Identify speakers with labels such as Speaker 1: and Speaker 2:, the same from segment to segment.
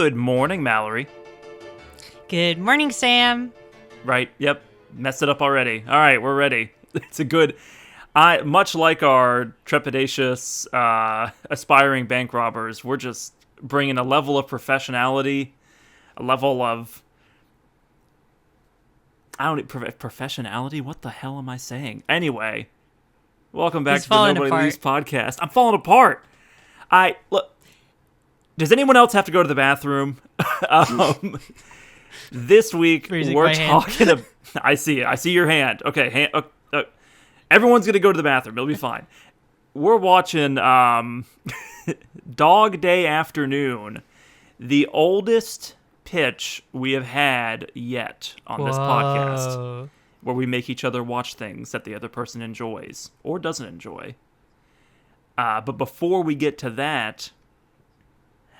Speaker 1: Good morning, Mallory.
Speaker 2: Good morning, Sam.
Speaker 1: Right, yep, messed it up already. All right, we're ready. It's a good... much like our trepidatious, aspiring bank robbers, we're just bringing a level of professionality, a level of... professionality? What the hell am I saying? Anyway, welcome back to the Nobody Leaves podcast. I'm falling apart. Look, does anyone else have to go to the bathroom? This week, we're talking about... I see your hand. Okay, everyone's going to go to the bathroom. It'll be fine. We're watching Dog Day Afternoon, the oldest pitch we have had yet on this podcast, where we make each other watch things that the other person enjoys or doesn't enjoy. But before we get to that,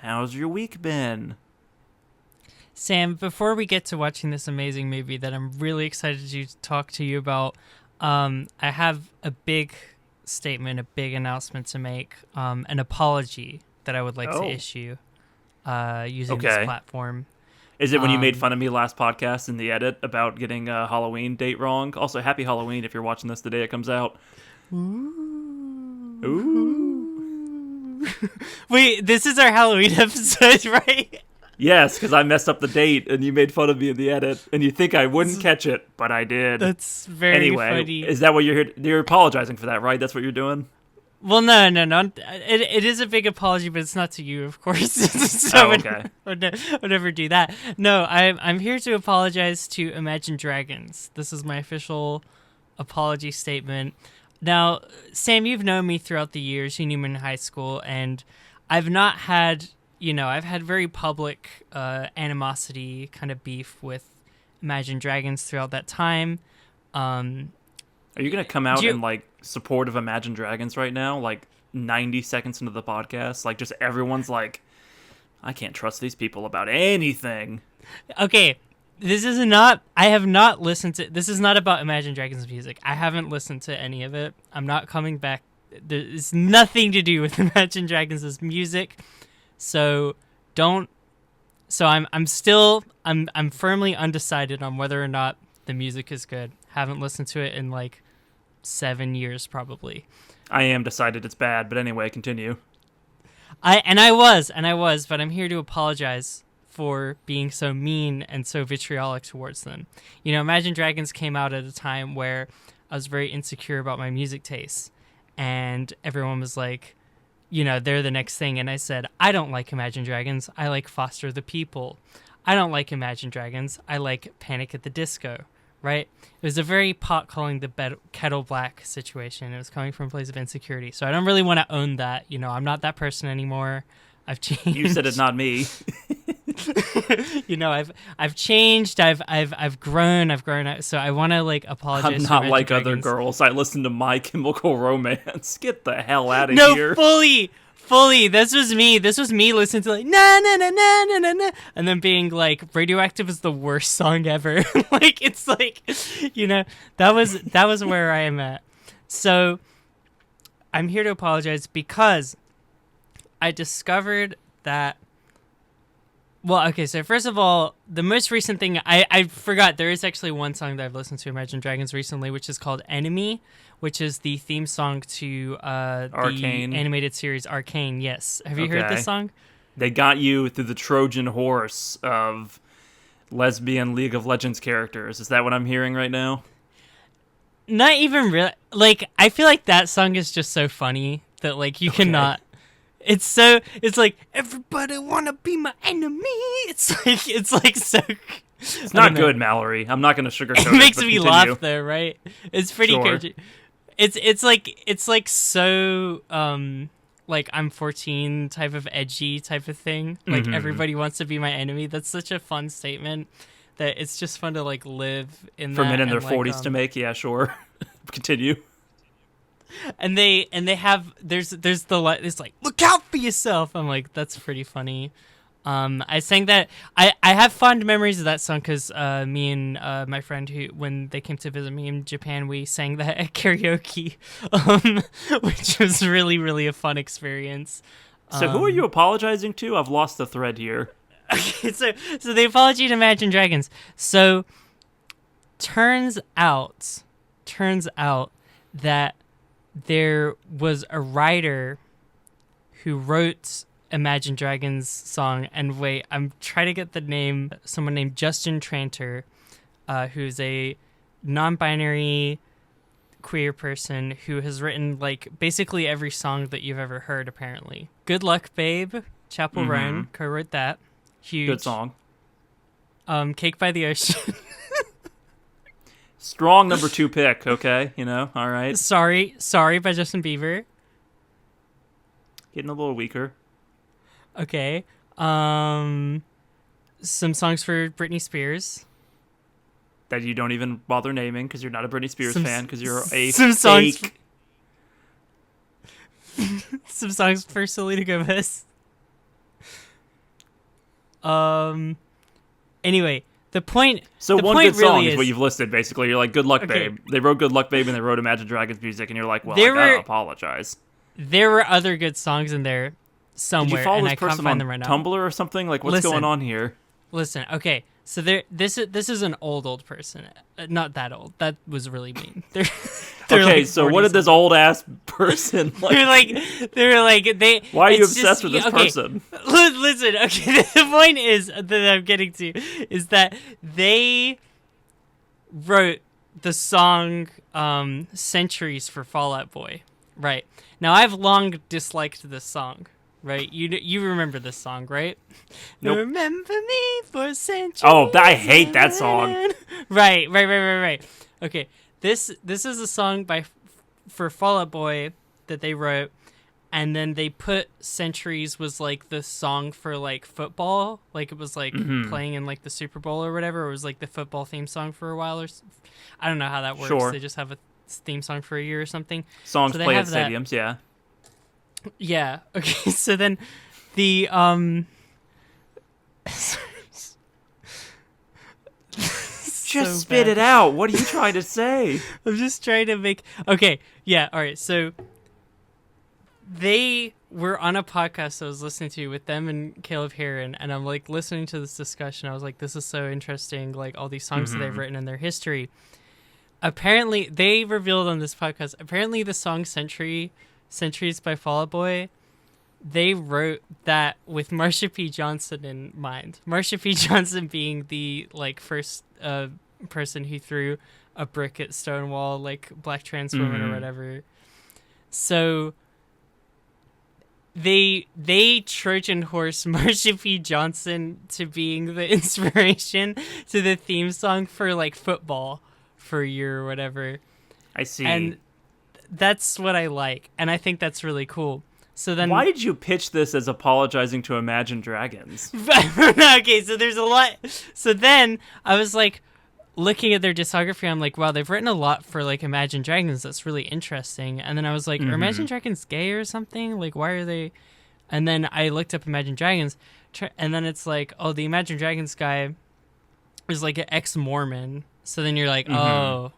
Speaker 1: how's your week been?
Speaker 2: Sam, before we get to watching this amazing movie that I'm really excited to talk to you about, I have a big statement, a big announcement to make, an apology that I would like to issue using this platform.
Speaker 1: Is it when you made fun of me last podcast in the edit about getting a Halloween date wrong? Also, happy Halloween if you're watching this the day it comes out. Ooh.
Speaker 2: Wait, this is our Halloween episode, right?
Speaker 1: Yes, because I messed up the date and you made fun of me in the edit, and you think I wouldn't catch it, but I did.
Speaker 2: That's very funny.
Speaker 1: Is that what you're here? You're apologizing for that, right? That's what you're doing?
Speaker 2: Well, no. It is a big apology, but it's not to you, of course. So
Speaker 1: okay.
Speaker 2: I would never do that. No, I'm here to apologize to Imagine Dragons. This is my official apology statement. Now, Sam, you've known me throughout the years. You knew me in high school, and I've not had... I've had very public animosity, kind of beef with Imagine Dragons throughout that time.
Speaker 1: Are you going to come out in, support of Imagine Dragons right now? 90 seconds into the podcast? Just everyone's like, I can't trust these people about anything.
Speaker 2: Okay, this is not about Imagine Dragons music. I haven't listened to any of it. I'm not coming back. There's nothing to do with Imagine Dragons' music. So I'm firmly undecided on whether or not the music is good. Haven't listened to it in 7 years probably.
Speaker 1: I am decided it's bad, but anyway, continue.
Speaker 2: I was, but I'm here to apologize for being so mean and so vitriolic towards them. Imagine Dragons came out at a time where I was very insecure about my music tastes, and everyone was like, they're the next thing. And I said, I don't like Imagine Dragons. I like Foster the People. I don't like Imagine Dragons. I like Panic at the Disco, right? It was a very pot calling the kettle black situation. It was coming from a place of insecurity. So I don't really want to own that. I'm not that person anymore. I've changed.
Speaker 1: You said it's not me.
Speaker 2: I've changed. I've grown. So I want to apologize.
Speaker 1: I'm not like other girls. I listen to My Chemical Romance. Get the hell out of here.
Speaker 2: No, fully. This was me listening to na na na na na na na, and then being like, Radioactive is the worst song ever. That was where I am at. So I'm here to apologize because I discovered that. Well, okay, so first of all, the most recent thing, I forgot, there is actually one song that I've listened to Imagine Dragons recently, which is called Enemy, which is the theme song to
Speaker 1: Arcane.
Speaker 2: The animated series Arcane, yes. Have you heard this song?
Speaker 1: They got you through the Trojan horse of lesbian League of Legends characters. Is that what I'm hearing right now?
Speaker 2: Not even really. I feel like that song is just so funny that, you cannot... It's like, everybody wanna be my enemy. It's so...
Speaker 1: It's not good, Mallory. I'm not gonna sugarcoat it.
Speaker 2: It makes me laugh though, right? It's pretty crazy. It's like so I'm 14 type of edgy type of thing. Everybody wants to be my enemy. That's such a fun statement that it's just fun to live in
Speaker 1: for
Speaker 2: that.
Speaker 1: Men in their 40s to make. Yeah, sure. Continue.
Speaker 2: And they have there's look out for yourself. I'm like, that's pretty funny. I sang that. I have fond memories of that song because me and my friend who, when they came to visit me in Japan, we sang that at karaoke, which was really, really a fun experience.
Speaker 1: So who are you apologizing to? I've lost the thread here.
Speaker 2: Okay, so the apology to Imagine Dragons. So turns out that there was a writer who wrote Imagine Dragons song, and wait, I'm trying to get the name. Someone named Justin Tranter, who's a non-binary queer person who has written like basically every song that you've ever heard. Apparently, Good Luck Babe, Chapel Roan co-wrote that. Huge.
Speaker 1: Good song.
Speaker 2: Cake by the Ocean.
Speaker 1: Strong number 2 pick, okay? All right.
Speaker 2: Sorry by Justin Bieber.
Speaker 1: Getting a little weaker.
Speaker 2: Okay. Some songs for Britney Spears.
Speaker 1: That you don't even bother naming because you're not a Britney Spears fan because you're a
Speaker 2: some
Speaker 1: fake.
Speaker 2: Some songs for Selena Gomez. Anyway, the point.
Speaker 1: So
Speaker 2: the
Speaker 1: one
Speaker 2: point
Speaker 1: good song
Speaker 2: really
Speaker 1: is what you've listed. Basically, you're like, "Good luck,
Speaker 2: Okay.
Speaker 1: babe." They wrote "Good Luck, Babe" and they wrote Imagine Dragons music, and you're like, "Well,
Speaker 2: There
Speaker 1: I gotta
Speaker 2: were-
Speaker 1: apologize."
Speaker 2: There were other good songs in there somewhere,
Speaker 1: Did you follow
Speaker 2: and
Speaker 1: this
Speaker 2: I can't
Speaker 1: person
Speaker 2: find
Speaker 1: on
Speaker 2: them right now.
Speaker 1: Tumblr or something? Like, what's
Speaker 2: Listen.
Speaker 1: going on here?
Speaker 2: Listen, okay, so this is an old person, not that old. That was really mean. They're
Speaker 1: Okay,
Speaker 2: like
Speaker 1: so what
Speaker 2: 40
Speaker 1: did this old ass person like?
Speaker 2: They're like they.
Speaker 1: Why are you
Speaker 2: it's
Speaker 1: obsessed
Speaker 2: just-
Speaker 1: with this
Speaker 2: okay,
Speaker 1: person?
Speaker 2: Listen, okay. The point is that I'm getting to is that they wrote the song "Centuries" for Fall Out Boy. Right now, I've long disliked this song. Right, you remember this song, right?
Speaker 1: Nope.
Speaker 2: Remember me for centuries.
Speaker 1: Oh, I hate that song.
Speaker 2: Right. Okay, this is a song for Fall Out Boy that they wrote, and then they put "Centuries" was like the song for like football, like it was like playing in like the Super Bowl or whatever. It was like the football theme song for a while, I don't know how that works.
Speaker 1: Sure.
Speaker 2: They just have a theme song for a year or something.
Speaker 1: Songs
Speaker 2: So they
Speaker 1: play at
Speaker 2: have that.
Speaker 1: stadiums, yeah.
Speaker 2: Yeah. Okay. So then, the
Speaker 1: Just spit it out. What are you trying to say?
Speaker 2: I'm just trying to make. Okay. Yeah. All right. So they were on a podcast I was listening to with them and Caleb Heron, and I'm like listening to this discussion. I was like, this is so interesting. Like all these songs that they've written in their history. Apparently, they revealed on this podcast. Apparently, the song "Centuries" by Fall Out Boy, they wrote that with Marsha P. Johnson in mind. Marsha P. Johnson being the like first person who threw a brick at Stonewall, like black trans woman or whatever. So they Trojan horse Marsha P. Johnson to being the inspiration to the theme song for like football for a year or whatever.
Speaker 1: I see.
Speaker 2: And that's what I like, and I think that's really cool. So then,
Speaker 1: why did you pitch this as apologizing to Imagine Dragons?
Speaker 2: Okay, so there's a lot. So then I was like looking at their discography. I'm like, wow, they've written a lot for like Imagine Dragons. That's really interesting. And then I was like, are Imagine Dragons gay or something? Like, why are they? And then I looked up Imagine Dragons, and then it's like, oh, the Imagine Dragons guy is like an ex-Mormon. So then you're like, oh,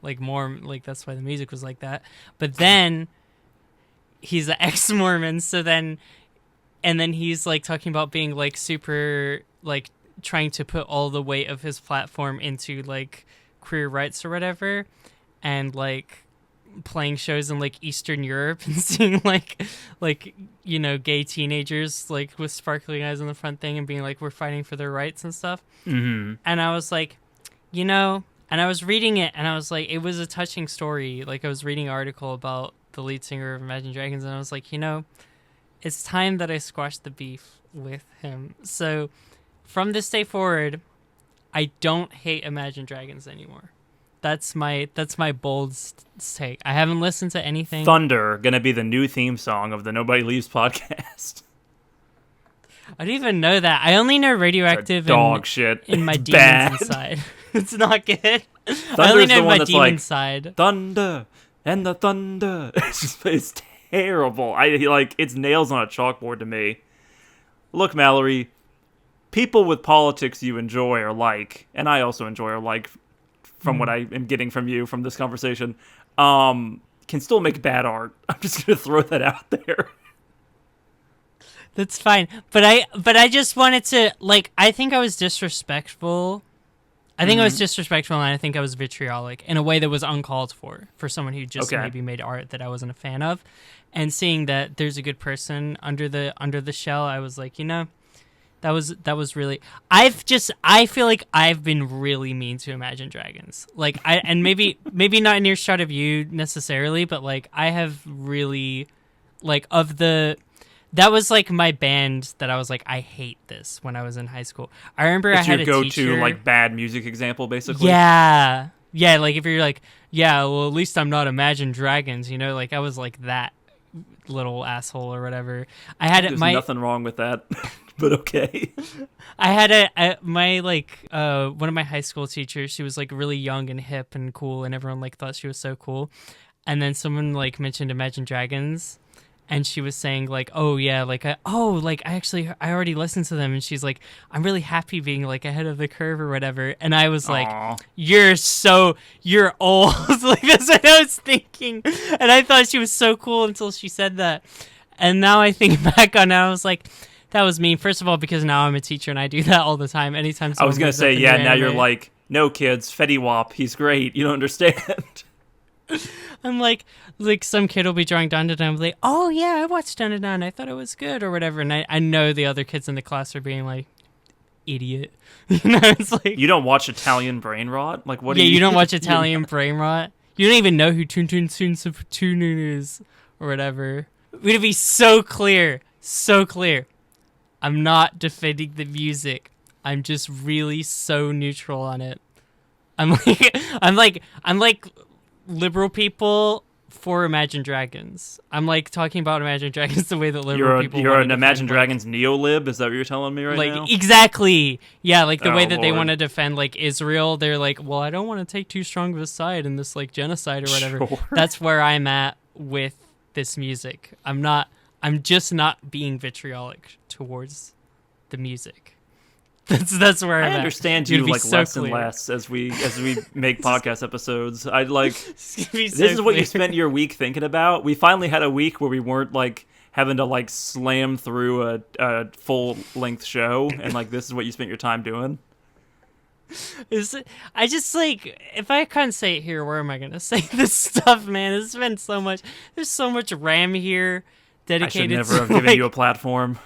Speaker 2: like like that's why the music was like that. But then he's an ex-Mormon, so then, and then he's like talking about being like super like trying to put all the weight of his platform into like queer rights or whatever, and like playing shows in like Eastern Europe and seeing like you know gay teenagers like with sparkling eyes on the front thing and being like we're fighting for their rights and stuff. And I was like, you know, and I was reading it and I was like, it was a touching story. Like I was reading an article about the lead singer of Imagine Dragons, and I was like, you know, it's time that I squash the beef with him. So from this day forward, I don't hate Imagine Dragons anymore. That's my bold take. I haven't listened to anything.
Speaker 1: Thunder, gonna be the new theme song of the Nobody Leaves podcast.
Speaker 2: I don't even know that. I only know Radioactive
Speaker 1: dog shit.
Speaker 2: in my
Speaker 1: It's
Speaker 2: demons
Speaker 1: bad.
Speaker 2: inside. It's not good. I
Speaker 1: Thunder's
Speaker 2: only
Speaker 1: the
Speaker 2: know
Speaker 1: one
Speaker 2: my
Speaker 1: that's
Speaker 2: demon
Speaker 1: like,
Speaker 2: side.
Speaker 1: Thunder and the thunder. It's terrible. It's nails on a chalkboard to me. Look, Mallory, people with politics you enjoy or like, and I also enjoy or like from what I am getting from you from this conversation, can still make bad art. I'm just going to throw that out there.
Speaker 2: That's fine. But I just wanted to, like, I think I was disrespectful. I think I was disrespectful, and I think I was vitriolic in a way that was uncalled for someone who just maybe made art that I wasn't a fan of. And seeing that there's a good person under the shell, I was like, that was really. I feel like I've been really mean to Imagine Dragons. Like, and maybe not in earshot of you necessarily, but like I have really, like, that was like my band that I was like, I hate this when I was in high school. I remember I had a teacher. It's your
Speaker 1: go-to like bad music example, basically.
Speaker 2: Yeah. Like if you're like, yeah, well, at least I'm not Imagine Dragons, like I was like that little asshole or whatever.
Speaker 1: There's nothing wrong with that, but okay.
Speaker 2: I had one of my high school teachers. She was like really young and hip and cool, and everyone like thought she was so cool. And then someone like mentioned Imagine Dragons. And she was saying like, oh yeah, like, I already listened to them. And she's like, I'm really happy being like ahead of the curve or whatever. And I was like, you're old. Like, that's what I was thinking. And I thought she was so cool until she said that. And now I think back on it, I was like, that was mean. First of all, because now I'm a teacher and I do that all the time. Anytime
Speaker 1: I was going to say, now you're like, no kids, Fetty Wap, he's great. You don't understand.
Speaker 2: I'm like some kid will be drawing Dun Dun Dun. I'm like, oh yeah, I watched Dun Dun Dun. I thought it was good or whatever. And I know the other kids in the class are being like, idiot. It's like, you
Speaker 1: don't watch Italian Brain Rot? Like, what?
Speaker 2: Yeah, you don't watch Italian Brain Rot. You don't even know who Tun Tun Tun Tun is or whatever. We're gonna be so clear. I'm not defending the music. I'm just really so neutral on it. I'm like liberal people for Imagine Dragons. I'm like talking about Imagine Dragons the way that liberal people.
Speaker 1: You're an Imagine Dragons neo-lib. Is that what you're telling me now?
Speaker 2: Exactly. Yeah, like the way that they want to defend like Israel. They're like, well, I don't want to take too strong of a side in this like genocide or whatever. Sure. That's where I'm at with this music. I'm just not being vitriolic towards the music. That's where I
Speaker 1: understand you like so less clear. And less as we make podcast episodes. I like this is what you spent your week thinking about. We finally had a week where we weren't like having to like slam through a full length show, and like this is what you spent your time doing.
Speaker 2: I just like, if I can't say it here, where am I gonna say this stuff, man? It's been so much. There's so much RAM here dedicated.
Speaker 1: I should never have given you a platform.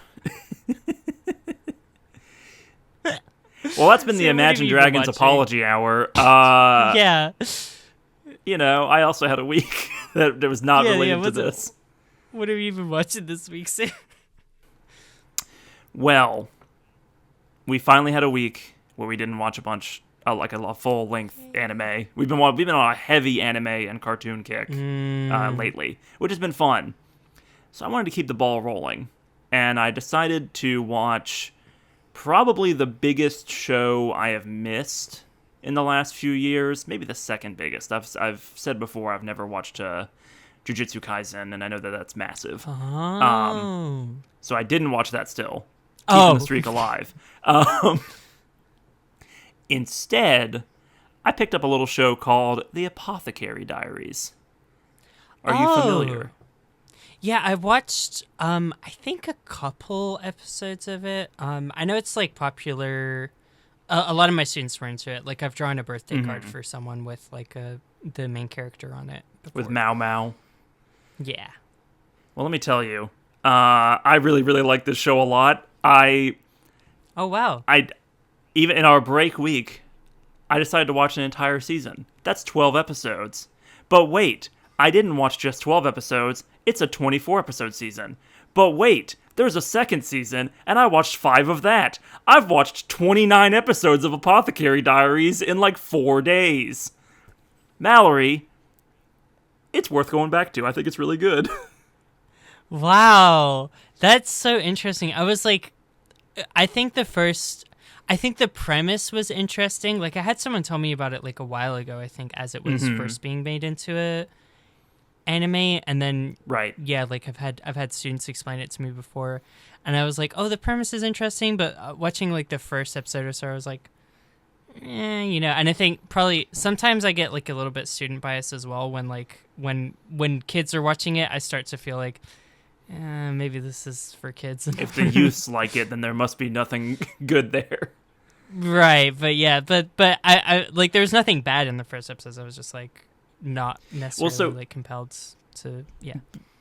Speaker 1: Well, that's been the Imagine Dragons apology hour.
Speaker 2: Yeah.
Speaker 1: I also had a week that was not related to this.
Speaker 2: What have you been watching this week, Sam?
Speaker 1: Well, we finally had a week where we didn't watch a bunch, like a full-length anime. We've been on a heavy anime and cartoon kick lately, which has been fun. So I wanted to keep the ball rolling, and I decided to watch probably the biggest show I have missed in the last few years, maybe the second biggest. I've said before I've never watched Jujutsu Kaisen, and I know that that's massive.
Speaker 2: Oh.
Speaker 1: So I didn't watch that still, keeping the streak alive. Instead, I picked up a little show called The Apothecary Diaries. Are you familiar?
Speaker 2: Yeah, I watched, I think a couple episodes of it. I know it's, like, popular. A lot of my students were into it. Like, I've drawn a birthday card for someone with, like, the main character on it before.
Speaker 1: With Mao Mao?
Speaker 2: Yeah.
Speaker 1: Well, let me tell you, I really, really like this show a lot. Oh,
Speaker 2: wow.
Speaker 1: Even in our break week, I decided to watch an entire season. That's 12 episodes. But wait, I didn't watch just 12 episodes. It's a 24-episode season. But wait, there's a second season, and I watched 5 of that. I've watched 29 episodes of Apothecary Diaries in like 4 days. Mallory, it's worth going back to. I think it's really good.
Speaker 2: Wow. That's so interesting. I was like, I think the premise was interesting. Like, I had someone tell me about it like a while ago, I think, as it was first being made into a anime, and then like I've had students explain it to me before, and I was like, oh, the premise is interesting, but watching like the first episode or so, I was like, and I think probably sometimes I get like a little bit student bias as well when kids are watching it. I start to feel like maybe this is for kids.
Speaker 1: If the youths like it, then there must be nothing good there.
Speaker 2: Right, but yeah, but I like there's nothing bad in the first episodes. I was just like not necessarily like compelled to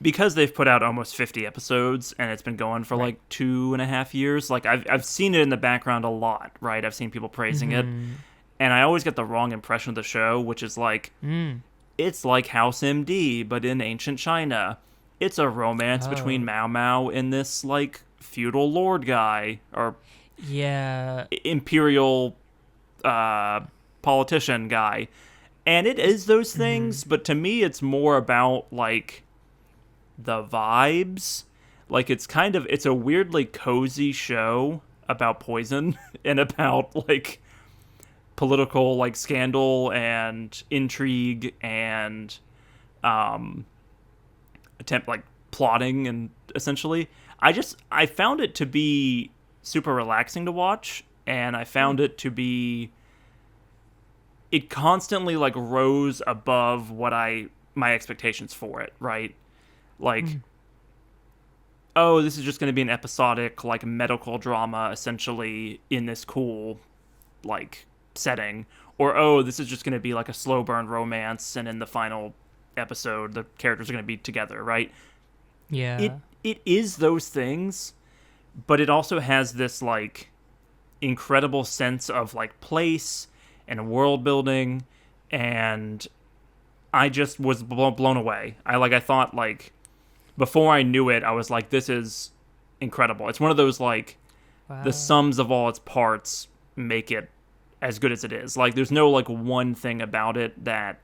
Speaker 1: because they've put out almost 50 episodes and it's been going for like 2.5 years. Like I've seen it in the background a lot, right? I've seen people praising it, and I always get the wrong impression of the show, which is like it's like House MD but in ancient China. It's a romance between Mao Mao and this like feudal lord guy or imperial politician guy, and it is those things, but to me it's more about like the vibes. Like it's a weirdly cozy show about poison and about like political like scandal and intrigue and attempt like plotting, and essentially I found it to be super relaxing to watch, and I found it constantly like rose above what my expectations for it, right? Like oh, this is just going to be an episodic like medical drama essentially in this cool like setting, or oh, this is just going to be like a slow burn romance and in the final episode the characters are going to be together, right? It is those things, but it also has this like incredible sense of like place and world building, and I just was blown away. I thought like before I knew it, I was like, this is incredible. It's one of those like the sums of all its parts make it as good as it is. Like there's no like one thing about it that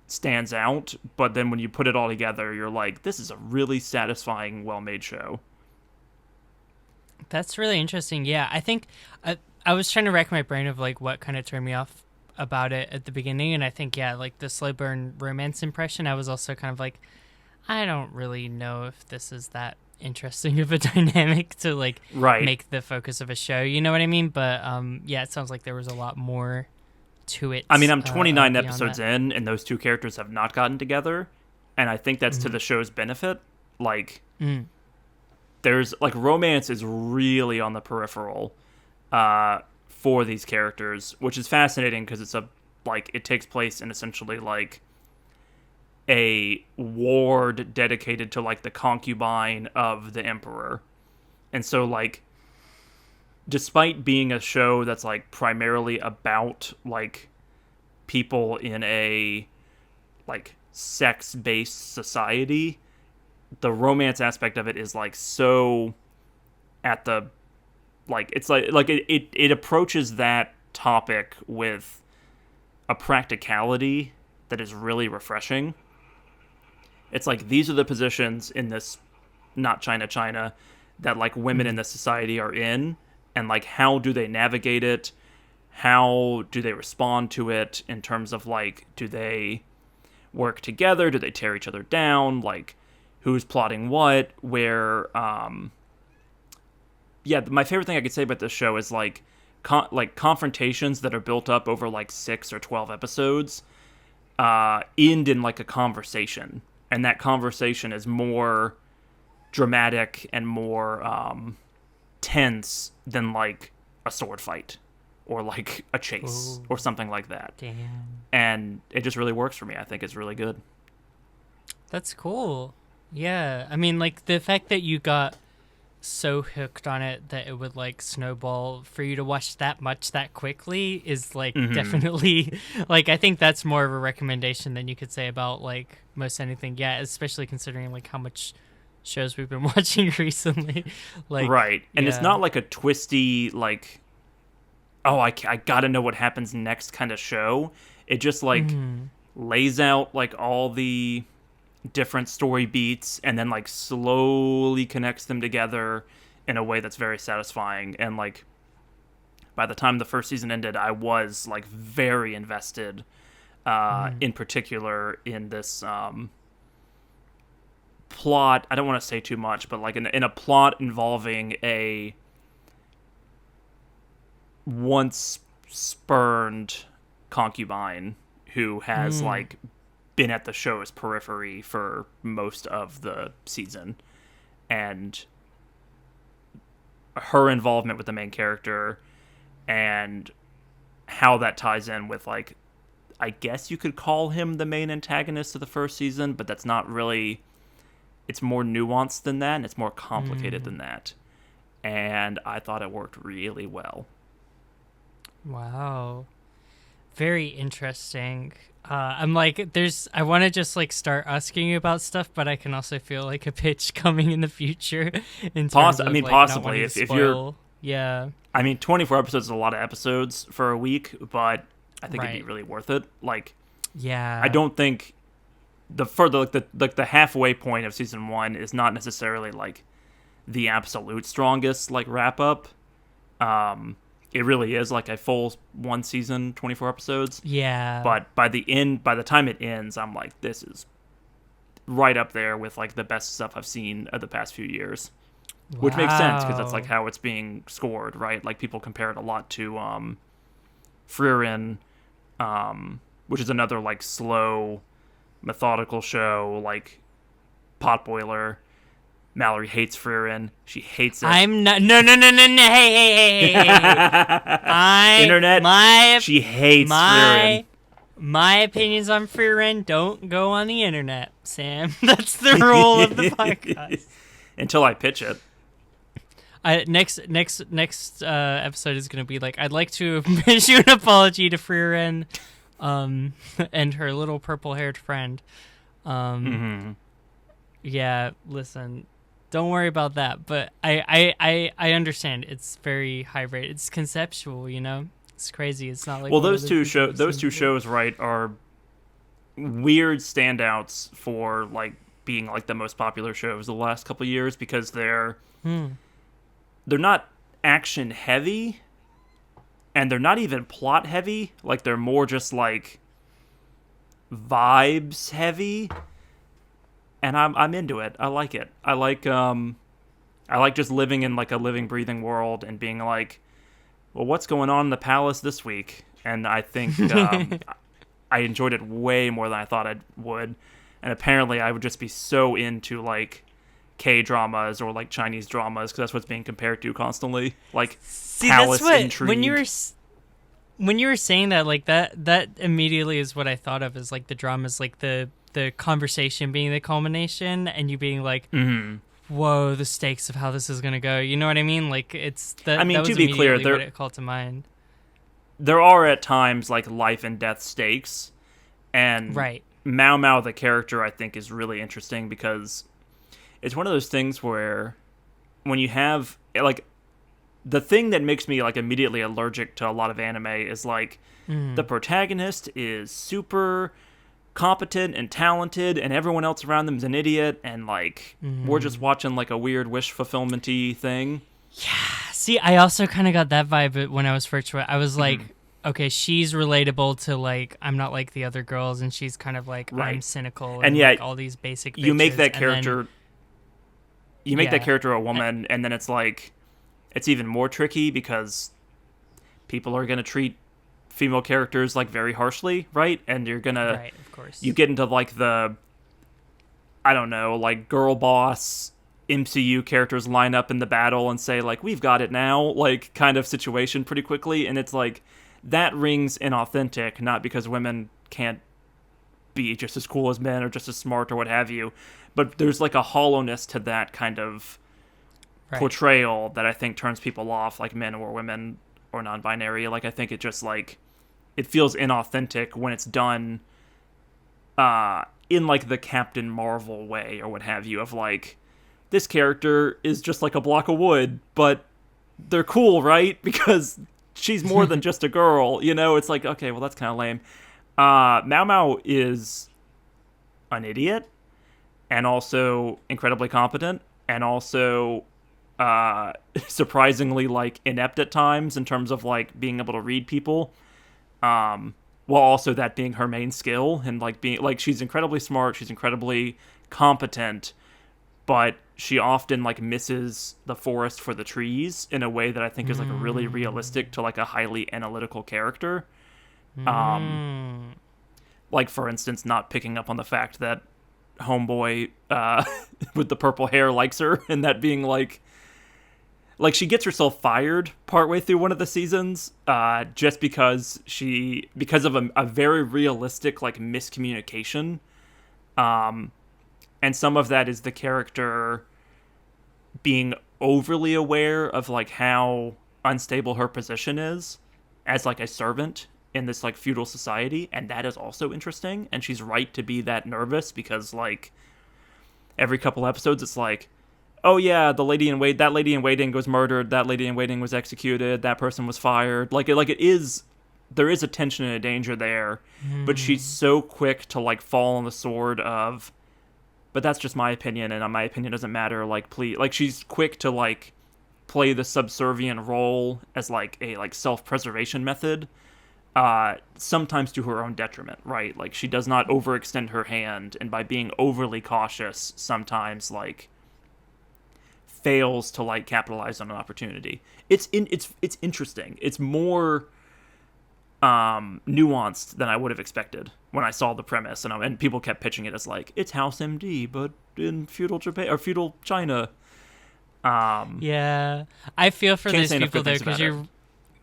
Speaker 1: stands out, but then when you put it all together, you're like, this is a really satisfying, well-made show.
Speaker 2: That's really interesting. Yeah, I think I was trying to rack my brain of like what kind of turned me off about it at the beginning, and I think like the slow burn romance impression, I was also kind of like, I don't really know if this is that interesting of a dynamic to like make the focus of a show, you know what I mean? But it sounds like there was a lot more to it.
Speaker 1: I mean, I'm 29 episodes in, and those two characters have not gotten together, and I think that's to the show's benefit. Like there's like romance is really on the peripheral for these characters, which is fascinating because it's it takes place in essentially like a ward dedicated to like the concubine of the emperor. And so like despite being a show that's like primarily about like people in a like sex-based society, the romance aspect of it is like so at the like it's like it approaches that topic with a practicality that is really refreshing. It's like these are the positions in this not China that like women in this society are in, and like how do they navigate it, how do they respond to it in terms of like, do they work together, do they tear each other down, like who's plotting what, where my favorite thing I could say about this show is like confrontations that are built up over like 6 or 12 episodes end in like a conversation, and that conversation is more dramatic and more tense than like a sword fight or like a chase or something like that.
Speaker 2: Damn.
Speaker 1: And it just really works for me. I think it's really good.
Speaker 2: That's cool. Yeah, I mean, like the fact that you got so hooked on it that it would like snowball for you to watch that much that quickly is like definitely like I think that's more of a recommendation than you could say about like most anything. Yeah, especially considering like how much shows we've been watching recently. Like
Speaker 1: right, and it's not like a twisty like, oh, I gotta know what happens next kind of show. It just like lays out like all the different story beats and then like slowly connects them together in a way that's very satisfying. And like by the time the first season ended, I was like very invested in particular in this plot. I don't want to say too much, but like in a plot involving a once spurned concubine who has like been at the show's periphery for most of the season. and her involvement with the main character and how that ties in with, like, I guess you could call him the main antagonist of the first season, but that's not really, it's more nuanced than that, and it's more complicated than that. And I thought it worked really well.
Speaker 2: Wow. Very interesting. I'm like, I want to just like start asking you about stuff, but I can also feel like a pitch coming in the future. In terms of, like,
Speaker 1: possibly if you're,
Speaker 2: yeah.
Speaker 1: I mean, 24 episodes is a lot of episodes for a week, but I think it'd be
Speaker 2: Right.
Speaker 1: really worth it. Like,
Speaker 2: Yeah.
Speaker 1: I don't think the halfway point of season 1 is not necessarily like the absolute strongest like wrap up. It really is like a full one season, 24 episodes.
Speaker 2: Yeah.
Speaker 1: But by the time it ends, I'm like, this is right up there with like the best stuff I've seen of the past few years.
Speaker 2: Wow.
Speaker 1: Which makes sense because that's like how it's being scored, right? Like people compare it a lot to Frieren, which is another like slow, methodical show, like potboiler. Mallory hates Frieren. She hates it.
Speaker 2: I'm not. No. Hey.
Speaker 1: Internet. She hates Frieren.
Speaker 2: My opinions on Frieren don't go on the internet, Sam. That's the rule of the podcast.
Speaker 1: Until I pitch it.
Speaker 2: Next episode is going to be like, I'd like to issue an apology to Frieren, and her little purple-haired friend. Yeah, listen, don't worry about that. But I understand. It's very high rate. It's conceptual, you know. It's crazy. It's not like
Speaker 1: those two shows, right, are weird standouts for like being like the most popular shows the last couple of years because they're not action heavy and they're not even plot heavy. Like they're more just like vibes heavy. And I'm into it. I like it. I like just living in like a living, breathing world and being like, well, what's going on in the palace this week? And I think I enjoyed it way more than I thought I would. And apparently I would just be so into like K-dramas or like Chinese dramas because that's what's being compared to constantly. Like palace intrigue.
Speaker 2: When you were saying that, like that immediately is what I thought of as like the dramas, like the conversation being the culmination and you being like, whoa, the stakes of how this is going to go. You know what I mean? Like it's that. I mean, that
Speaker 1: to
Speaker 2: was
Speaker 1: be clear,
Speaker 2: what it called to mind.
Speaker 1: There are at times like life and death stakes, and
Speaker 2: right.
Speaker 1: Mao Mao, the character, I think is really interesting because it's one of those things where when you have like the thing that makes me like immediately allergic to a lot of anime is like the protagonist is super competent and talented and everyone else around them is an idiot and like we're just watching like a weird wish fulfillment-y thing.
Speaker 2: Yeah. See, I also kind of got that vibe when I was first. I was like, okay, she's relatable to like I'm not like the other girls, and she's kind of like I'm cynical and
Speaker 1: yeah,
Speaker 2: like, all these basic.
Speaker 1: You make that character. You make that character a woman, and then it's like it's even more tricky because people are going to treat female characters like very harshly, right? And you're gonna,
Speaker 2: right, of course,
Speaker 1: you get into like the, I don't know, like girl boss MCU characters line up in the battle and say like we've got it now, like kind of situation pretty quickly, and it's like that rings inauthentic, not because women can't be just as cool as men or just as smart or what have you, but there's like a hollowness to that kind of portrayal that I think turns people off, like men or women or non-binary. Like I think it just like it feels inauthentic when it's done in like the Captain Marvel way or what have you, of like this character is just like a block of wood, but they're cool, right? Because she's more than just a girl, you know? It's like, okay, well, that's kind of lame. Mao Mao is an idiot and also incredibly competent and also surprisingly like inept at times in terms of like being able to read people, while also that being her main skill and like being like she's incredibly smart, she's incredibly competent, but she often like misses the forest for the trees in a way that I think is like really realistic to like a highly analytical character. Like for instance, not picking up on the fact that homeboy with the purple hair likes her, and that being like she gets herself fired partway through one of the seasons, just because of a very realistic like miscommunication, and some of that is the character being overly aware of like how unstable her position is as like a servant in this like feudal society, and that is also interesting, and she's right to be that nervous because like every couple episodes it's like, oh yeah, that lady in waiting was murdered, that lady in waiting was executed, that person was fired. There is a tension and a danger there, but she's so quick to like fall on the sword of, but that's just my opinion, and my opinion doesn't matter. Like, please, like she's quick to like play the subservient role as like a like self-preservation method, sometimes to her own detriment, right? Like she does not overextend her hand, and by being overly cautious, sometimes like fails to like capitalize on an opportunity. It's interesting. It's more nuanced than I would have expected when I saw the premise, and people kept pitching it as like it's House MD but in feudal Japan or feudal China.
Speaker 2: Yeah, I feel for those people though, because
Speaker 1: you're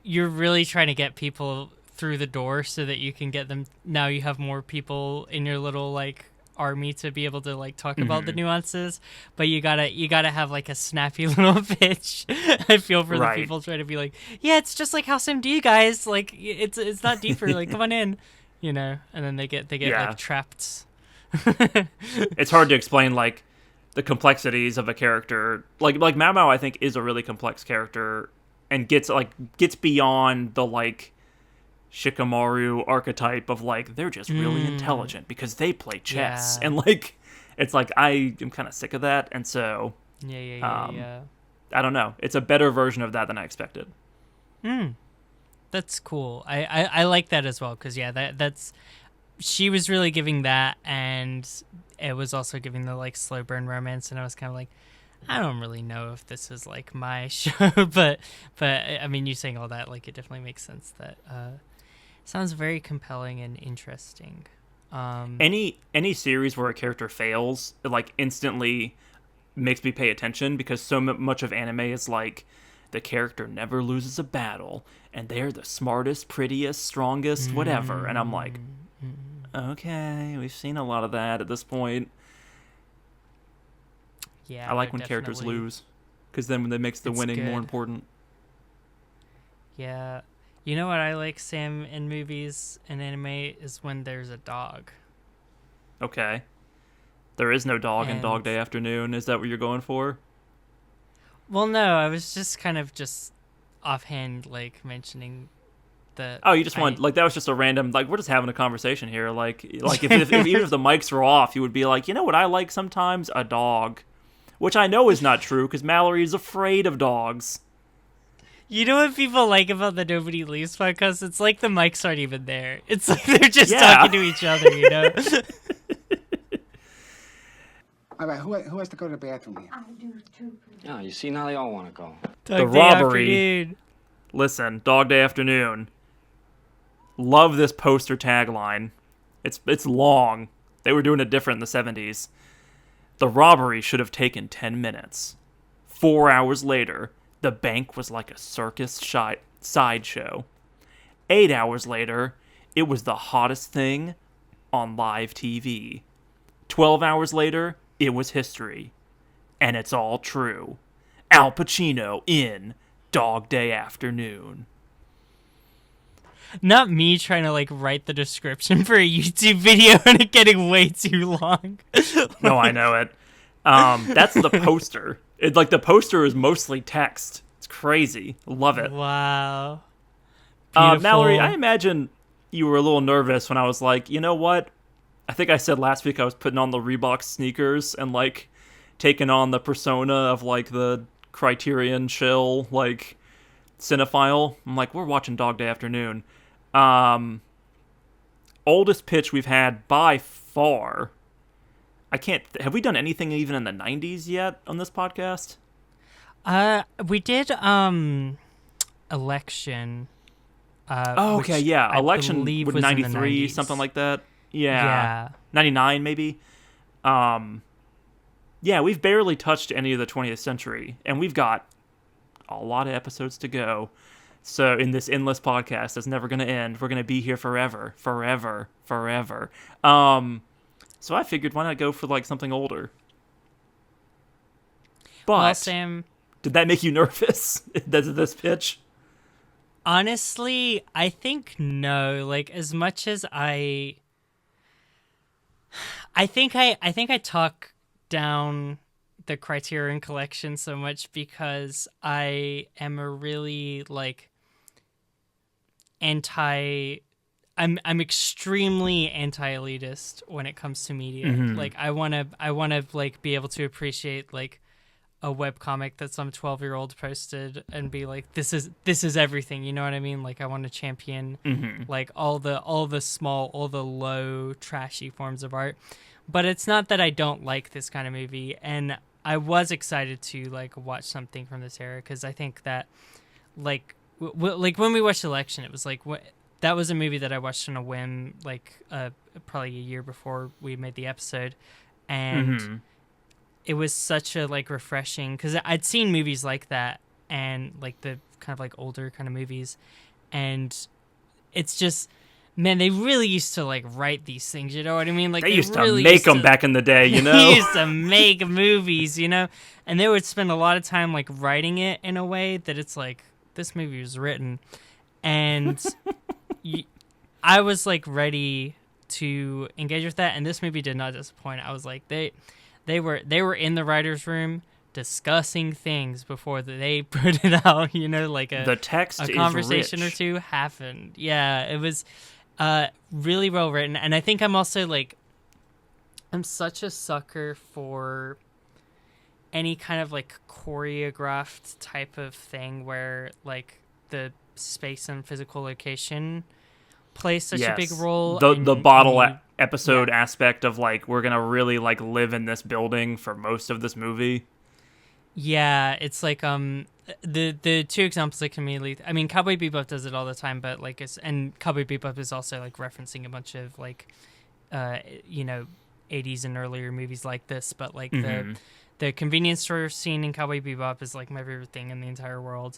Speaker 2: you're really trying to get people through the door so that you can get them. Now you have more people in your little like army to be able to like talk about the nuances, but you gotta have like a snappy little pitch. I feel for the people trying to be like, yeah, it's just like House MD, guys, like it's not deeper, like come on in, and then they get like trapped.
Speaker 1: It's hard to explain like the complexities of a character like Mao Mao. I think is a really complex character and gets beyond the like Shikamaru archetype of like they're just really intelligent because they play chess, and like it's like I am kind of sick of that, and so I don't know, it's a better version of that than I expected.
Speaker 2: That's cool. I like that as well, because that's she was really giving that, and it was also giving the like slow burn romance, and I was kind of like, I don't really know if this is like my show, but I mean, you saying all that, like it definitely makes sense that sounds very compelling and interesting.
Speaker 1: Any series where a character fails, it like instantly makes me pay attention, because so much of anime is like the character never loses a battle and they're the smartest, prettiest, strongest, whatever. And I'm like, okay, we've seen a lot of that at this point.
Speaker 2: Yeah,
Speaker 1: I like when characters lose, because then it makes the winning more important.
Speaker 2: Yeah. You know what I like, Sam, in movies and anime is when there's a dog.
Speaker 1: Okay. There is no dog in Dog Day Afternoon. Is that what you're going for?
Speaker 2: Well, no, I was just kind of just offhand, like, mentioning the...
Speaker 1: Oh, you just want... Like, that was just a random... Like, we're just having a conversation here. Like if even if the mics were off, you would be like, you know what I like sometimes? A dog. Which I know is not true, because Mallory is afraid of dogs.
Speaker 2: You know what people like about the Nobody Leaves podcast? It's like the mics aren't even there. It's like they're just talking to each other,
Speaker 3: All right, who has to go to the bathroom here?
Speaker 4: I do too.
Speaker 5: Yeah, you see, now they all want to go.
Speaker 1: The robbery. Listen, Dog Day Afternoon. Love this poster tagline. It's long. They were doing it different in the 70s. The robbery should have taken 10 minutes. 4 hours later, the bank was like a circus sideshow. 8 hours later, it was the hottest thing on live TV. 12 hours later, it was history. And it's all true. Al Pacino in Dog Day Afternoon.
Speaker 2: Not me trying to like write the description for a YouTube video and it getting way too long.
Speaker 1: No, I know it. That's the poster. The poster is mostly text. It's crazy. Love it.
Speaker 2: Wow.
Speaker 1: Mallory, I imagine you were a little nervous when I was like, you know what? I think I said last week I was putting on the Reebok sneakers and like taking on the persona of like the Criterion chill like cinephile. I'm like, we're watching Dog Day Afternoon. Oldest pitch we've had by far. Have we done anything even in the 90s yet on this podcast?
Speaker 2: We did Election.
Speaker 1: Okay, yeah. Election with 93, something like that. Yeah. 99 maybe. Yeah, we've barely touched any of the 20th century, and we've got a lot of episodes to go. So in this endless podcast that's never going to end, we're going to be here forever. So I figured, why not go for like something older? But
Speaker 2: well, Sam,
Speaker 1: did that make you nervous? This pitch?
Speaker 2: Honestly, I think no. Like, as much as I think I talk down the Criterion Collection so much because I am a really like I'm extremely anti-elitist when it comes to media.
Speaker 1: Mm-hmm.
Speaker 2: Like I want to like be able to appreciate like a webcomic that some 12-year-old posted and be like, this is everything, you know what I mean? Like I want to champion like all the small, all the low, trashy forms of art. But it's not that I don't like this kind of movie, and I was excited to like watch something from this era because I think that like like when we watched Election, it was like that was a movie that I watched on a whim, like probably a year before we made the episode, and it was such a like refreshing because I'd seen movies like that and like the kind of like older kind of movies, and it's just, man, they really used to like write these things, you know what I mean? Like
Speaker 1: they used
Speaker 2: really
Speaker 1: to make them back in the day, you know.
Speaker 2: They used to make movies, you know, and they would spend a lot of time like writing it in a way that it's like, this movie was written, and I was like ready to engage with that, and this movie did not disappoint. I was like, they were in the writer's room discussing things before they put it out, you know, like
Speaker 1: the text
Speaker 2: a
Speaker 1: is
Speaker 2: conversation
Speaker 1: rich.
Speaker 2: or two happened. Yeah, it was really well written, and I think I'm also like, I'm such a sucker for any kind of like choreographed type of thing where like the space and physical location plays such a big role.
Speaker 1: The bottle episode aspect of like, we're gonna really like live in this building for most of this movie.
Speaker 2: Yeah, it's like the two examples that can immediately, I mean, Cowboy Bebop does it all the time, but like and Cowboy Bebop is also like referencing a bunch of like you know, 80s and earlier movies like this, but like the convenience store scene in Cowboy Bebop is like my favorite thing in the entire world.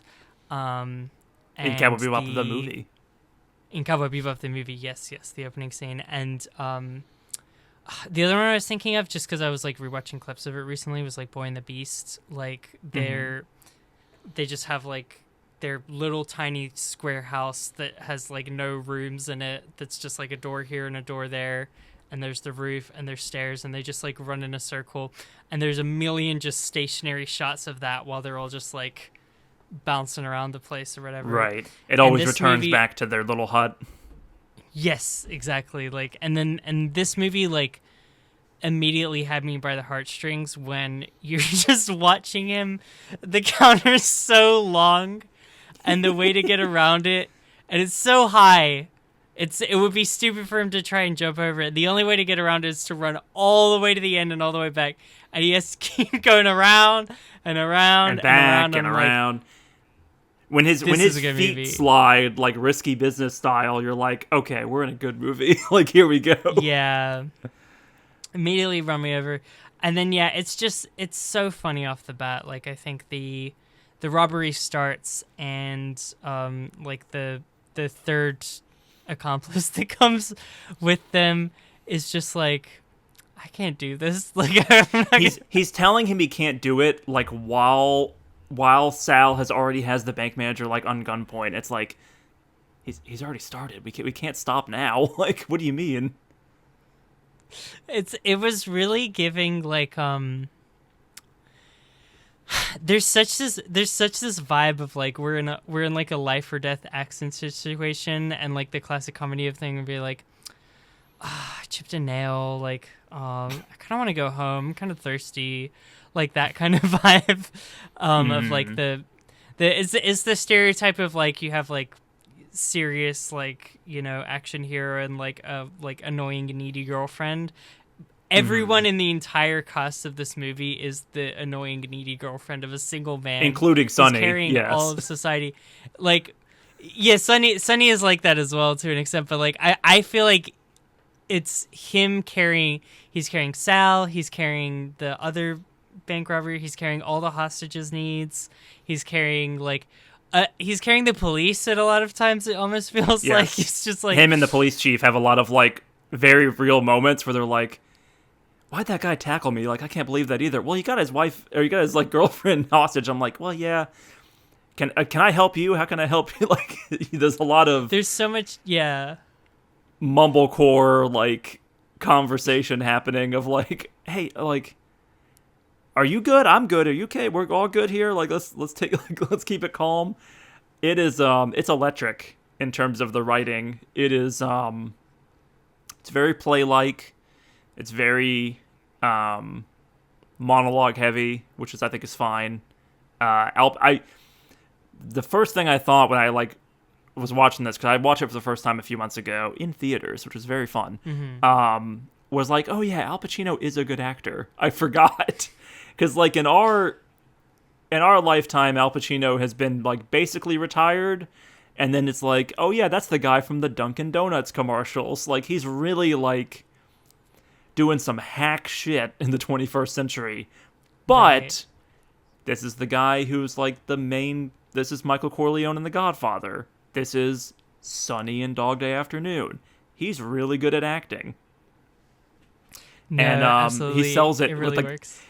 Speaker 1: In Cowboy Bebop the movie.
Speaker 2: In Cowboy Bebop the movie, yes, the opening scene. And the other one I was thinking of, just because I was like rewatching clips of it recently, was like Boy and the Beast. Like they just have like their little tiny square house that has like no rooms in it. That's just like a door here and a door there. And there's the roof and there's stairs, and they just like run in a circle, and there's a million just stationary shots of that while they're all just like bouncing around the place or whatever.
Speaker 1: Right. It always returns back to their little hut.
Speaker 2: Yes, exactly. Like, and this movie like immediately had me by the heartstrings when you're just watching him. The counter's so long, and the way to get around it, and it's so high. It would be stupid for him to try and jump over it. The only way to get around it is to run all the way to the end and all the way back. And he has to keep going around and around
Speaker 1: and back and around.
Speaker 2: Like,
Speaker 1: when his feet slide like Risky Business style, you're like, okay, we're in a good movie. Like, here we go.
Speaker 2: Yeah. Immediately run me over. And then yeah, it's so funny off the bat. Like, I think the robbery starts, and like the third accomplice that comes with them is just like, I can't do this. Like,
Speaker 1: he's telling him he can't do it, like while Sal already has the bank manager like on gunpoint. It's like, he's already started. We can't stop now. Like, what do you mean?
Speaker 2: It was really giving like there's such this vibe of like we're in like a life or death accident situation, and like the classic comedy of thing would be like, I chipped a nail, like I kind of want to go home, I'm kind of thirsty, like that kind of vibe of like it's the stereotype of like you have like serious like, you know, action hero and like a like annoying needy girlfriend. Everyone in the entire cast of this movie is the annoying, needy girlfriend of a single man,
Speaker 1: including Sonny,
Speaker 2: carrying all of society. Like, yeah, Sonny is like that as well to an extent, but like I feel like it's him carrying. He's carrying Sal. He's carrying the other bank robbery. He's carrying all the hostages' needs. He's carrying he's carrying the police at a lot of times. It almost feels like he's just like
Speaker 1: him and the police chief have a lot of like very real moments where they're like, why'd that guy tackle me? Like, I can't believe that either. Well, he got his wife, or he got his like girlfriend hostage. I'm like, well, yeah. Can I help you? How can I help you? Like, there's a lot of
Speaker 2: there's so much,
Speaker 1: mumblecore like conversation happening of like, hey, like, are you good? I'm good. Are you okay? We're all good here. Like, let's keep it calm. It is it's electric in terms of the writing. It is it's very play-like. It's very monologue heavy, which I think is fine. The first thing I thought when I like was watching this, because I watched it for the first time a few months ago in theaters, which was very fun. Was like, oh yeah, Al Pacino is a good actor. I forgot, because like in our lifetime, Al Pacino has been like basically retired, and then it's like, oh yeah, that's the guy from the Dunkin' Donuts commercials. Like, he's really like doing some hack shit in the 21st century, but this is the guy who's like the main. This is Michael Corleone in The Godfather. This is Sonny in Dog Day Afternoon. He's really good at acting.
Speaker 2: No,
Speaker 1: and
Speaker 2: absolutely.
Speaker 1: He sells it,
Speaker 2: it really
Speaker 1: with like
Speaker 2: works.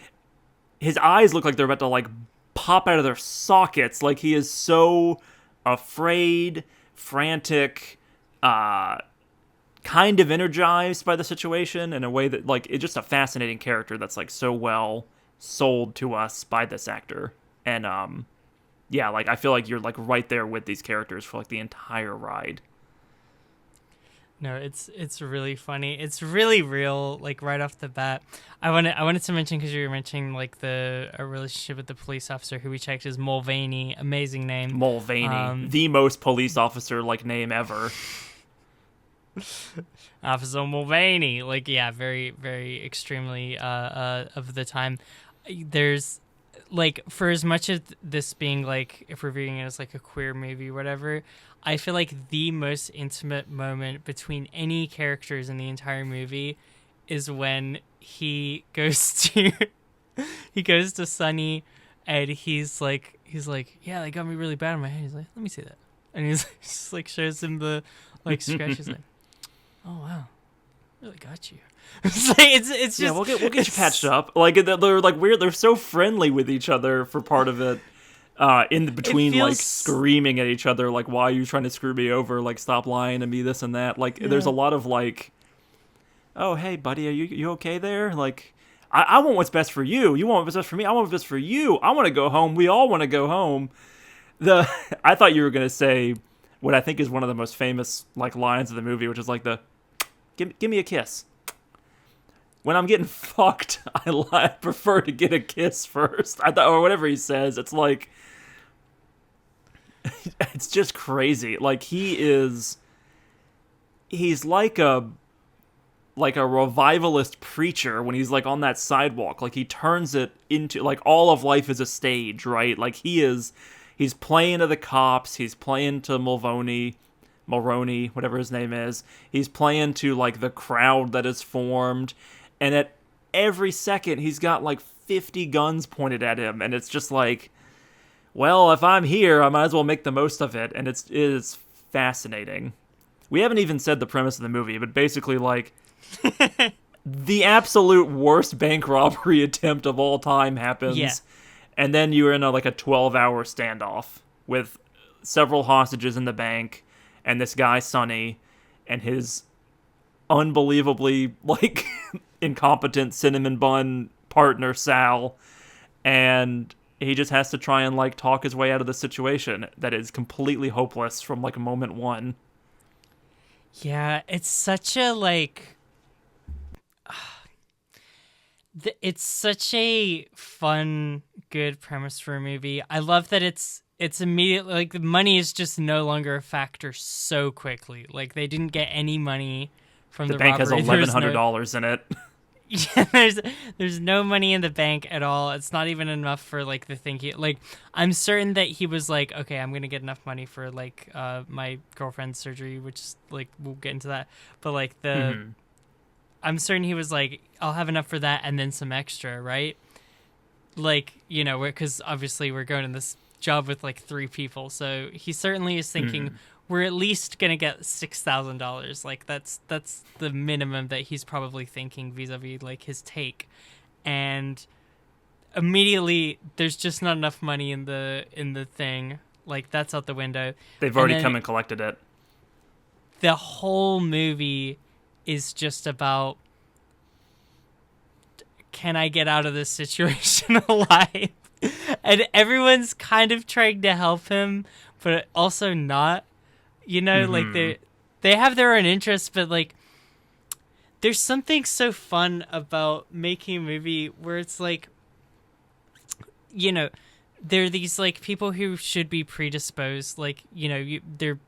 Speaker 1: His eyes look like they're about to like pop out of their sockets. Like, he is so afraid, frantic, kind of energized by the situation in a way that like it's just a fascinating character that's like so well sold to us by this actor. And yeah, like I feel like you're like right there with these characters for like the entire ride.
Speaker 2: No, it's really funny. It's really real, like right off the bat. I wanted to mention, because you were mentioning like a relationship with the police officer who we checked is Mulvaney. Amazing name.
Speaker 1: Mulvaney, the most police officer like name ever.
Speaker 2: Officer Mulvaney, like, yeah, very, very extremely of the time. There's like, for as much of this being like, if we're viewing it as like a queer movie, whatever, I feel like the most intimate moment between any characters in the entire movie is when he goes to Sonny, and he's like, yeah, they got me really bad in my head. He's like, let me see that, and he's like, just like shows him the like scratch. He's like, oh wow, really got you. It's like, it's just,
Speaker 1: yeah, we'll get you patched up. Like, they're like weird. They're so friendly with each other for part of it. In between, like screaming at each other, like, why are you trying to screw me over? Like, stop lying to me, this and that. Like, there's a lot of like, oh hey buddy, are you okay there? Like, I want what's best for you. You want what's best for me. I want what's best for you. I want to go home. We all want to go home. I thought you were gonna say what I think is one of the most famous like lines of the movie, which is like the give me a kiss. When I'm getting fucked, I prefer to get a kiss first. I thought, or whatever he says. It's like, it's just crazy. Like, he's like a revivalist preacher when he's like on that sidewalk. Like, he turns it into like all of life is a stage, right? Like, he's playing to the cops. He's playing to Mulroney, whatever his name is. He's playing to like the crowd that is formed. And at every second, he's got like 50 guns pointed at him. And it's just like, well, if I'm here, I might as well make the most of it. And it is fascinating. We haven't even said the premise of the movie, but basically, like, the absolute worst bank robbery attempt of all time happens. Yeah. And then you're in a 12-hour standoff with several hostages in the bank and this guy, Sonny, and his unbelievably, like, incompetent cinnamon bun partner, Sal. And he just has to try and, like, talk his way out of the situation that is completely hopeless from, like, moment one.
Speaker 2: Yeah, it's such a, like... it's such a fun, good premise for a movie. I love that it's immediately, like, the money is just no longer a factor so quickly. Like, they didn't get any money from the
Speaker 1: bank
Speaker 2: robbery.
Speaker 1: Has $1,100 in it.
Speaker 2: Yeah, there's no money in the bank at all. It's not even enough for like the thing. Like, I'm certain that he was like, okay, I'm gonna get enough money for like my girlfriend's surgery, which is like, we'll get into that. But like I'm certain he was like, I'll have enough for that and then some extra, right? Like, because obviously we're going to this job with like 3 people, so he certainly is thinking we're at least gonna get $6,000. Like that's the minimum that he's probably thinking vis-a-vis like his take, and immediately there's just not enough money in the thing. Like that's out the window.
Speaker 1: They've already come and collected it.
Speaker 2: The whole movie is just about, can I get out of this situation alive? And everyone's kind of trying to help him, but also not. Like they have their own interests, but like there's something so fun about making a movie where it's like, there are these like people who should be predisposed, like, they're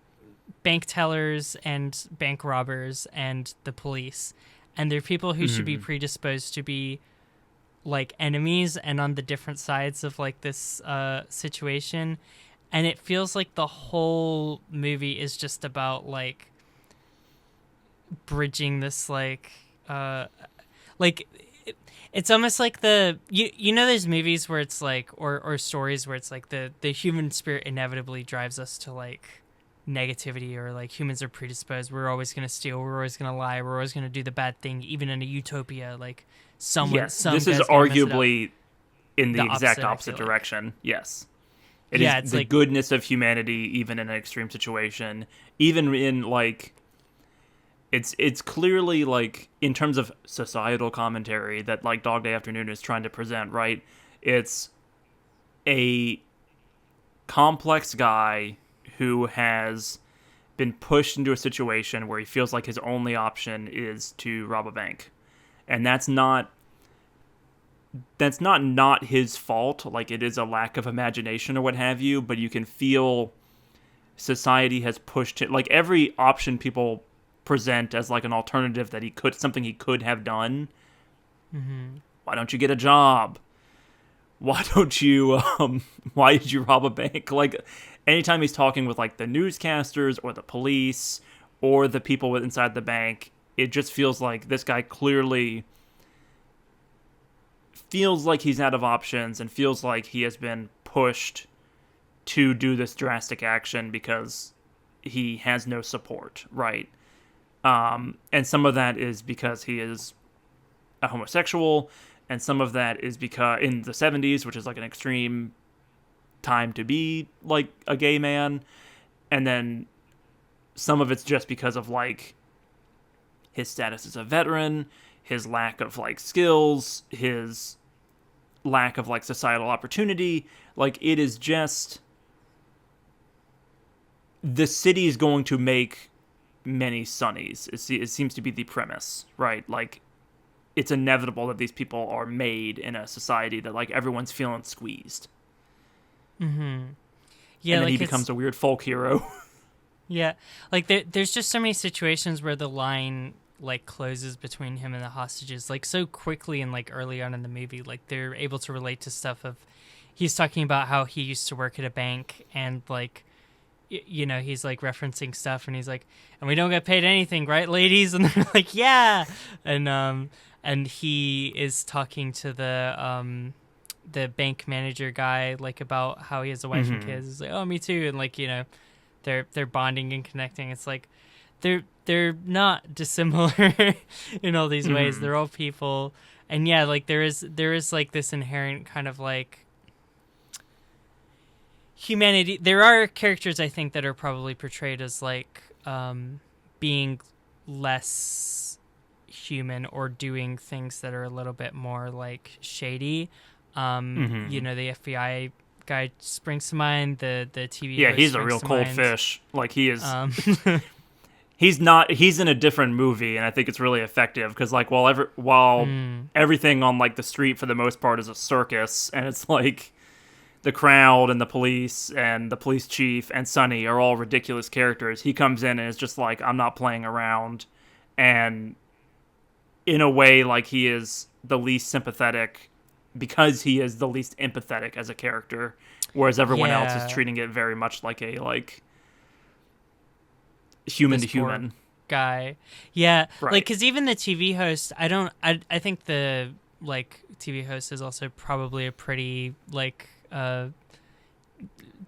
Speaker 2: bank tellers and bank robbers and the police, and they're people who should be predisposed to be like enemies and on the different sides of like this situation. And it feels like the whole movie is just about like bridging this it's almost like there's movies where it's like or stories where it's like the human spirit inevitably drives us to like negativity, or like humans are predisposed, we're always going to steal, we're always going to lie, we're always going to do the bad thing, even in a utopia. Like this is
Speaker 1: arguably in the exact opposite
Speaker 2: like.
Speaker 1: Direction. Yes. It is the goodness of humanity, even in an extreme situation. Even in, like, it's clearly, like, in terms of societal commentary that, like, Dog Day Afternoon is trying to present, right? It's a complex guy who has been pushed into a situation where he feels like his only option is to rob a bank. And that's not his fault. Like, it is a lack of imagination or what have you, but you can feel society has pushed it. Like, every option people present as like an alternative that he could have done. Why don't you get a job? Why don't you why did you rob a bank? Like, anytime he's talking with like the newscasters or the police or the people inside the bank, it just feels like this guy clearly feels like he's out of options and feels like he has been pushed to do this drastic action because he has no support, right? And some of that is because he is a homosexual, and some of that is because in the 70s, which is like an extreme time to be like a gay man, and then some of it's just because of like his status as a veteran, his lack of like skills, his lack of like societal opportunity. Like, it is just, the city is going to make many Sonnies. It seems to be the premise, right? Like, it's inevitable that these people are made in a society that like everyone's feeling squeezed.
Speaker 2: Yeah,
Speaker 1: and then
Speaker 2: like
Speaker 1: he becomes a weird folk hero.
Speaker 2: Yeah, like there's just so many situations where the line like closes between him and the hostages like so quickly, and like early on in the movie, like they're able to relate to stuff of, he's talking about how he used to work at a bank, and like he's like referencing stuff, and he's like, and we don't get paid anything, right, ladies? And they're like, yeah. And he is talking to the bank manager guy like about how he has a wife and kids. He's like, oh, me too. And like, they're bonding and connecting. It's like they're not dissimilar in all these ways. They're all people. And yeah, like there is like this inherent kind of like humanity. There are characters, I think, that are probably portrayed as like being less human or doing things that are a little bit more like shady. The FBI guy springs to mind, the TV host
Speaker 1: he's a real cold fish. Like, he is he's in a different movie, and I think it's really effective because like while everything on like the street for the most part is a circus, and it's like the crowd and the police chief and Sonny are all ridiculous characters, he comes in and is just like, I'm not playing around, and in a way, like, he is the least sympathetic because he is the least empathetic as a character, whereas everyone else is treating it very much like a, like, human to human.
Speaker 2: guy. Yeah,
Speaker 1: Right.
Speaker 2: like because even the TV host, I think the like TV host is also probably a pretty like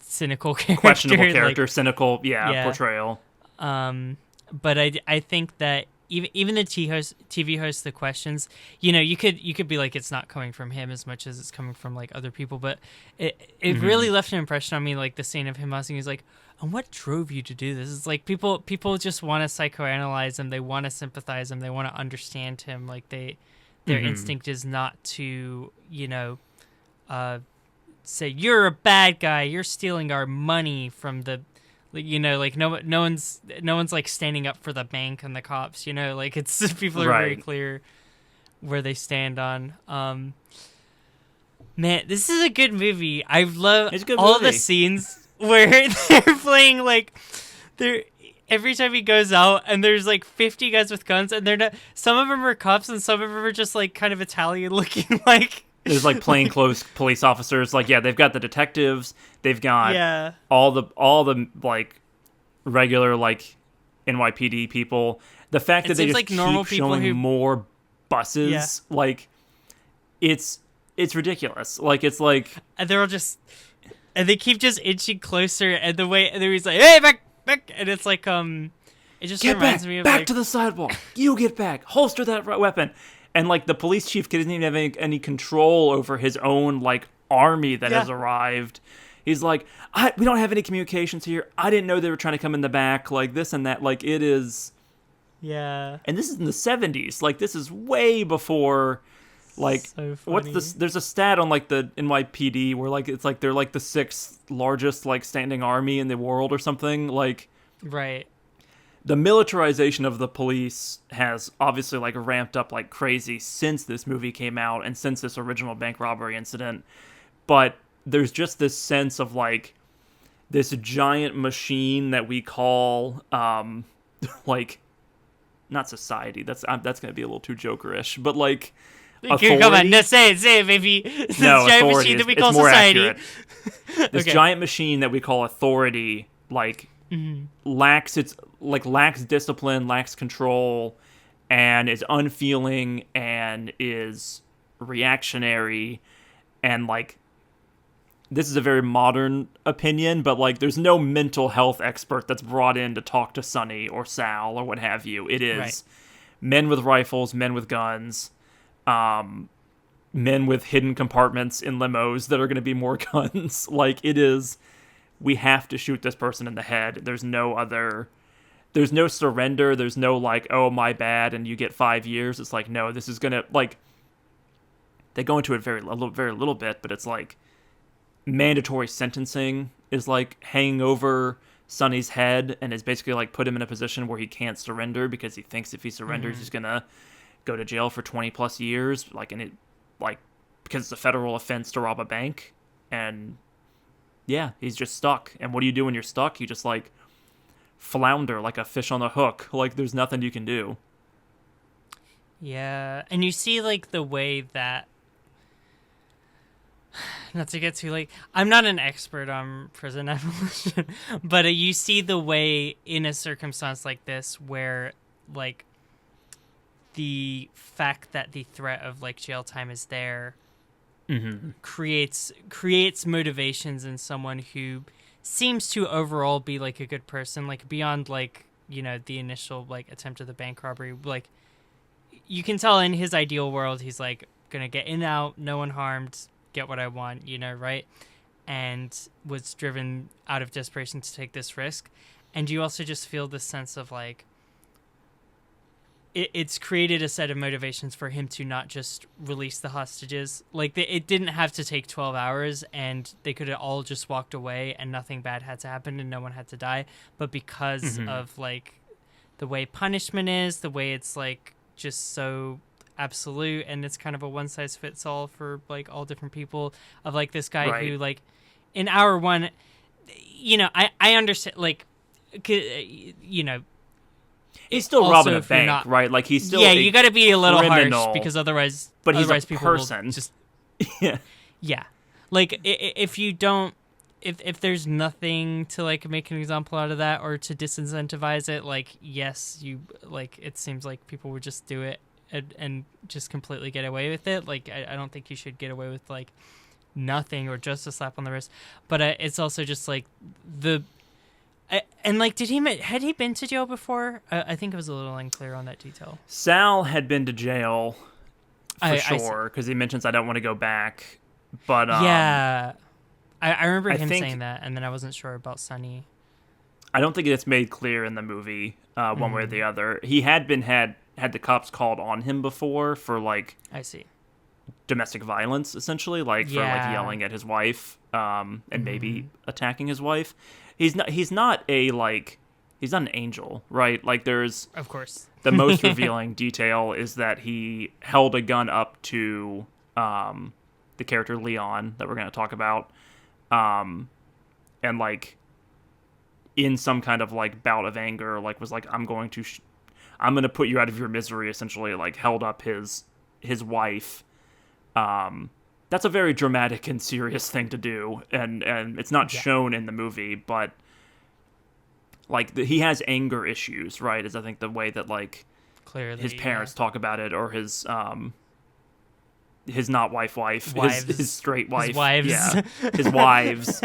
Speaker 2: cynical character,
Speaker 1: questionable character,
Speaker 2: like,
Speaker 1: cynical,
Speaker 2: yeah.
Speaker 1: portrayal.
Speaker 2: But I think that even the TV host, the questions, you could be like it's not coming from him as much as it's coming from like other people, but it really left an impression on me, like the scene of him asking, he's like, and what drove you to do this? It's like people just want to psychoanalyze him, they want to sympathize him, they want to understand him, like their instinct is not to say you're a bad guy, you're stealing our money from the, like no one's like standing up for the bank and the cops, like it's people are very clear where they stand on. Man, this is a good movie. I love all the scenes where they're playing like every time he goes out and there's like 50 guys with guns and they're not, some of them are cops and some of them are just like kind of Italian looking, like
Speaker 1: there's like plainclothes police officers. Like, yeah, they've got the detectives. They've got all the like regular like NYPD people. The fact that they just like normal keep showing more buses, like it's ridiculous. Like it's like,
Speaker 2: and they're all just, and they keep just inching closer. And the way and he's like, "Hey, back!" And it's like, it just reminds me of
Speaker 1: back
Speaker 2: like,
Speaker 1: to the sidewalk. You get back. Holster that weapon. And, like, the police chief doesn't even have any control over his own, like, army that has arrived. He's like, we don't have any communications here. I didn't know they were trying to come in the back, like, this and that. Like, it is...
Speaker 2: Yeah.
Speaker 1: And this is in the 70s. Like, this is way before, like...
Speaker 2: So
Speaker 1: what's this? There's a stat on, like, the NYPD where, like, it's like they're, like, the 6th largest, like, standing army in the world or something. Like...
Speaker 2: Right.
Speaker 1: The militarization of the police has obviously like ramped up like crazy since this movie came out and since this original bank robbery incident. But there's just this sense of like this giant machine that we call like not society. That's going to be a little too jokerish, but like authority.
Speaker 2: Come on, no, say it, baby. This
Speaker 1: no,
Speaker 2: giant
Speaker 1: authority
Speaker 2: machine
Speaker 1: is,
Speaker 2: that we call
Speaker 1: it's more
Speaker 2: society.
Speaker 1: Accurate. This giant machine that we call authority, like. Lacks discipline, lacks control, and is unfeeling and is reactionary, and like this is a very modern opinion, but like there's no mental health expert that's brought in to talk to Sonny or Sal or what have you. It is men with rifles, men with guns, men with hidden compartments in limos that are going to be more guns. Like it is. We have to shoot this person in the head. There's no surrender. There's no like, oh, my bad, and you get 5 years. It's like, no, this is going to, like, they go into it very little bit, but it's like mandatory sentencing is like hanging over Sonny's head and is basically like put him in a position where he can't surrender because he thinks if he surrenders, he's going to go to jail for 20 plus years. Like, and it, like, because it's a federal offense to rob a bank. And yeah, he's just stuck. And what do you do when you're stuck? You just, like, flounder like a fish on a hook. Like, there's nothing you can do.
Speaker 2: Yeah, and you see, like, the way that... Not to get too, like... I'm not an expert on prison abolition, but you see the way in a circumstance like this where, like, the fact that the threat of, like, jail time is there... creates motivations in someone who seems to overall be like a good person, like beyond like the initial like attempt of the bank robbery. Like you can tell in his ideal world he's like gonna get in and out, no one harmed, get what I want, right? And was driven out of desperation to take this risk. And you also just feel this sense of like it's created a set of motivations for him to not just release the hostages. Like, it didn't have to take 12 hours, and they could have all just walked away, and nothing bad had to happen, and no one had to die. But because of, like, the way punishment is, the way it's, like, just so absolute, and it's kind of a one-size-fits-all for, like, all different people, of, like, this guy who, like, in hour one, I understand, like,
Speaker 1: he's still robbing a bank, right? Like he's still
Speaker 2: you got to be a little
Speaker 1: criminal,
Speaker 2: harsh because otherwise,
Speaker 1: but he's a
Speaker 2: people
Speaker 1: person.
Speaker 2: Will just yeah. Like if you don't, if there's nothing to like make an example out of that or to disincentivize it, like yes, you like it seems like people would just do it and just completely get away with it. Like I don't think you should get away with like nothing or just a slap on the wrist. But it's also just like and like had he been to jail before? I think it was a little unclear on that detail.
Speaker 1: Sal had been to jail for sure because he mentions I don't want to go back. But
Speaker 2: yeah. I remember him saying that, and then I wasn't sure about Sonny.
Speaker 1: I don't think it's made clear in the movie one way or the other. He had the cops called on him before for like
Speaker 2: I see
Speaker 1: domestic violence, essentially, like for like yelling at his wife and maybe attacking his wife. He's not an angel, right? Like there's
Speaker 2: of course
Speaker 1: the most revealing detail is that he held a gun up to the character Leon that we're going to talk about. And like in some kind of like bout of anger, like was like, I'm going to put you out of your misery, essentially, like held up his wife. That's a very dramatic and serious thing to do. And it's not shown in the movie, but like he has anger issues, right? Is I think the way that like
Speaker 2: clearly
Speaker 1: his parents talk about it, or his not wife, his straight wife,
Speaker 2: his wives.
Speaker 1: Yeah, his wives,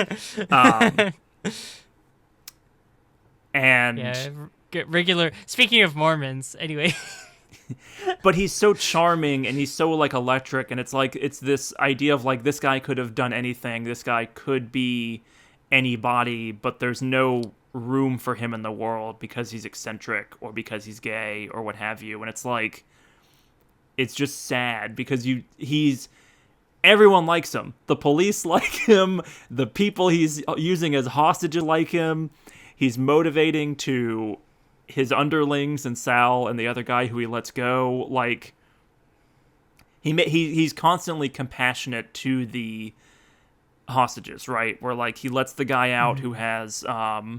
Speaker 1: and
Speaker 2: regular. Speaking of Mormons, anyway.
Speaker 1: But he's so charming and he's so like electric, and it's this idea of like this guy could have done anything. This guy could be anybody, but there's no room for him in the world because he's eccentric or because he's gay or what have you. And it's like, it's just sad because everyone likes him. The police like him. The people he's using as hostages like him. He's motivating to his underlings and Sal and the other guy who he lets go. Like he's constantly compassionate to the hostages, right? Where like he lets the guy out who has not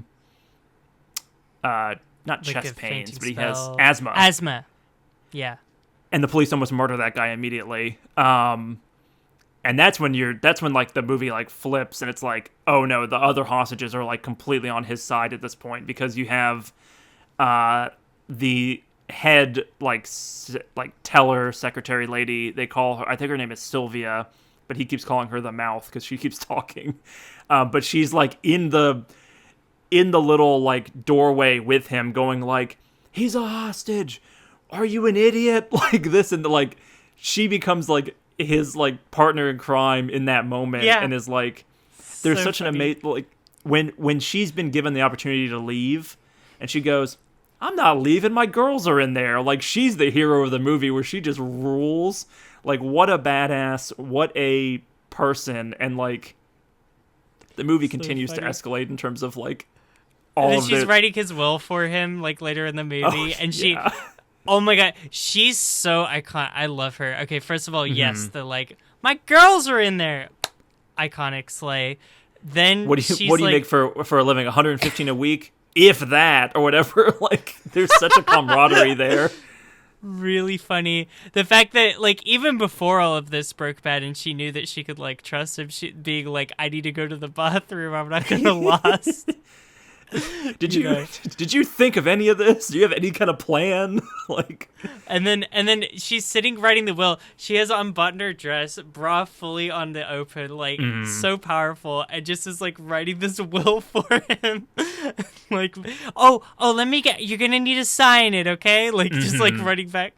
Speaker 1: like chest pains, but he has asthma.
Speaker 2: Asthma. Yeah.
Speaker 1: And the police almost murder that guy immediately. And that's when like the movie like flips and it's like, oh no, the other hostages are like completely on his side at this point, because you have the head like teller secretary lady, they call her, I think her name is Sylvia, but he keeps calling her the mouth because she keeps talking. But she's like in the little like doorway with him going like, he's a hostage. Are you an idiot? Like this, and like she becomes like his like partner in crime in that moment, and is like, there's such an amazing like when she's been given the opportunity to leave, and she goes, I'm not leaving, my girls are in there. Like she's the hero of the movie where she just rules. Like what a badass, what a person, and like the movie continues to escalate in terms of like all
Speaker 2: and
Speaker 1: of
Speaker 2: she's writing his will for him like later in the movie, and she. Oh my god, she's so iconic. I love her. Okay, first of all, yes, the like, my girls are in there. Iconic slay. Then
Speaker 1: what do you make for a living? 115 a week, if that, or whatever. Like, there's such a camaraderie there.
Speaker 2: Really funny. The fact that like even before all of this broke bad, and she knew that she could like trust him, she being like, I need to go to the bathroom. I'm not gonna lost.
Speaker 1: Did you think of any of this? Do you have any kind of plan? Like,
Speaker 2: and then she's sitting writing the will. She has unbuttoned her dress, bra fully on the open, like so powerful, and just is like writing this will for him. Like, oh, you're gonna need to sign it, okay? Like just like running back.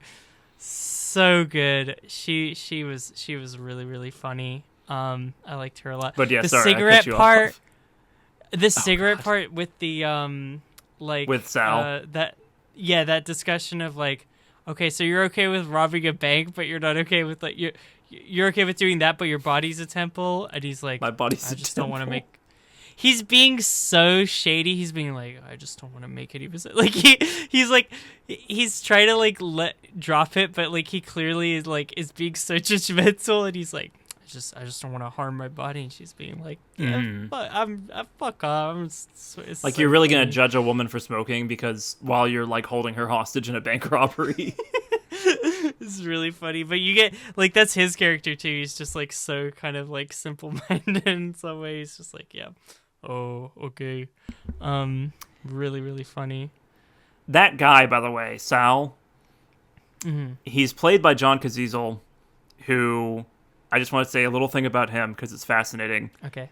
Speaker 2: So good. She was really, really funny. I liked her a lot.
Speaker 1: But yeah,
Speaker 2: the
Speaker 1: sorry,
Speaker 2: cigarette
Speaker 1: I cut you
Speaker 2: part.
Speaker 1: off.
Speaker 2: The cigarette part with the like
Speaker 1: with Sal,
Speaker 2: that discussion of like, okay, so you're okay with robbing a bank, but you're not okay with like you're okay with doing that, but your body's a temple, and he's like,
Speaker 1: my body's
Speaker 2: I
Speaker 1: a
Speaker 2: just
Speaker 1: temple.
Speaker 2: don't want to make. He's being so shady. He's being like, I just don't want to make it even like he's like he's trying to like drop it, but like he clearly is being so judgmental, and he's like, I just don't want to harm my body, and she's being like, but I'm fuck off. It's
Speaker 1: like
Speaker 2: so
Speaker 1: you're really
Speaker 2: funny.
Speaker 1: gonna judge a woman for smoking because while you're like holding her hostage in a bank robbery.
Speaker 2: This is really funny, but you get like that's his character too. He's just like so kind of like simple-minded in some ways. Just like, yeah, oh, okay, really, really funny.
Speaker 1: That guy, by the way, Sal. He's played by John Cazale, who I just want to say a little thing about him because it's fascinating.
Speaker 2: Okay.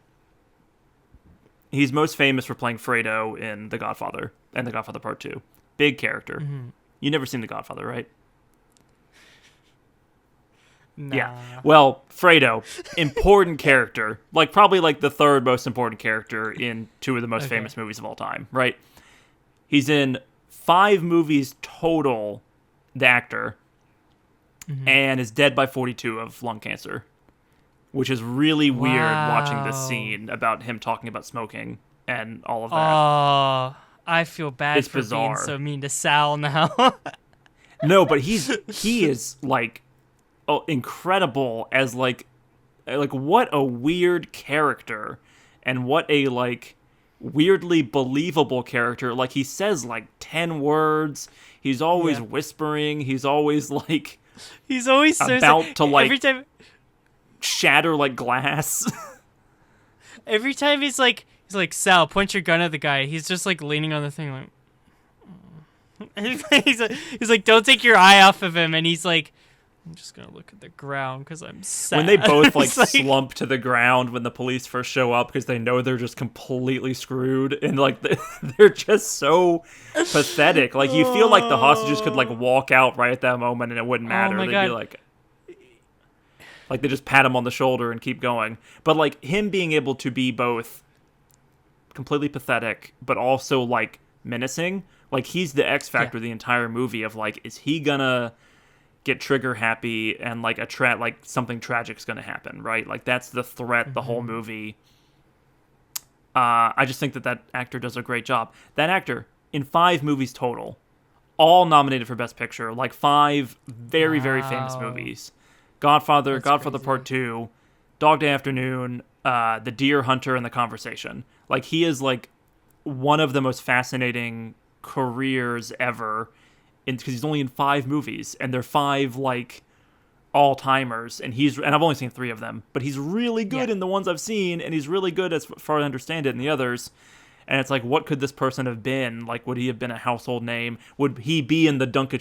Speaker 1: He's most famous for playing Fredo in The Godfather and The Godfather Part 2. Big character. You never seen The Godfather, right?
Speaker 2: Nah.
Speaker 1: Yeah. Well, Fredo, important character. Like, probably like the third most important character in two of the most famous movies of all time, right? He's in 5 movies total, the actor, and is dead by 42 of lung cancer, which is really weird watching this scene about him talking about smoking and all of that.
Speaker 2: Oh, I feel bad
Speaker 1: It's
Speaker 2: for
Speaker 1: bizarre.
Speaker 2: being so mean to Sal now.
Speaker 1: No, but he is like incredible as like what a weird character and what a like weirdly believable character. Like he says like 10 words. He's always whispering. He's always like
Speaker 2: he's always so
Speaker 1: about to like
Speaker 2: every time
Speaker 1: shatter like glass.
Speaker 2: every time he's like Sal, point your gun at the guy. He's just like leaning on the thing like he's like don't take your eye off of him, and he's like I'm just gonna look at the ground because I'm sad.
Speaker 1: When they both like slump to the ground when the police first show up because they know they're just completely screwed, and like they're just so pathetic. Like you feel like the hostages could like walk out right at that moment and it wouldn't matter. They'd be like they just pat him on the shoulder and keep going. But like him being able to be both completely pathetic but also like menacing, like he's the X factor of the entire movie of like, is he gonna get trigger happy and like like something tragic's gonna happen, right? Like that's the threat the whole movie. I just think that actor does a great job. That actor in 5 movies total, all nominated for Best Picture, like 5 very very famous movies: Godfather, Godfather Part 2, Dog Day Afternoon, The Deer Hunter, and The Conversation. Like he is like one of the most fascinating careers ever, because he's only in 5 movies and they're 5 like all-timers, and I've only seen 3 of them, but he's really good in the ones I've seen, and he's really good as far as I understand it in the others. And it's like, what could this person have been? Like, would he have been a household name? Would he be in the Dunkin'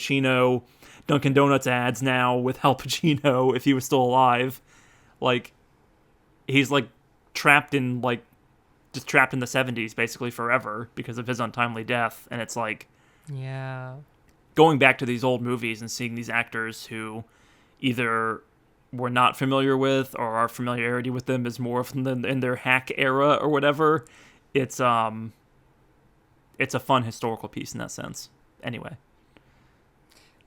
Speaker 1: Donuts ads now with Al Pacino if he was still alive? Like, he's like trapped in the 70s basically forever because of his untimely death. And it's like, going back to these old movies and seeing these actors who either we're not familiar with or our familiarity with them is more from in their hack era or whatever. It's a fun historical piece in that sense. Anyway.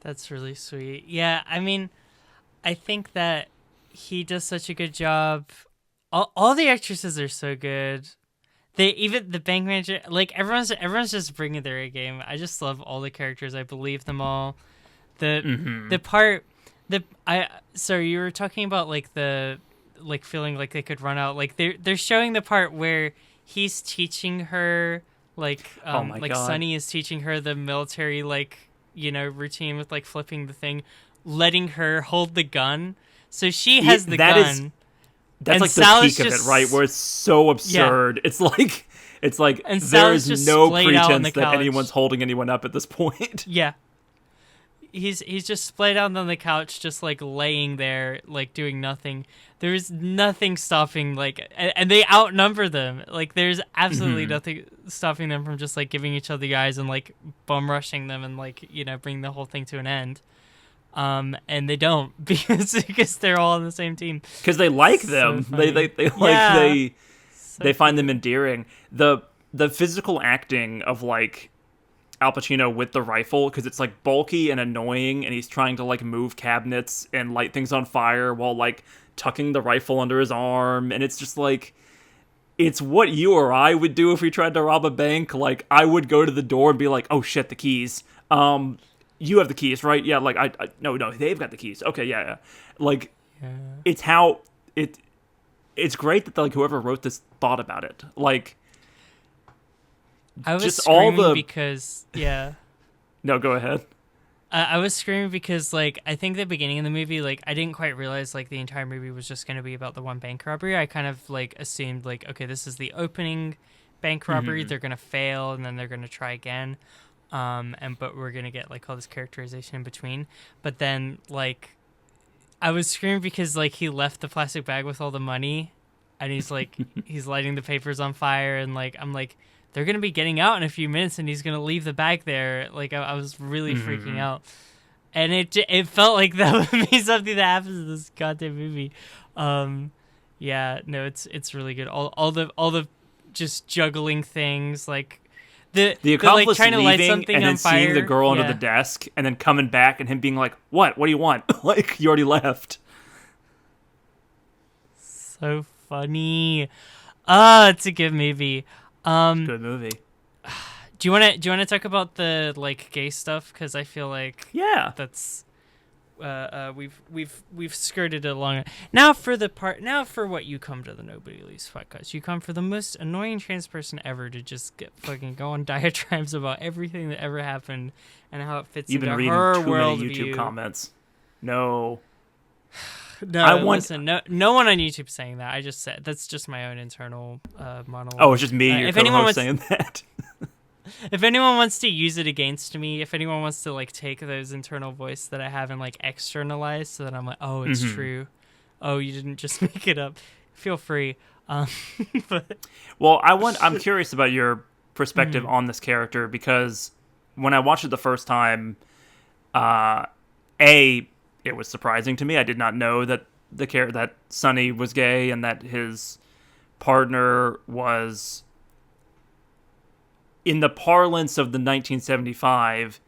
Speaker 2: That's really sweet. Yeah, I mean, I think that he does such a good job. All the actresses are so good. Even the bank manager, like everyone's just bringing their A game. I just love all the characters. I believe them all. So you were talking about like the like feeling like they could run out. Like they're showing the part where he's teaching her like like God. Sonny is teaching her the military routine with like flipping the thing, letting her hold the gun. So she has the gun.
Speaker 1: That's like the peak of it, right? Where it's so absurd. Yeah. It's like
Speaker 2: and
Speaker 1: there is no pretense that anyone's holding anyone up at this point.
Speaker 2: Yeah. He's just splayed out on the couch, just like laying there, like doing nothing. There's nothing stopping, and they outnumber them. Like there's absolutely nothing stopping them from just like giving each other the eyes and like bum rushing them and bring the whole thing to an end. And they don't because they're all on the same team.
Speaker 1: Because they like them. They find them endearing. The physical acting of like Al Pacino with the rifle, because it's like bulky and annoying, and he's trying to like move cabinets and light things on fire while like tucking the rifle under his arm, and it's just like, it's what you or I would do if we tried to rob a bank. Like I would go to the door and be like, oh shit, the keys. You have the keys, right? Yeah, like I no, they've got the keys. Okay, yeah. Like it's how it's great that like whoever wrote this thought about it. Like
Speaker 2: I was
Speaker 1: just
Speaker 2: screaming because No,
Speaker 1: go ahead.
Speaker 2: I was screaming because, like, I think the beginning of the movie, like, I didn't quite realize, like, the entire movie was just going to be about the one bank robbery. I kind of, like, assumed, like, okay, this is the opening bank robbery. They're going to fail, and then they're going to try again. But we're going to get, like, all this characterization in between. But then, like, I was screaming because, like, he left the plastic bag with all the money, and he's, like, he's lighting the papers on fire, and, like, I'm like, they're going to be getting out in a few minutes, and he's going to leave the bag there. Like, I was really freaking out. And it felt like that would be something that happens in this goddamn movie. Yeah, no, it's really good. All the just juggling things, like the
Speaker 1: accomplice
Speaker 2: like trying to light
Speaker 1: leaving
Speaker 2: something
Speaker 1: and then
Speaker 2: on fire.
Speaker 1: seeing the girl under the desk and then coming back and him being like, what do you want? Like, you already left.
Speaker 2: So funny. It's a good movie.
Speaker 1: Good movie.
Speaker 2: Do you want to talk about the, like, gay stuff? Because I feel like that's we've skirted it along. Now for what you come to the Nobody Leaves podcast. You come for the most annoying trans person ever to just go on diatribes about everything that ever happened and how it fits into her worldview. You've been reading too many YouTube
Speaker 1: comments. No.
Speaker 2: No, listen, no one on YouTube saying that. I just said that's just my own internal monologue.
Speaker 1: Oh, it's just me. Your co-host saying that.
Speaker 2: If anyone wants to use it against me, if anyone wants to, like, take those internal voice that I have and, like, externalize, so that I'm like, oh, it's true. Oh, you didn't just make it up. Feel free.
Speaker 1: Well, I'm curious about your perspective on this character, because when I watched it the first time, it was surprising to me. I did not know that that Sonny was gay and that his partner was, in the parlance of the 1975,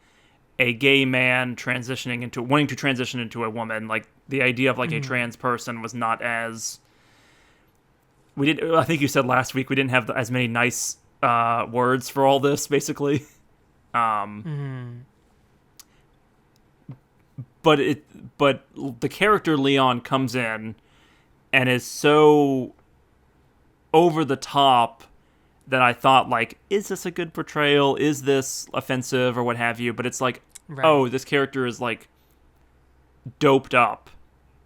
Speaker 1: a gay man wanting to transition into a woman. Like, the idea of, like, a trans person was not as... I think you said last week we didn't have as many nice words for all this, basically. But the character Leon comes in and is so over the top that I thought, like, is this a good portrayal? Is this offensive or what have you? But it's like, oh, this character is, like, doped up.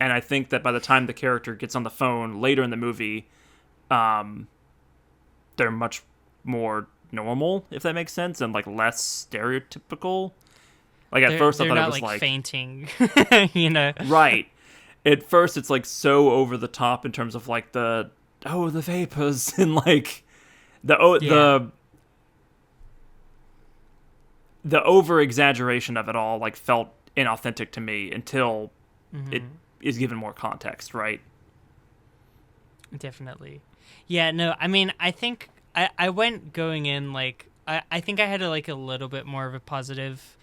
Speaker 1: And I think that by the time the character gets on the phone later in the movie, they're much more normal, if that makes sense, and, like, less stereotypical. Like, at first I thought it was like
Speaker 2: fainting, you know?
Speaker 1: Right. At first it's, like, so over the top in terms of, like, the vapors and, like, the over exaggeration of it all, like, felt inauthentic to me until it is given more context, right?
Speaker 2: Definitely. Yeah, no, I mean, I think I went going in, like, I think I had a little bit more of a positive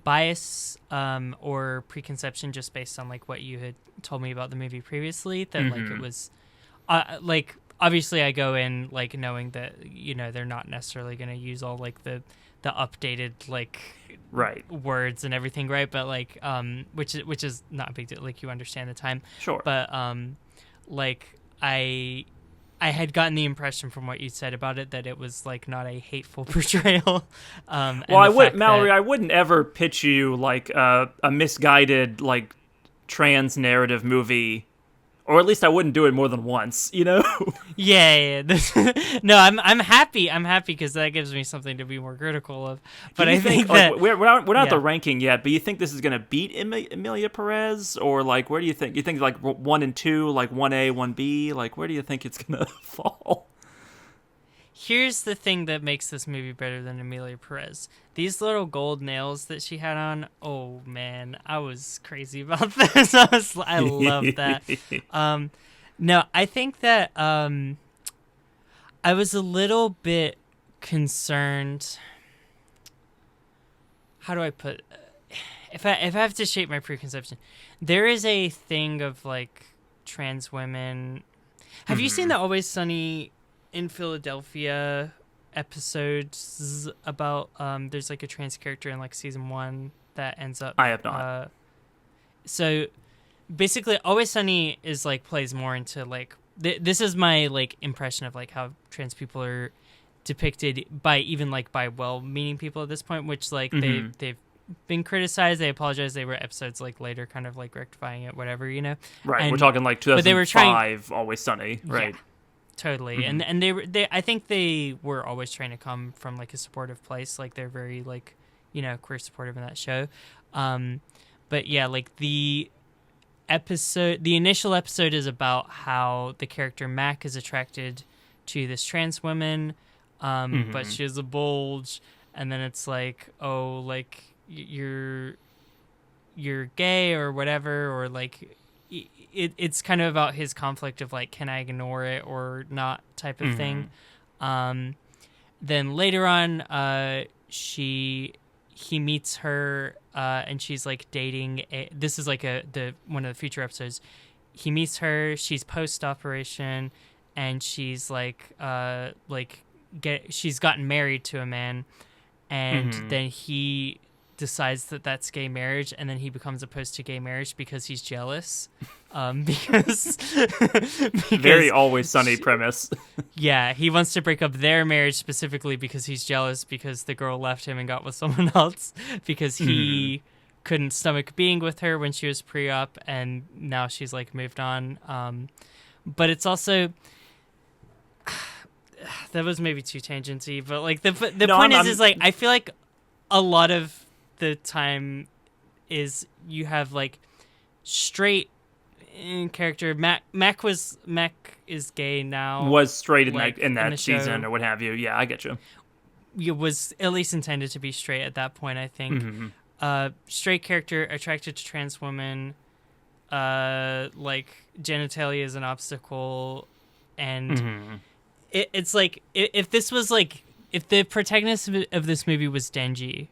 Speaker 2: bias or preconception just based on, like, what you had told me about the movie previously, that like it was like, obviously I go in, like, knowing that, you know, they're not necessarily going to use all, like, the updated, like, words and everything, right? But, like, which is not a big deal, like, you understand the time,
Speaker 1: sure,
Speaker 2: but like, I had gotten the impression from what you said about it that it was, like, not a hateful portrayal.
Speaker 1: Well, Mallory, I wouldn't ever pitch you, like, a misguided, like, trans narrative movie, or at least I wouldn't do it more than once, you know?
Speaker 2: Yeah. No, I'm happy. I'm happy because that gives me something to be more critical of. But I think that,
Speaker 1: like, we're not at the ranking yet, but you think this is going to beat Emilia Perez? Or, like, where do you think? You think, like, 1 and 2, like 1A, 1B? Like, where do you think it's going to fall?
Speaker 2: Here's the thing that makes this movie better than Emilia Perez. These little gold nails that she had on, oh, man, I was crazy about this. I love that. No, I think that I was a little bit concerned. How do I put... If I have to shape my preconception, there is a thing of, like, trans women... Have you seen the Always Sunny in Philadelphia episodes about there's, like, a trans character in, like, season 1 that ends up...
Speaker 1: I have not.
Speaker 2: So basically Always Sunny is, like, plays more into, like, this is my, like, impression of, like, how trans people are depicted by even, like, by well-meaning people at this point, which, like, they've been criticized. They apologized. They were episodes like later, kind of like rectifying it, whatever, you know.
Speaker 1: Right.
Speaker 2: And,
Speaker 1: we're talking like
Speaker 2: but they were
Speaker 1: 2005, Always Sunny. Right.
Speaker 2: Yeah, totally.
Speaker 1: Mm-hmm.
Speaker 2: And they I think they were always trying to come from like a supportive place. Like they're very like, you know, queer supportive in that show. But yeah, like the initial episode is about how the character Mac is attracted to this trans woman, but she has a bulge, and then it's like, oh, like you're gay or whatever, or like it's kind of about his conflict of like, can I ignore it or not type of thing. Then later on, he meets her, and she's like dating. This is like one of the future episodes. He meets her. She's post operation, and she's like she's gotten married to a man, and then he decides that that's gay marriage, and then he becomes opposed to gay marriage because he's jealous. Because
Speaker 1: very Always Sunny premise.
Speaker 2: Yeah, he wants to break up their marriage specifically because he's jealous because the girl left him and got with someone else because he couldn't stomach being with her when she was pre-op, and now she's like moved on. But it's also that was maybe too tangency, but like the point is like I feel like a lot of the time is you have like straight in character. Mac is gay now.
Speaker 1: Was straight in
Speaker 2: like,
Speaker 1: that season
Speaker 2: show.
Speaker 1: Or what have you. Yeah, I get you.
Speaker 2: It was at least intended to be straight at that point, I think. Straight character attracted to trans women, like genitalia is an obstacle, and it's like if this was like if the protagonist of this movie was Denji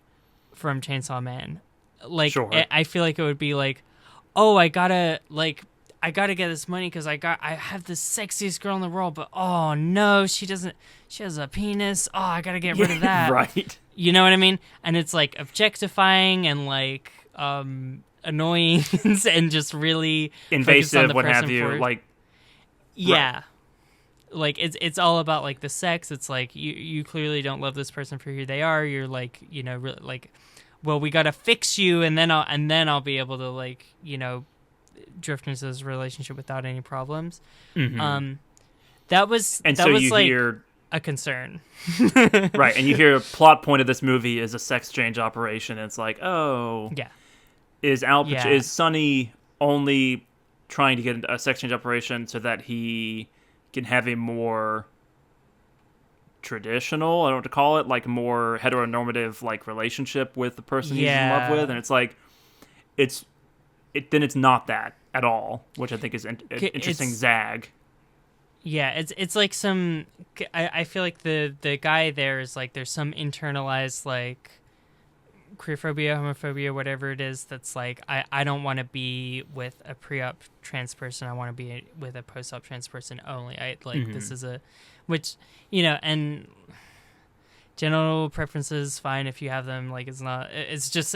Speaker 2: from Chainsaw Man, like
Speaker 1: sure.
Speaker 2: I feel like it would be like, oh, I gotta get this money because I have the sexiest girl in the world, but oh no, she has a penis. Oh, I gotta get rid of that.
Speaker 1: Right.
Speaker 2: You know what I mean? And it's like objectifying and like annoying and just really
Speaker 1: invasive, what have you. Like,
Speaker 2: yeah.
Speaker 1: Right.
Speaker 2: Like it's all about like the sex. It's like you clearly don't love this person for who they are. You're like, you know, really, like, well, we gotta fix you, and then I'll be able to like, you know, drift into this relationship without any problems. That was like
Speaker 1: hear
Speaker 2: a concern.
Speaker 1: Right, and you hear a plot point of this movie is a sex change operation, and it's like, oh,
Speaker 2: yeah,
Speaker 1: is Sonny only trying to get a sex change operation so that he can have a more traditional, I don't know what to call it, like more heteronormative like relationship with the person he's in love with, and it's like then it's not that at all, which I think is an interesting zag.
Speaker 2: Yeah, it's like some. I feel like the guy there is like there's some internalized like queerphobia, homophobia, whatever it is. That's like I don't want to be with a pre-op trans person. I want to be with a post-op trans person only. This is which, you know, and genital preferences fine if you have them. Like it's not. It's just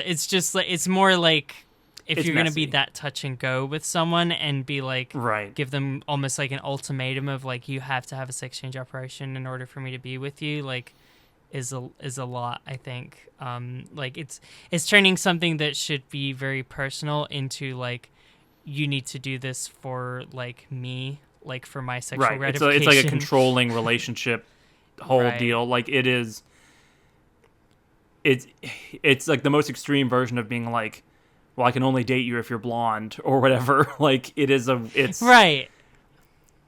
Speaker 2: like it's more like. If you're going to be that touch and go with someone and be like,
Speaker 1: right.
Speaker 2: give them almost like an ultimatum of like, you have to have a sex change operation in order for me to be with you, like is a lot, I think. Like it's turning something that should be very personal into like, you need to do this for like me, like for my sexual gratification.
Speaker 1: It's like a controlling relationship whole deal. Like it's like the most extreme version of being like, well, I can only date you if you're blonde or whatever. Like it's
Speaker 2: right.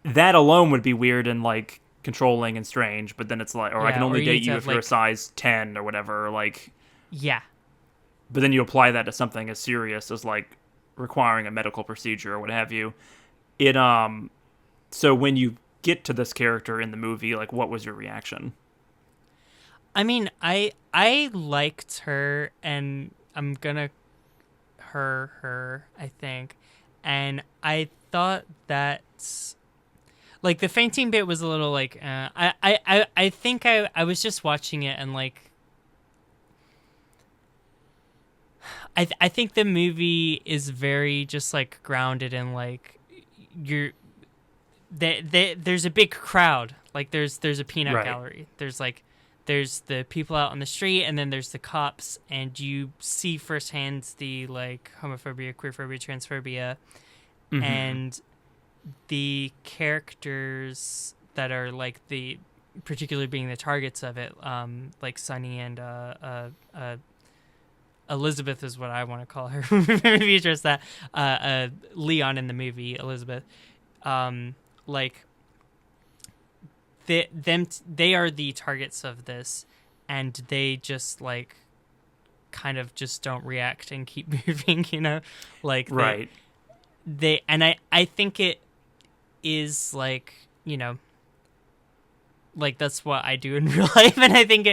Speaker 1: That alone would be weird and like controlling and strange. But then it's like, or I can only date you if you're a size 10 or whatever. Like,
Speaker 2: yeah.
Speaker 1: But then you apply that to something as serious as like requiring a medical procedure or what have you. So when you get to this character in the movie, like, what was your reaction?
Speaker 2: I mean, I liked her, and I'm gonna her I think, and I thought that like the fainting bit was a little like I think I was just watching it and like I think the movie is very just like grounded in like there's a big crowd, like there's a peanut gallery, there's like there's the people out on the street, and then there's the cops, and you see firsthand the like homophobia, queerphobia, transphobia, and the characters that are like the particularly being the targets of it, like Sunny and Elizabeth is what I want to call her. Maybe you address that. Leon in the movie, Elizabeth. Like they are the targets of this, and they just like kind of just don't react and keep moving, you know? Like
Speaker 1: right.
Speaker 2: They and I think it is like, you know, like that's what I do in real life, and I think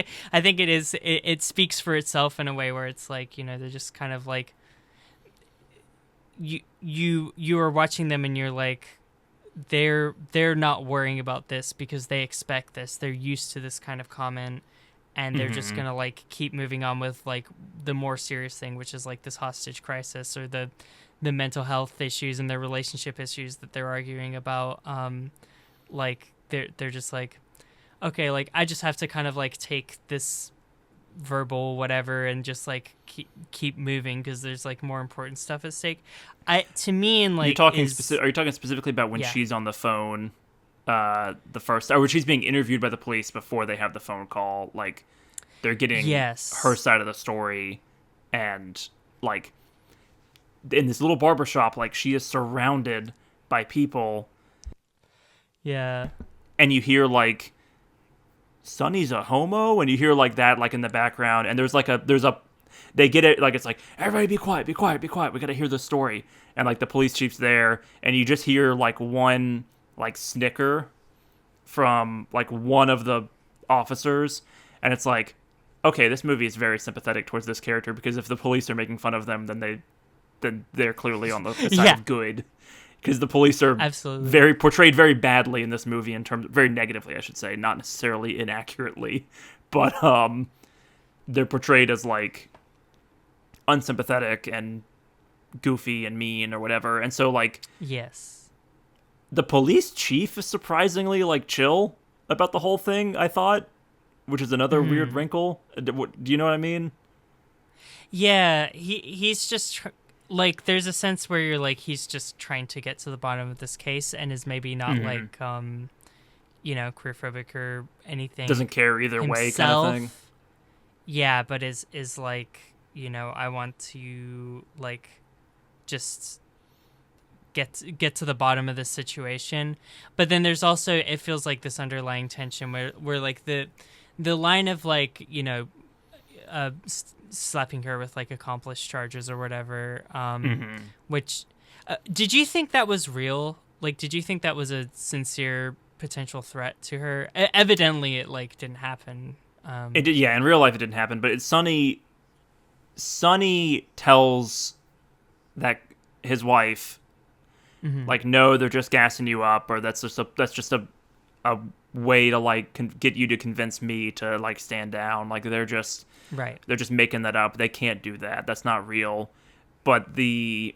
Speaker 2: it speaks for itself in a way where it's like, you know, they're just kind of like you are watching them and you're like, they're not worrying about this because they expect this, they're used to this kind of comment, and they're just gonna like keep moving on with like the more serious thing, which is like this hostage crisis or the mental health issues and their relationship issues that they're arguing about. Like they're just like, okay, like I just have to kind of like take this verbal whatever and just like keep moving because there's like more important stuff at stake. To me, and like, are you talking specifically about when
Speaker 1: she's on the phone, the first, or when she's being interviewed by the police before they have the phone call? Like they're getting her side of the story, and like in this little barbershop, like she is surrounded by people.
Speaker 2: Yeah,
Speaker 1: and you hear like, Sonny's a homo, and you hear like that like in the background, and they get it, like it's like, everybody be quiet, we gotta hear this story, and like the police chief's there, and you just hear like one like snicker from like one of the officers, and it's like, okay, this movie is very sympathetic towards this character, because if the police are making fun of them, then they're clearly on the side of good. Because the police are
Speaker 2: absolutely
Speaker 1: portrayed very badly in this movie, very negatively, I should say, not necessarily inaccurately, but they're portrayed as like unsympathetic and goofy and mean or whatever. And so like,
Speaker 2: yes,
Speaker 1: the police chief is surprisingly like chill about the whole thing, I thought, which is another weird wrinkle. Do you know what I mean?
Speaker 2: Yeah, he's just like, there's a sense where you're like, he's just trying to get to the bottom of this case and is maybe not like, you know, queerphobic or anything.
Speaker 1: Doesn't care either way kind of thing.
Speaker 2: Yeah, but is like, you know, I want to like just get to the bottom of this situation. But then there's also, it feels like this underlying tension where like the line of like, you know, slapping her with like accomplice charges or whatever, which did you think that was real? Like, did you think that was a sincere potential threat to her? Evidently it like didn't happen.
Speaker 1: It did, yeah, in real life it didn't happen, but it's Sunny tells that his wife like, no, they're just gassing you up, or that's just a way to like get you to convince me to like stand down. Like they're just making that up. They can't do that. That's not real. But the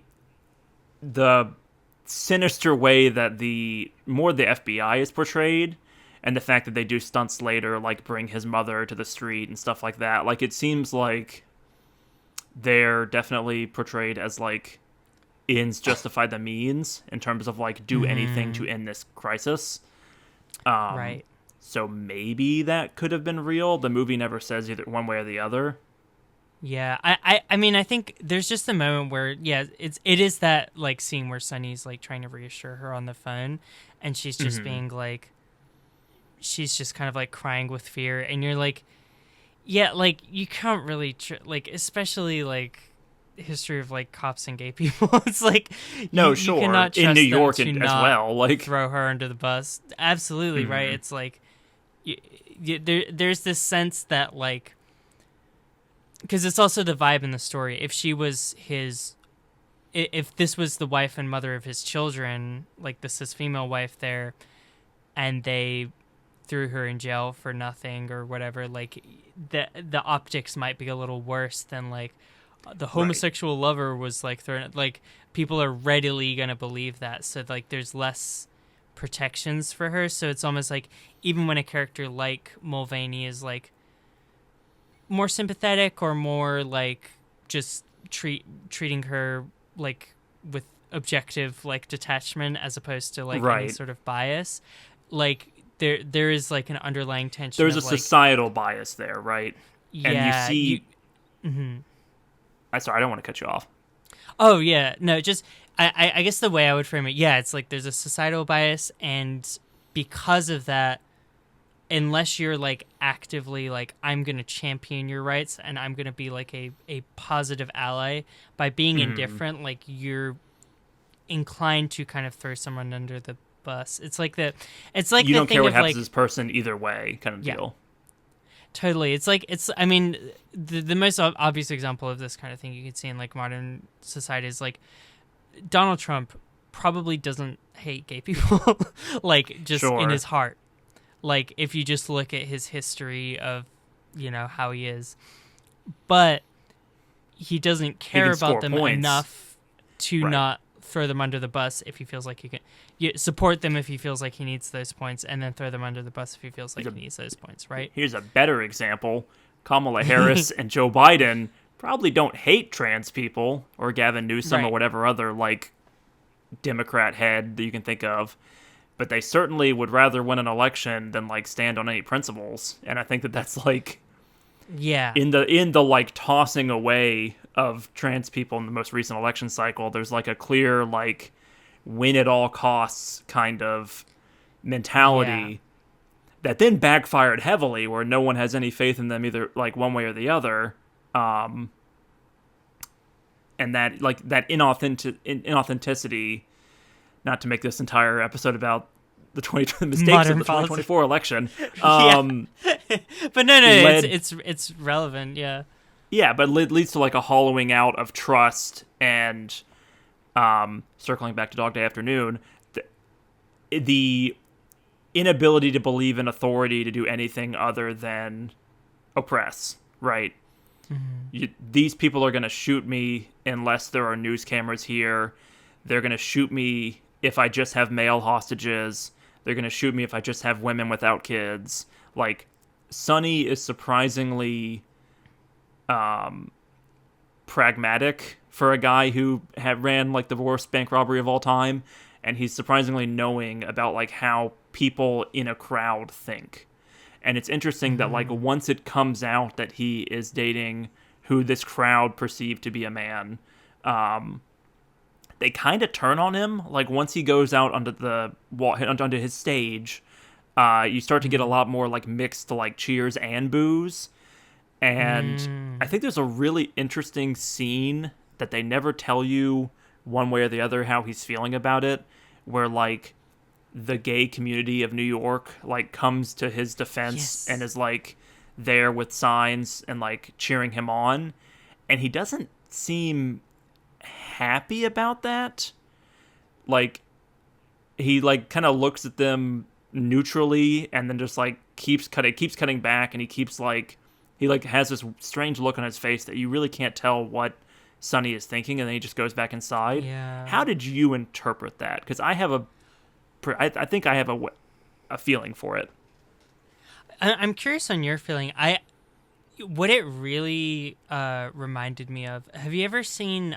Speaker 1: sinister way that the FBI is portrayed, and the fact that they do stunts later, like bring his mother to the street and stuff like that, like it seems like they're definitely portrayed as like ends justify the means, in terms of like do anything to end this crisis.
Speaker 2: Right.
Speaker 1: So maybe that could have been real. The movie never says either one way or the other.
Speaker 2: Yeah, I mean, I think there's just a moment where, yeah, it is that like scene where Sunny's like trying to reassure her on the phone, and she's just being like, she's just kind of like crying with fear, and you're like, yeah, like you can't really like, especially like history of like cops and gay people. It's like, you cannot trust
Speaker 1: in New York
Speaker 2: them to
Speaker 1: as well, like
Speaker 2: throw her under the bus. Absolutely right. It's like there's this sense that like, because it's also the vibe in the story. If she was if this was the wife and mother of his children, like the cis female wife there, and they threw her in jail for nothing or whatever, like the optics might be a little worse than like the homosexual lover was like thrown. Like people are readily gonna believe that, so like there's less protections for her. So it's almost like even when a character like Mulvaney is like more sympathetic or more like just treating her like with objective like detachment as opposed to like any
Speaker 1: Right.
Speaker 2: sort of bias. Like there is like an underlying tension.
Speaker 1: There's a
Speaker 2: of, like,
Speaker 1: societal bias there, right? And you
Speaker 2: yeah,
Speaker 1: see.
Speaker 2: Mm-hmm.
Speaker 1: I'm sorry, I don't want to cut you off.
Speaker 2: Oh yeah, no, just I guess the way I would frame it, yeah, it's like there's a societal bias, and because of that, unless you're like actively like I'm gonna champion your rights and I'm gonna be like a positive ally by being indifferent, like you're inclined to kind of throw someone under the bus. It's like you
Speaker 1: don't
Speaker 2: the
Speaker 1: care
Speaker 2: thing
Speaker 1: what
Speaker 2: of
Speaker 1: happens
Speaker 2: like
Speaker 1: to this person either way, kind of
Speaker 2: Yeah.
Speaker 1: deal.
Speaker 2: totally. It's like I mean the most obvious example of this kind of thing you could see in like modern society is like Donald Trump probably doesn't hate gay people like just
Speaker 1: Sure.
Speaker 2: in his heart. Like if you just look at his history of, how he is, but he doesn't care
Speaker 1: can
Speaker 2: about
Speaker 1: score
Speaker 2: them
Speaker 1: points.
Speaker 2: enough to
Speaker 1: Right.
Speaker 2: not throw them under the bus if he feels like he can. Support them if he feels like he needs those points, and then throw them under the bus if he feels like he needs those points, right?
Speaker 1: Here's a better example. Kamala Harris and Joe Biden probably don't hate trans people, or Gavin Newsom, or
Speaker 2: Right.
Speaker 1: whatever other, like, Democrat head that you can think of. But they certainly would rather win an election than, like, stand on any principles. And I think that that's, like,
Speaker 2: Yeah.
Speaker 1: in the like, tossing away of trans people in the most recent election cycle, there's, like, a clear, like, win at all costs kind of mentality.
Speaker 2: Yeah.
Speaker 1: That then backfired heavily, where no one has any faith in them either, like, one way or the other, and that like that inauthenticity. Not to make this entire episode about the mistakes
Speaker 2: Modern
Speaker 1: of the
Speaker 2: politics.
Speaker 1: 2024 election,
Speaker 2: But no,
Speaker 1: led-
Speaker 2: it's relevant, yeah.
Speaker 1: yeah, but leads to like a hollowing out of trust and, circling back to Dog Day Afternoon, the inability to believe in authority to do anything other than oppress, right? These people are going to shoot me unless there are news cameras here. They're going to shoot me if I just have male hostages. They're going to shoot me if I just have women without kids. Like, Sonny is surprisingly pragmatic for a guy who ran like the worst bank robbery of all time, and he's surprisingly knowing about like how people in a crowd think. And it's interesting that like once it comes out that he is dating who this crowd perceived to be a man, they kind of turn on him. Like once he goes out onto the wall, onto his stage, you start to get a lot more like mixed like cheers and boos. And I think there's a really interesting scene that they never tell you one way or the other how he's feeling about it, where like the gay community of New York like comes to his defense
Speaker 2: Yes.
Speaker 1: and is like there with signs and like cheering him on, and he doesn't seem happy about that. Like he like kind of looks at them neutrally and then just like keeps cutting back, and he keeps like he like has this strange look on his face that you really can't tell what Sonny is thinking, and then he just goes back inside.
Speaker 2: Yeah.
Speaker 1: How did you interpret that? Because I think I have a feeling for it.
Speaker 2: I'm curious on your feeling. What it really reminded me of. Have you ever seen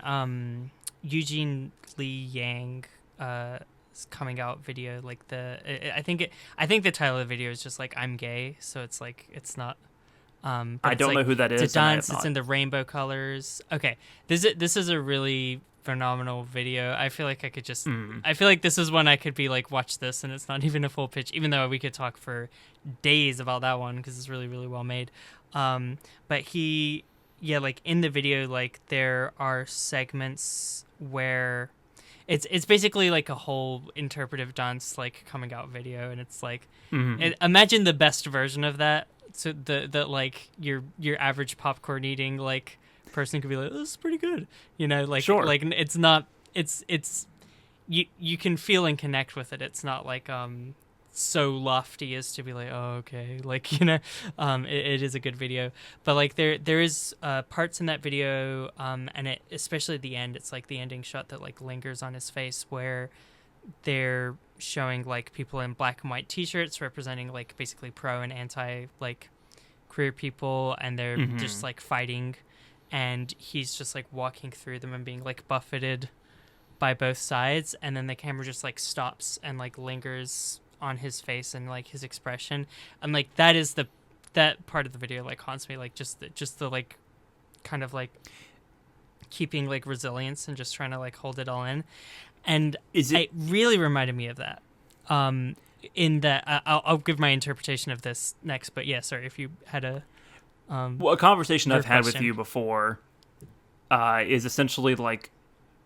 Speaker 2: Eugene Lee Yang coming out video? Like I think the title of the video is just like I'm gay, so it's like it's not. But
Speaker 1: I
Speaker 2: it's
Speaker 1: don't
Speaker 2: like,
Speaker 1: know who that is.
Speaker 2: It's a
Speaker 1: and I have
Speaker 2: dance. It's
Speaker 1: not.
Speaker 2: in the rainbow colors. Okay, this is a really phenomenal video. I feel like I could just. I feel like this is one I could be like watch this, and it's not even a full pitch. Even though we could talk for days about that one because it's really really well made. But like in the video, like there are segments where it's basically like a whole interpretive dance like coming out video, and it's like imagine the best version of that. So the like your average popcorn eating like person could be like, oh, this is pretty good, like
Speaker 1: Sure.
Speaker 2: like it's not it's you can feel and connect with it. It's not like so lofty as to be like, oh okay, like it is a good video, but like there is parts in that video and it especially at the end, it's like the ending shot that like lingers on his face where they're showing like people in black and white t-shirts representing like basically pro and anti like queer people, and they're just like fighting, and he's just like walking through them and being like buffeted by both sides, and then the camera just like stops and like lingers on his face and like his expression, and like that part of the video like haunts me, like just the like kind of like keeping like resilience and just trying to like hold it all in. And it really reminded me of that. In that, I'll give my interpretation of this next. But yeah, sorry if you had a.
Speaker 1: Well, a conversation I've had with
Speaker 2: question.
Speaker 1: you before is essentially like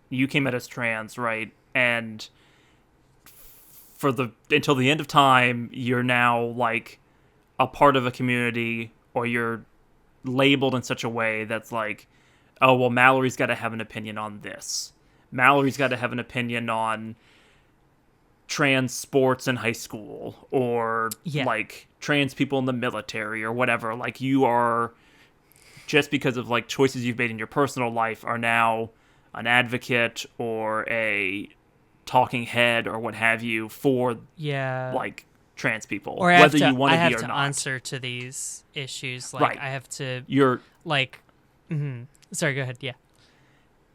Speaker 1: you came out as trans, right? And until the end of time, you're now like a part of a community, or you're labeled in such a way that's like, oh, well, Mallory's got to have an opinion on this. Mallory's got to have an opinion on trans sports in high school, or like trans people in the military, or whatever. Like, you are, just because of like choices you've made in your personal life, are now an advocate or a talking head or what have you for like trans people,
Speaker 2: or
Speaker 1: whether you want
Speaker 2: to
Speaker 1: to be or not.
Speaker 2: I have to answer to these issues. Like,
Speaker 1: right.
Speaker 2: I have to.
Speaker 1: You're
Speaker 2: like. Sorry, go ahead. Yeah.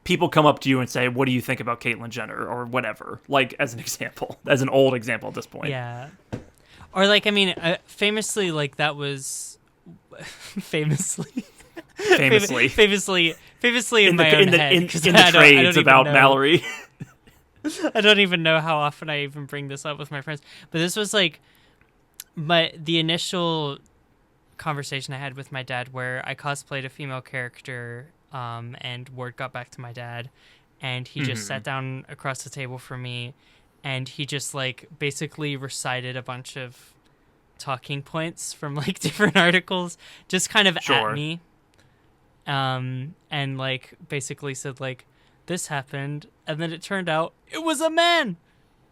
Speaker 1: People come up to you and say, what do you think about Caitlyn Jenner, or whatever, like, as an example, as an old example at this point.
Speaker 2: Yeah. Or like, I mean, famously, like that was famously in my own head.
Speaker 1: In the trades about Mallory.
Speaker 2: I don't even know how often I even bring this up with my friends, but this was like the initial conversation I had with my dad, where I cosplayed a female character, and word got back to my dad, and he just sat down across the table from me, and he just like basically recited a bunch of talking points from like different articles, just kind of at me, and like basically said like, this happened, and then it turned out it was a man,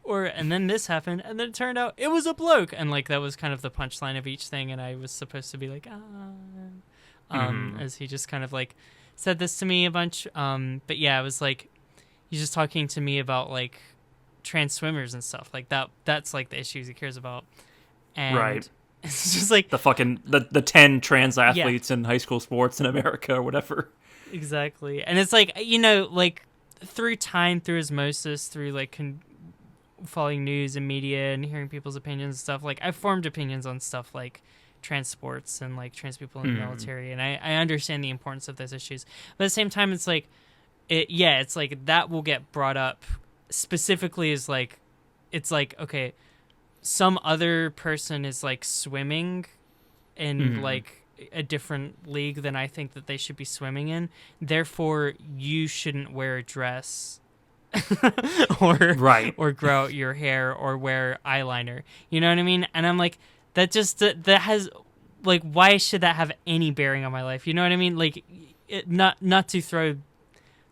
Speaker 2: and then this happened, and then it turned out it was a bloke, and like that was kind of the punchline of each thing, and I was supposed to be like, as he just kind of like said this to me a bunch, but yeah, it was like he's just talking to me about like trans swimmers and stuff like that. That's like the issues he cares about, and
Speaker 1: right.
Speaker 2: It's just like
Speaker 1: the 10 trans athletes in high school sports in America or whatever.
Speaker 2: Exactly. And it's like, you know, like through time, through osmosis, through like following news and media and hearing people's opinions and stuff, like I've formed opinions on stuff like trans sports and like trans people in the military, and I understand the importance of those issues. But at the same time, it's like it's like that will get brought up specifically as like, it's like, okay, some other person is like swimming in like a different league than I think that they should be swimming in, therefore you shouldn't wear a dress or grow out your hair or wear eyeliner, you know what I mean? And I'm like, that has like, why should that have any bearing on my life, you know what I mean? Like, not to throw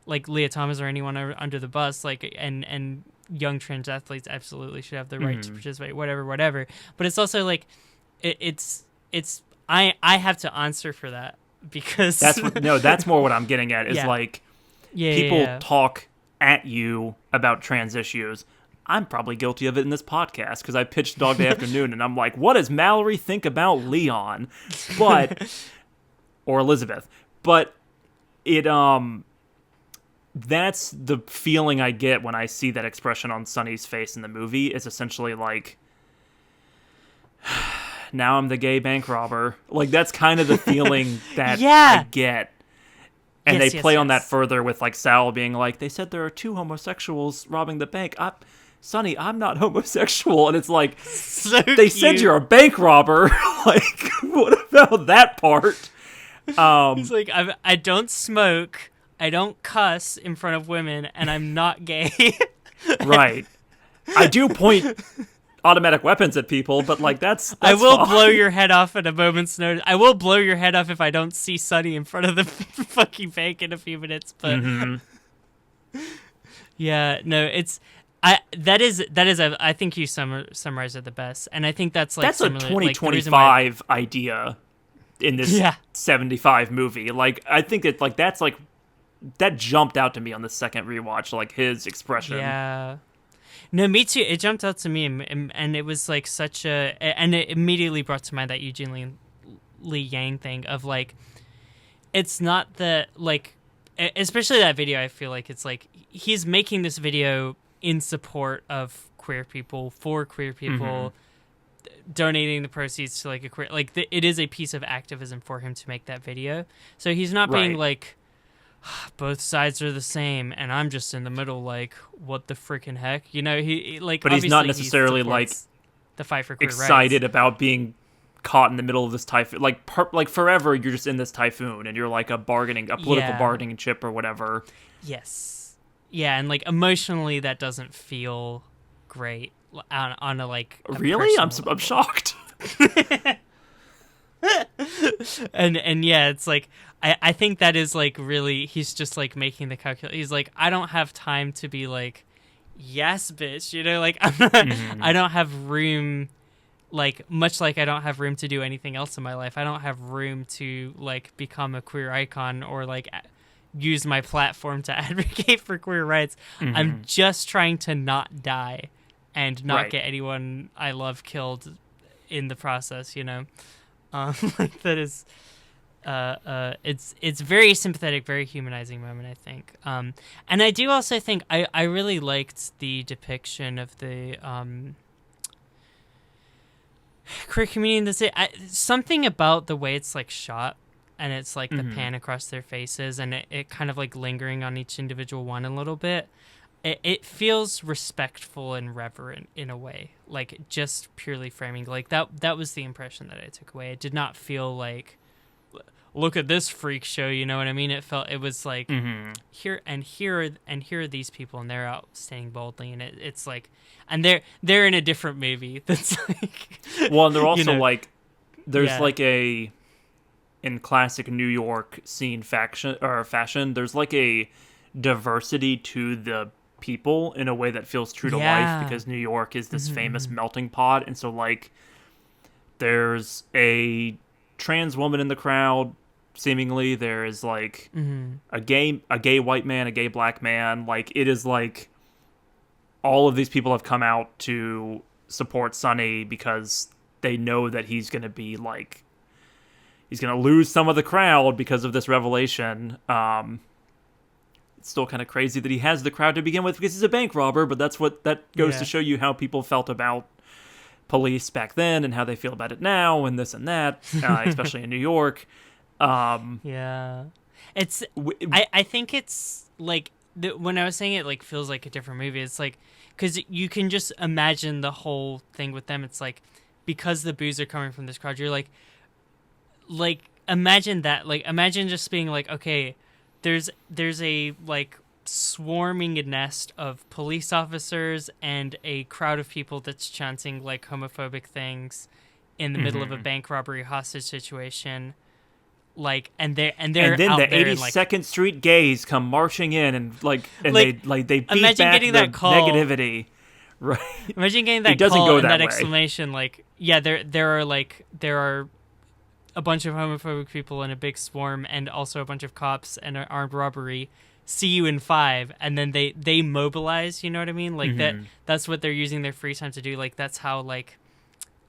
Speaker 2: like Leah Thomas or anyone under the bus, like, and young trans athletes absolutely should have the right to participate, whatever, but it's also like it's I have to answer for that, because
Speaker 1: that's more what I'm getting at is like, people talk at you about trans issues. I'm probably guilty of it in this podcast, because I pitched Dog Day Afternoon and I'm like, what does Mallory think about Leon? Or Elizabeth. But it that's the feeling I get when I see that expression on Sonny's face in the movie, is essentially like, now I'm the gay bank robber. Like, that's kind of the feeling that I get. And they play on that further with like Sal being like, they said there are 2 homosexuals robbing the bank. Sonny, I'm not homosexual. And it's like, they said you're a bank robber. Like, what about that part?
Speaker 2: He's like, I don't smoke, I don't cuss in front of women, and I'm not gay.
Speaker 1: Right. I do point automatic weapons at people, but like that's
Speaker 2: I will
Speaker 1: fine.
Speaker 2: blow your head off at a moment's notice. I will blow your head off if I don't see Sonny in front of the fucking bank in a few minutes. But yeah, no, I think you summarized it the best, and I think that's like
Speaker 1: a 2025 idea in this 75 movie. Like, I think that like that's like that jumped out to me on the second rewatch, like his expression.
Speaker 2: Yeah. No, me too. It jumped out to me, and it was like and it immediately brought to mind that Eugene Li Yang thing of like, it's not that like, especially that video. I feel like it's like he's making this video in support of queer people, for queer people, donating the proceeds to like a queer, like it is a piece of activism for him to make that video. So he's not being like, both sides are the same and I'm just in the middle, like, what the freaking heck, you know? He like,
Speaker 1: but he's not necessarily like
Speaker 2: the fight for queer
Speaker 1: excited
Speaker 2: rights.
Speaker 1: about being caught in the middle of this typhoon. Like forever, you're just in this typhoon and you're like a political bargaining chip or whatever.
Speaker 2: Yes, yeah, and like emotionally, that doesn't feel great on a like.
Speaker 1: Really, I'm shocked.
Speaker 2: and yeah, it's like I think that is like really, he's just like making the calculation. He's like, I don't have time to be like, yes, bitch, you know, like I'm not, I don't have room, like much like I don't have room to do anything else in my life. I don't have room to like become a queer icon or like use my platform to advocate for queer rights. I'm just trying to not die and not get anyone I love killed in the process, you know. Like that is it's very sympathetic, very humanizing moment, I think. And I do also think I really liked the depiction of the queer community in the city. Something about the way it's like shot, and it's like the pan across their faces, and it kind of like lingering on each individual one a little bit. It feels respectful and reverent in a way, like just purely framing. Like that was the impression that I took away. It did not feel like, look at this freak show, you know what I mean? It was like here are these people, and they're out standing boldly, and it's like, and they're in a different movie that's like,
Speaker 1: well, and they're also
Speaker 2: you know,
Speaker 1: like, there's like in classic New York scene fashion, there's like a diversity to the people in a way that feels true to life, because New York is this famous melting pot. And so like there's a trans woman in the crowd, seemingly there is like a gay white man, a gay black man. Like it is like all of these people have come out to support Sonny because they know that he's going to be like, he's going to lose some of the crowd because of this revelation. It's still kind of crazy that he has the crowd to begin with because he's a bank robber, but that goes to show you how people felt about police back then and how they feel about it now and this and that, especially in New York.
Speaker 2: It's I think it's like when I was saying it like feels like a different movie, it's like because you can just imagine the whole thing with them. It's like because the boos are coming from this crowd, you're like imagine that, like imagine just being like, okay, there's a like swarming nest of police officers and a crowd of people that's chanting like homophobic things in the middle of a bank robbery hostage situation, like and then out
Speaker 1: the
Speaker 2: there
Speaker 1: 82nd Street gays come marching in and they beat
Speaker 2: imagine
Speaker 1: back
Speaker 2: getting
Speaker 1: the
Speaker 2: that call,
Speaker 1: negativity, right?
Speaker 2: Imagine getting that call and that exclamation, like there are a bunch of homophobic people in a big swarm and also a bunch of that and an armed robbery. See you in 5, and then they mobilize, you know what I mean? Like that's what they're using their free time to do. Like that's how like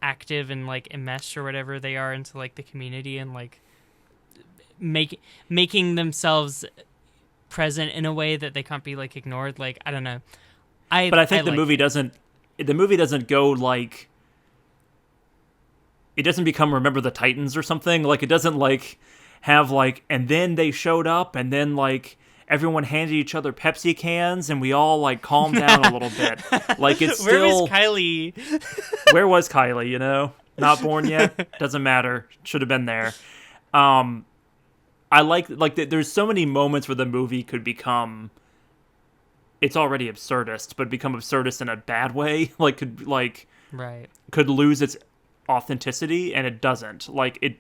Speaker 2: active and like enmeshed or whatever they are into like the community and like making themselves present in a way that they can't be like ignored. Like I don't know.
Speaker 1: But I think the movie doesn't go like, it doesn't become Remember the Titans or something. Like it doesn't like have like, and then they showed up and then like everyone handed each other Pepsi cans and we all like calmed down a little bit. Like it's still,
Speaker 2: where was Kylie?
Speaker 1: Where was Kylie? You know, not born yet. Doesn't matter. Should have been there. I like there's so many moments where the movie could become, it's already absurdist, but become absurdist in a bad way. Could lose its authenticity, and it doesn't. Like it,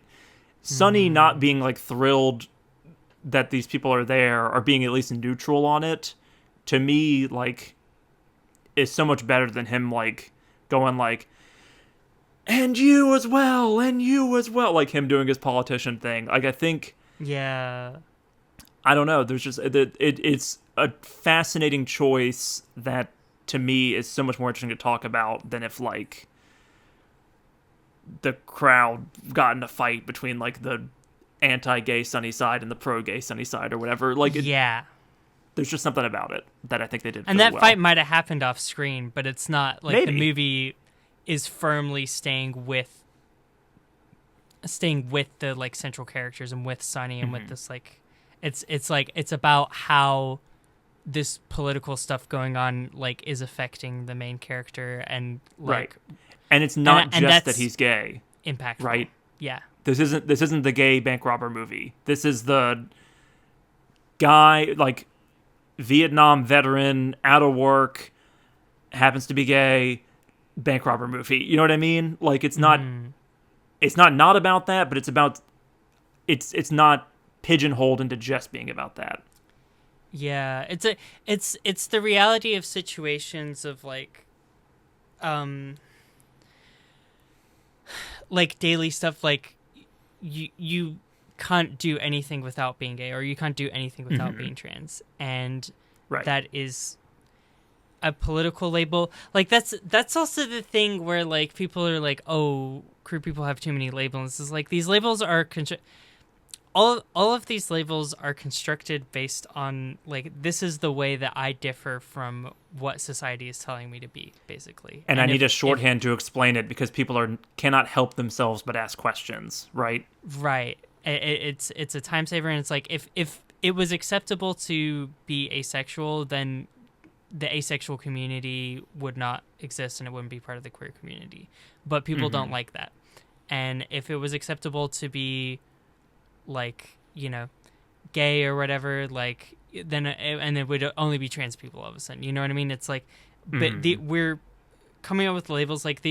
Speaker 1: Sonny not being like thrilled that these people are there, or being at least neutral on it, to me like is so much better than him like going like, and you as well, like him doing his politician thing. Like I think, I don't know, there's just it's a fascinating choice that to me is so much more interesting to talk about than if like the crowd got in a fight between like the anti-gay Sunny side and the pro-gay Sunny side or whatever. Like, there's just something about it that I think they did.
Speaker 2: And
Speaker 1: really
Speaker 2: that
Speaker 1: well.
Speaker 2: fight might have happened off screen, but it's not like
Speaker 1: Maybe.
Speaker 2: the movie is firmly staying with the like central characters and with Sunny and with this like it's about how this political stuff going on like is affecting the main character and like
Speaker 1: and it's not
Speaker 2: and
Speaker 1: just that he's gay,
Speaker 2: impactful,
Speaker 1: right?
Speaker 2: Yeah.
Speaker 1: This isn't the gay bank robber movie. This is the guy, like, Vietnam veteran, out of work, happens to be gay, bank robber movie. You know what I mean? Like, it's not not about that, but it's about it's not pigeonholed into just being about that.
Speaker 2: Yeah, it's the reality of situations of like daily stuff, like you can't do anything without being gay, or you can't do anything without being trans, and that is a political label. Like that's also the thing where like people are like, oh, queer people have too many labels. It's like these labels are all of these labels are constructed based on like, this is the way that I differ from what society is telling me to be, basically.
Speaker 1: And I need a shorthand to explain it because people cannot help themselves but ask questions, right?
Speaker 2: Right. It's a time saver, and it's like if it was acceptable to be asexual, then the asexual community would not exist and it wouldn't be part of the queer community. But people don't like that. And if it was acceptable to be like, you know, gay or whatever, like then and it would only be trans people all of a sudden. You know what I mean? It's like, but we're coming up with labels like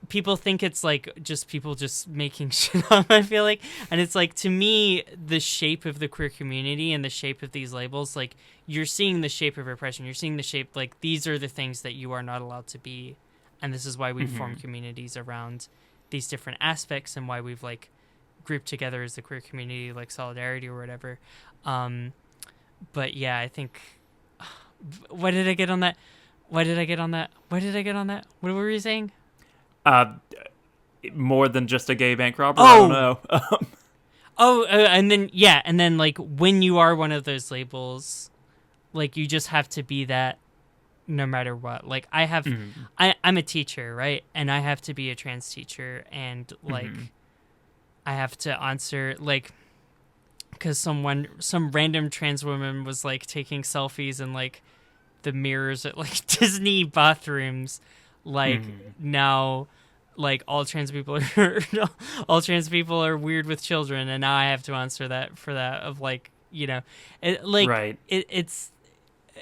Speaker 2: people think it's like just people just making shit up, I feel like. And it's like, to me, the shape of the queer community and the shape of these labels, like you're seeing the shape of repression. You're seeing the shape, like these are the things that you are not allowed to be. And this is why we form communities around these different aspects, and why we've like grouped together as the queer community, like solidarity or whatever. But yeah, I think, why did I get on that? What were you saying?
Speaker 1: More than just a gay bank robber. I don't know.
Speaker 2: And then like when you are one of those labels, like you just have to be that no matter what. Like I'm a teacher, right? And I have to be a trans teacher, and like I have to answer like, because some random trans woman was like taking selfies in like the mirrors at like Disney bathrooms, like now like all trans people are weird with children, and now I have to answer that for that, of like, you know, it, like it's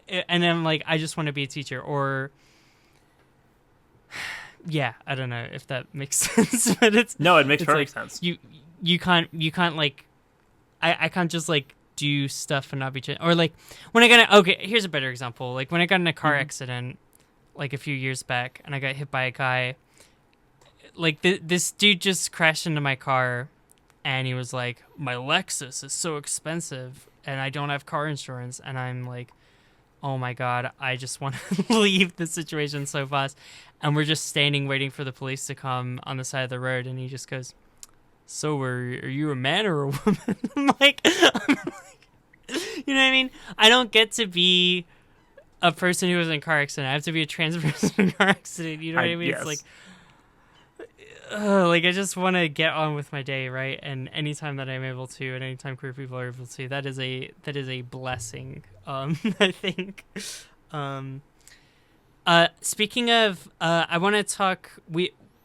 Speaker 2: and I'm like, I just want to be a teacher, or yeah, I don't know if that makes sense, but it makes
Speaker 1: perfect sense.
Speaker 2: You can't like, I can't just like do stuff and not be or like when I got here's a better example. Like when I got in a car accident like a few years back, and I got hit by a guy, like this dude just crashed into my car, and he was like, my Lexus is so expensive and I don't have car insurance, and I'm like, oh my god, I just want to leave the situation so fast. And we're just standing waiting for the police to come on the side of the road, and he just goes, so are you a man or a woman? I'm like, you know what I mean? I don't get to be a person who was in a car accident. I have to be a trans person in a car accident. You know what I mean?
Speaker 1: Yes.
Speaker 2: It's like I just want to get on with my day, right? And anytime that I'm able to, and anytime queer people are able to, that is a blessing. I think. Speaking of, I want to talk.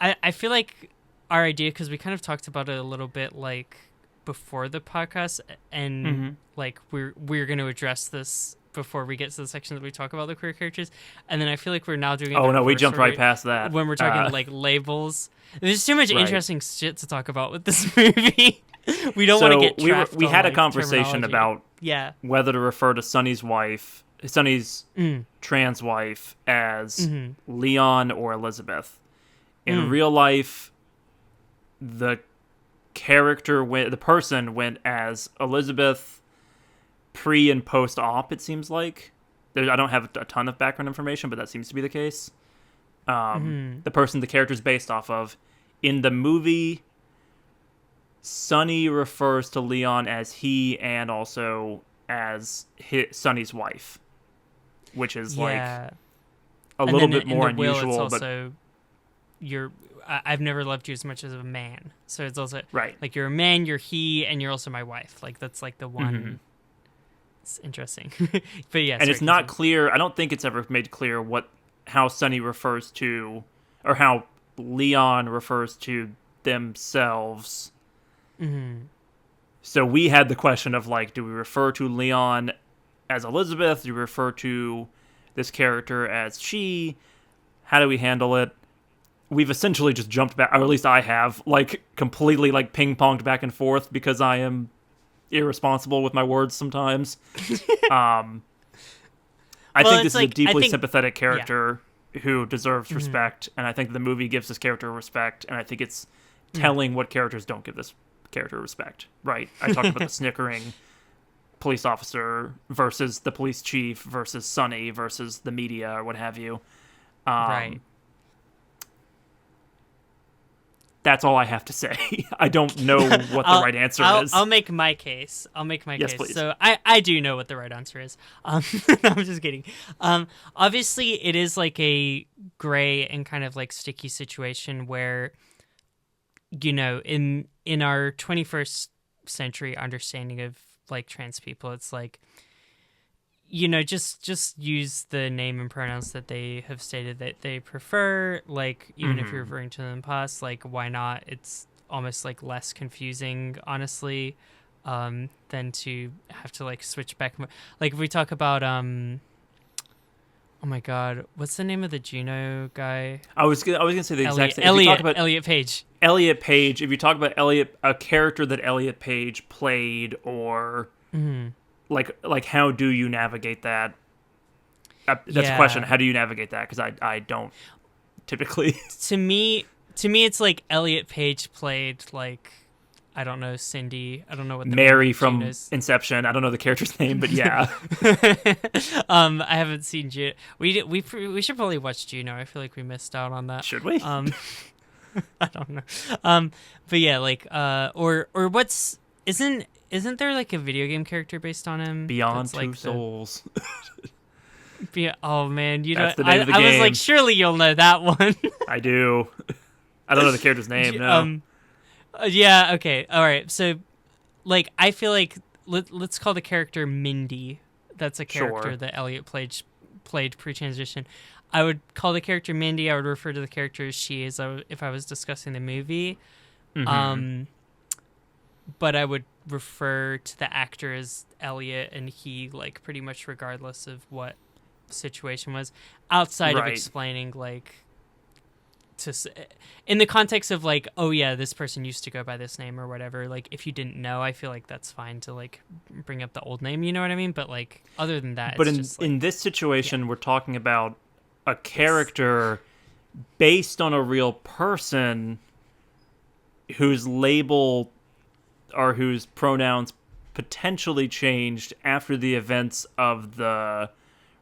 Speaker 2: I feel like our idea, because we kind of talked about it a little bit like before the podcast, and like we're going to address this before we get to the section that we talk about the queer characters, and then I feel like we're now doing
Speaker 1: we jumped right past that
Speaker 2: when we're talking like labels. There's too much interesting shit to talk about with this movie. We don't want to get trapped.
Speaker 1: We had
Speaker 2: on,
Speaker 1: a conversation about whether to refer to Sonny's trans wife as Leon or Elizabeth. In real life, the person went as Elizabeth pre and post op, it seems like. I don't have a ton of background information, but that seems to be the case. the person the character's based off of. In the movie, Sonny refers to Leon as he and also as Sonny's wife, which is like a little bit more
Speaker 2: in the will,
Speaker 1: unusual.
Speaker 2: It's also, I've never loved you as much as a man. So it's also like you're a man, you're he, and you're also my wife. Like that's like the one. Mm-hmm. It's interesting, but yeah,
Speaker 1: and it's not clear. I don't think it's ever made clear how Sonny refers to, or how Leon refers to themselves.
Speaker 2: Mm-hmm.
Speaker 1: So we had the question of like, do we refer to Leon as Elizabeth? Do we refer to this character as she? How do we handle it? We've essentially just jumped back, or at least I have, like completely like ping-ponged back and forth because I am irresponsible with my words sometimes. I think this is like, a deeply sympathetic character who deserves respect, and I think the movie gives this character respect, and I think it's telling what characters don't give this character respect, right? I talked about the snickering police officer versus the police chief versus Sonny versus the media or what have you.
Speaker 2: Right.
Speaker 1: That's all I have to say. I don't know what the right answer is.
Speaker 2: I'll make my case.
Speaker 1: Yes,
Speaker 2: case.
Speaker 1: Please.
Speaker 2: So I do know what the right answer is. I'm just kidding. Obviously, it is like a gray and kind of like sticky situation where, you know, in our 21st century understanding of like trans people, it's like, you know, just use the name and pronouns that they have stated that they prefer. Like, even if you're referring to them in past, like, why not? It's almost like less confusing, honestly, than to have to like switch back. Like, if we talk about oh my god, what's the name of the Juno guy?
Speaker 1: I was gonna say the exact same.
Speaker 2: Elliot Page.
Speaker 1: Elliot Page. If you talk about a character that Elliot Page played, or like how do you navigate that? That's a question. How do you navigate that? Because I don't typically.
Speaker 2: To me, it's like Elliot Page played like, I don't know, Cindy. I don't know what the
Speaker 1: Mary from
Speaker 2: Juno's.
Speaker 1: Inception. I don't know the character's name, but yeah.
Speaker 2: I haven't seen Juno. We should probably watch Juno. I feel like we missed out on that.
Speaker 1: Should we?
Speaker 2: I don't know. But yeah, like or what's isn't there like a video game character based on him?
Speaker 1: Beyond Two
Speaker 2: like
Speaker 1: Souls.
Speaker 2: Oh man, you
Speaker 1: That's
Speaker 2: know,
Speaker 1: the name of the
Speaker 2: I was
Speaker 1: game.
Speaker 2: like, surely you'll know that one.
Speaker 1: I do. I don't know the character's name. No.
Speaker 2: Yeah. Okay. All right. So, like, I feel like let's call the character Mindy. That's a character that Elliot played pre-transition. I would call the character Mindy. I would refer to the character as she is if I was discussing the movie. But I would refer to the actor as Elliot and he, like, pretty much regardless of what the situation was, outside of explaining, like, in the context of, like, oh yeah, this person used to go by this name or whatever. Like, if you didn't know, I feel like that's fine to, like, bring up the old name, you know what I mean? But, like, other than that,
Speaker 1: but
Speaker 2: it's just, like,
Speaker 1: in this situation, we're talking about a character based on a real person whose label or whose pronouns potentially changed after the events of the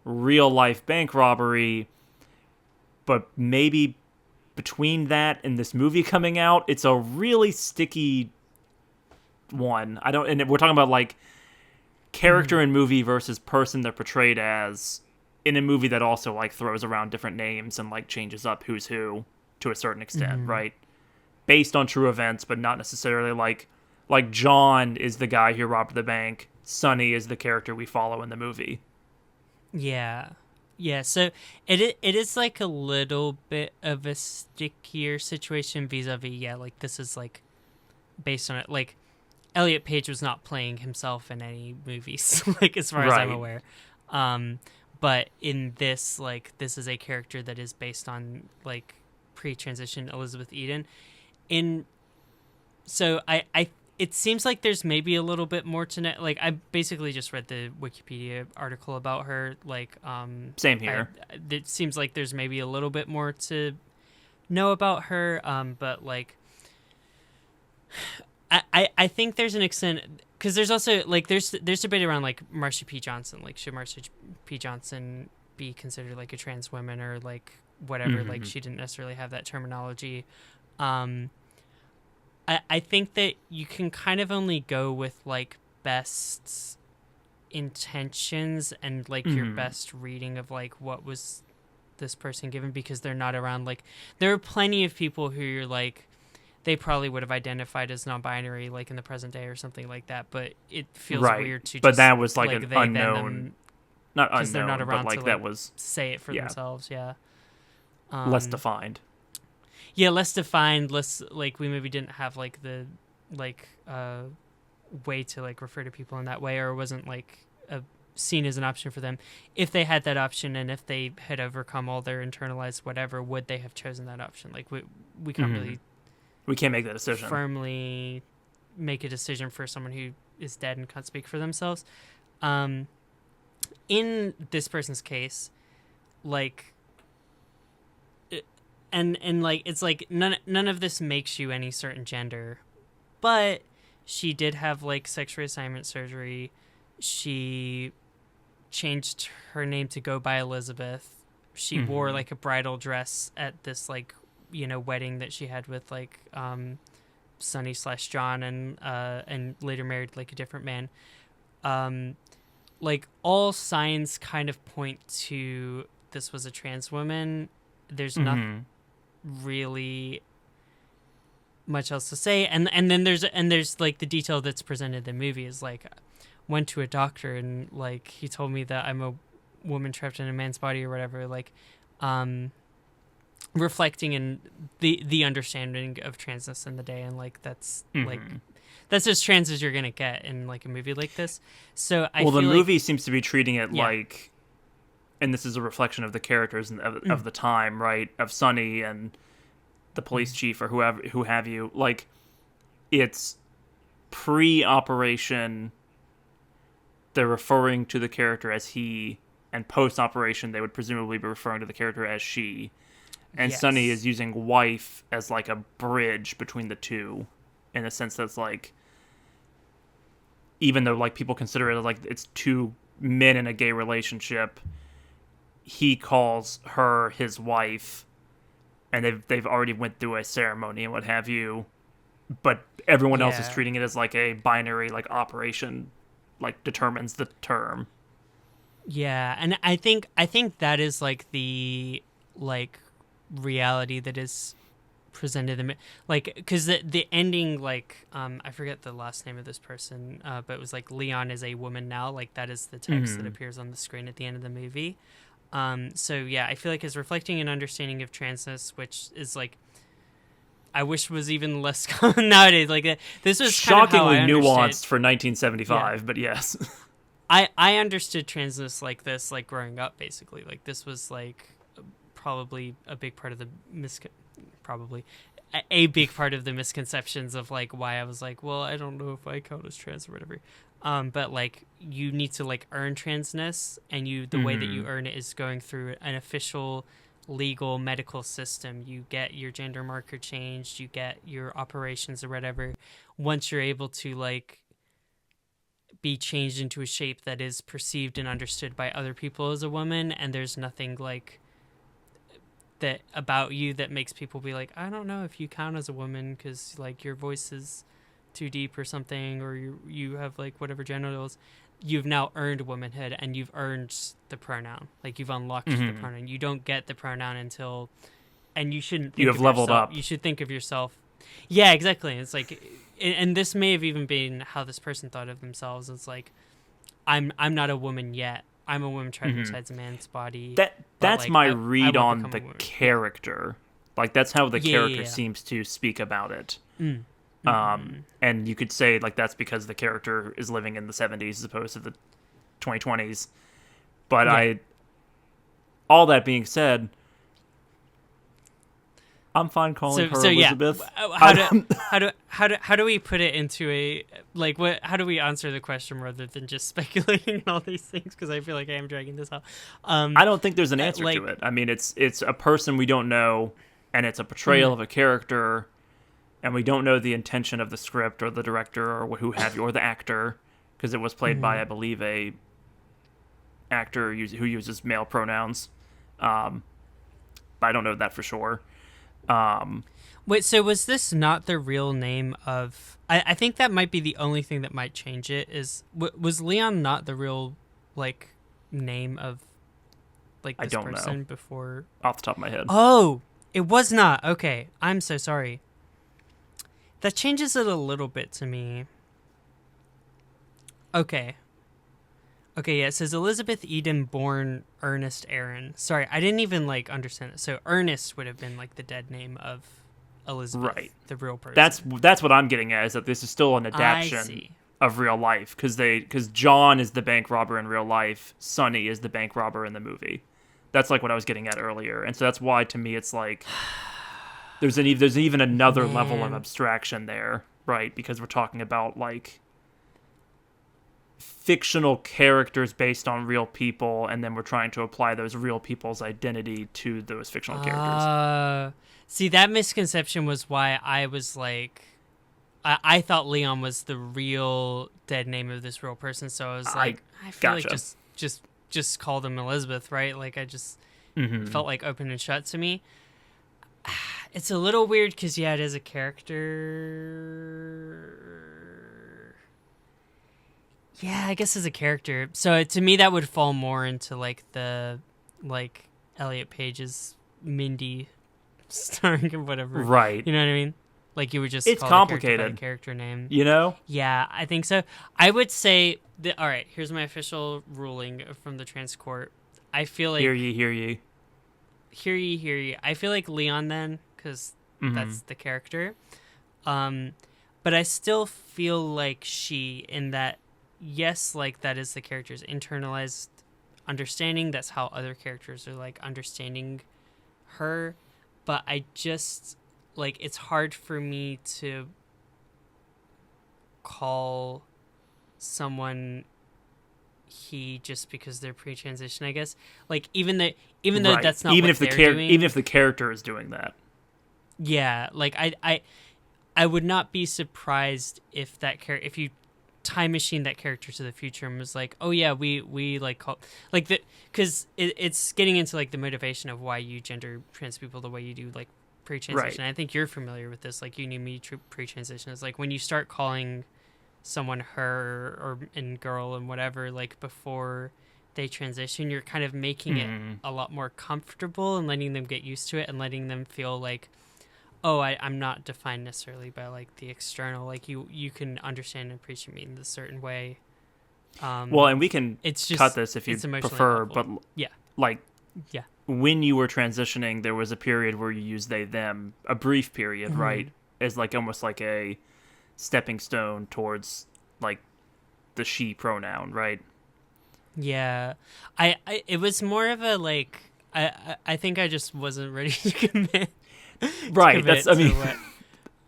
Speaker 1: real life bank robbery, but maybe between that and this movie coming out, it's a really sticky one. And we're talking about like character in movie versus person they're portrayed as in a movie that also like throws around different names and like changes up who's who to a certain extent, right? Based on true events, but not necessarily like John is the guy who robbed the bank. Sonny is the character we follow in the movie.
Speaker 2: Yeah. Yeah, so it is like a little bit of a stickier situation vis-a-vis, like this is like based on it. Like Elliot Page was not playing himself in any movies, like as far as I'm aware. But in this, like this is a character that is based on like pre-transition Elizabeth Eden. So I it seems like there's maybe a little bit more to know. Like I basically just read the Wikipedia article about her. Like
Speaker 1: same here.
Speaker 2: It seems like there's maybe a little bit more to know about her. But like I think there's an extent because there's also like there's debate around like Marsha P. Johnson. Like should Marsha P. Johnson be considered like a trans woman or like whatever. Like, she didn't necessarily have that terminology. I think that you can kind of only go with, like, best intentions and, like, your best reading of, like, what was this person given, because they're not around. Like, there are plenty of people who you're like, they probably would have identified as non-binary, like, in the present day or something like that, but it feels weird to
Speaker 1: but
Speaker 2: just,
Speaker 1: that was, like, an
Speaker 2: they,
Speaker 1: unknown, not unknown,
Speaker 2: they're not around
Speaker 1: but, like,
Speaker 2: to,
Speaker 1: that
Speaker 2: like,
Speaker 1: was
Speaker 2: say it for themselves.
Speaker 1: Less defined.
Speaker 2: Yeah, less defined, less, like, we maybe didn't have, like, the, like, way to, like, refer to people in that way, or it wasn't, like, seen as an option for them. If they had that option, and if they had overcome all their internalized whatever, would they have chosen that option? Like, we can't really...
Speaker 1: We can't make that decision.
Speaker 2: Firmly make a decision for someone who is dead and can't speak for themselves. In this person's case, like, and like, it's like none of this makes you any certain gender, but she did have, like, sex reassignment surgery. She changed her name to go by Elizabeth. She wore, like, a bridal dress at this, like, you know, wedding that she had with, like, Sonny/John, and later married, like, a different man. Like, all signs kind of point to this was a trans woman. There's not really much else to say, and then there's like, the detail that's presented in the movie is, like, went to a doctor, and, like, he told me that I'm a woman trapped in a man's body or whatever, like, reflecting in the understanding of transness in the day, and, like, that's like, that's as trans as you're gonna get in, like, a movie like this. So I feel
Speaker 1: the
Speaker 2: like,
Speaker 1: movie seems to be treating it like, and this is a reflection of the characters of the time, right, of Sonny and the police chief or who have you, like, it's pre-operation, they're referring to the character as he, and post-operation they would presumably be referring to the character as she. And Sonny is using wife as, like, a bridge between the two, in a sense that's, like, even though, like, people consider it, like, it's two men in a gay relationship, he calls her his wife, and they've already went through a ceremony and what have you, but everyone else is treating it as, like, a binary, like, operation, like, determines the term.
Speaker 2: Yeah, and I think that is, like, the, like, reality that is presented in, like, because the ending, like, I forget the last name of this person, but it was, like, Leon is a woman now, like, that is the text that appears on the screen at the end of the movie. So yeah, I feel like it's reflecting an understanding of transness, which is, like, I wish was even less common nowadays. Like, this was
Speaker 1: shockingly nuanced for 1975, but yes.
Speaker 2: I understood transness like this, like, growing up, basically. Like, this was, like, probably a big part of the big part of the misconceptions of, like, why I was like, well, I don't know if I count as trans or whatever. But, like, you need to, like, earn transness, and the way that you earn it is going through an official legal medical system. You get your gender marker changed, you get your operations or whatever. Once you're able to, like, be changed into a shape that is perceived and understood by other people as a woman, and there's nothing, like, that about you that makes people be like, I don't know if you count as a woman because, like, your voice is too deep or something, or you have, like, whatever genitals. You've now earned womanhood, and you've earned the pronoun. Like, you've unlocked the pronoun. You don't get the pronoun until, and you shouldn't think
Speaker 1: you have leveled up.
Speaker 2: You should think of yourself. Yeah, exactly. It's like, and this may have even been how this person thought of themselves. It's like, I'm not a woman yet. I'm a woman trapped inside a man's body.
Speaker 1: That's, like, my read
Speaker 2: I
Speaker 1: on the character. Like, that's how the character seems to speak about it. And you could say, like, that's because the character is living in the 70s as opposed to the 2020s. But all that being said, I'm fine calling her Elizabeth.
Speaker 2: How do we put it into a, like, what? How do we answer the question rather than just speculating on all these things? Because I feel like I am dragging this out.
Speaker 1: I don't think there's an answer to it. I mean, it's a person we don't know, and it's a portrayal of a character, and we don't know the intention of the script or the director or who have you, or the actor, because it was played by, I believe, a actor who uses male pronouns. but I don't know that for sure.
Speaker 2: Wait, so was this not the real name of... I think that might be the only thing that might change it, is... Was Leon not the real, like, name of, like, this person
Speaker 1: know.
Speaker 2: before...
Speaker 1: Off the top of my head.
Speaker 2: Oh! It was not! Okay, I'm so sorry. That changes it a little bit to me. Okay. Okay, yeah, it says Elizabeth Eden born Ernest Aaron. Sorry, I didn't even, like, understand it. So Ernest would have been, like, the dead name of Elizabeth,
Speaker 1: right?
Speaker 2: The real person.
Speaker 1: That's what I'm getting at, is that this is still an adaptation of real life, because John is the bank robber in real life, Sonny is the bank robber in the movie. That's like what I was getting at earlier, and so that's why to me it's like there's even another level of abstraction there, right? Because we're talking about like fictional characters based on real people, and then we're trying to apply those real people's identity to those fictional characters.
Speaker 2: See, that misconception was why I was like, I thought Leon was the real dead name of this real person, so I was like, I feel like just call them Elizabeth, right? Like I just felt like open and shut to me. It's a little weird because yeah, it is a character. Yeah, I guess as a character. So to me, that would fall more into like the like Elliot Page's Mindy starring or whatever.
Speaker 1: Right.
Speaker 2: You know what I mean? Like you would just
Speaker 1: it's
Speaker 2: call
Speaker 1: complicated
Speaker 2: the character name.
Speaker 1: You know?
Speaker 2: Yeah, I think so. I would say that, all right, here's my official ruling from the trans court. I feel like
Speaker 1: Hear ye.
Speaker 2: Hear ye. I feel like Leon then, because that's the character. But I still feel like she, in that, yes, like that is the character's internalized understanding. That's how other characters are like understanding her. But I just, like, it's hard for me to call someone he just because they're pre-transition, I guess. Like, even though that's not
Speaker 1: even
Speaker 2: what
Speaker 1: if the
Speaker 2: they're doing.
Speaker 1: even if the character is doing that.
Speaker 2: Yeah, like I would not be surprised if that character, if you time machine that character to the future and was like, oh yeah, we like call like the, because it's getting into like the motivation of why you gender trans people the way you do, like pre-transition.
Speaker 1: Right.
Speaker 2: I think you're familiar with this, like you knew me pre-transition. It's like when you start calling someone her or and girl and whatever, like before they transition, you're kind of making it a lot more comfortable and letting them get used to it and letting them feel like, oh, I'm not defined necessarily by like the external, like you can understand and appreciate me in this certain way.
Speaker 1: Well, and we can cut this if you prefer, but
Speaker 2: yeah,
Speaker 1: when you were transitioning, there was a period where you used they them, a brief period, right, as like almost like a stepping stone towards like the she pronoun, right?
Speaker 2: Yeah, I it was more of a like I think I just wasn't ready to commit.
Speaker 1: Right. That's I mean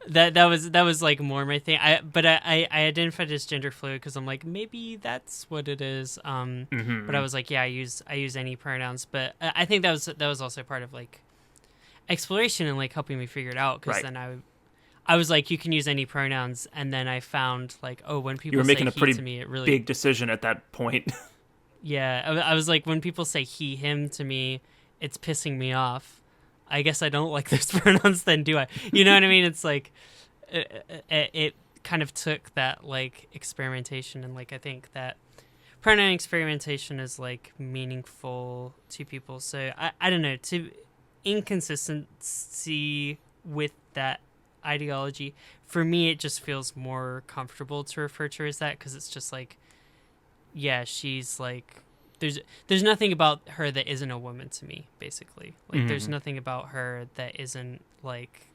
Speaker 2: that was like more my thing. But I identified as gender fluid because I'm like, maybe that's what it is. But I was like, yeah, I use any pronouns. But I think that was also part of like exploration and like helping me figure it out, because then I was like, you can use any pronouns, and then I found like, oh, when people
Speaker 1: you were making
Speaker 2: say
Speaker 1: a pretty
Speaker 2: he to me, it really
Speaker 1: big decision at that point.
Speaker 2: Yeah, I was like, when people say he, him to me, it's pissing me off. I guess I don't like those pronouns then, do I? You know what I mean? It's like, it kind of took that, like, experimentation, and, like, I think that pronoun experimentation is, like, meaningful to people. So, I don't know, to inconsistency with that ideology, for me, it just feels more comfortable to refer to her as that, because it's just, like, yeah, she's, like, there's nothing about her that isn't a woman to me, basically. Like, there's nothing about her that isn't, like,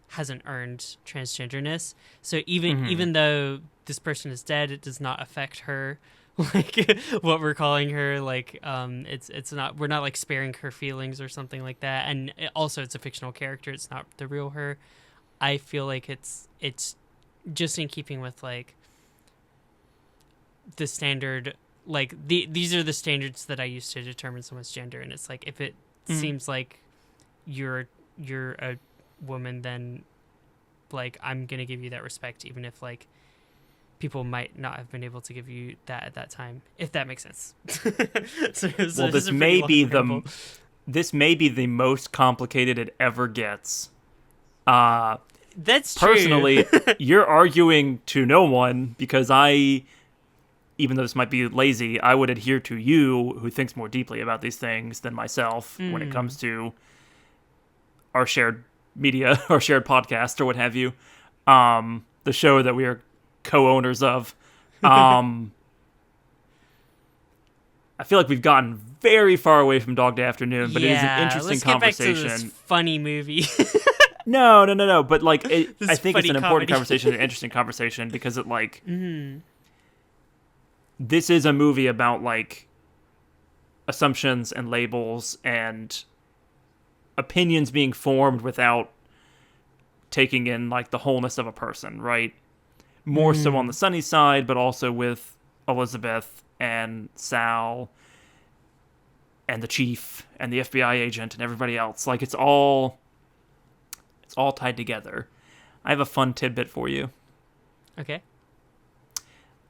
Speaker 2: hasn't earned transgenderness. So even though this person is dead, it does not affect her, like, what we're calling her. Like, it's not, we're not, like, sparing her feelings or something like that. And also, it's a fictional character. It's not the real her. I feel like it's just in keeping with, like, the standard, like these are the standards that I use to determine someone's gender, and it's like, if it seems like you're a woman, then, like, I'm gonna give you that respect, even if, like, people might not have been able to give you that at that time, if that makes sense.
Speaker 1: Well, this may be this may be the most complicated it ever gets.
Speaker 2: That's true.
Speaker 1: Personally, you're arguing to no one because even though this might be lazy, I would adhere to you, who thinks more deeply about these things than myself when it comes to our shared media, our shared podcast, or what have you. The show that we are co-owners of. I feel like we've gotten very far away from Dog Day Afternoon, but it is an interesting conversation.
Speaker 2: Let's get back to this funny movie.
Speaker 1: No. But like, I think it's an important
Speaker 2: comedy.
Speaker 1: conversation, an interesting conversation, because it like, this is a movie about like assumptions and labels and opinions being formed without taking in like the wholeness of a person, right? More so on the Sunny side, but also with Elizabeth and Sal and the chief and the FBI agent and everybody else. Like it's all tied together. I have a fun tidbit for you.
Speaker 2: Okay.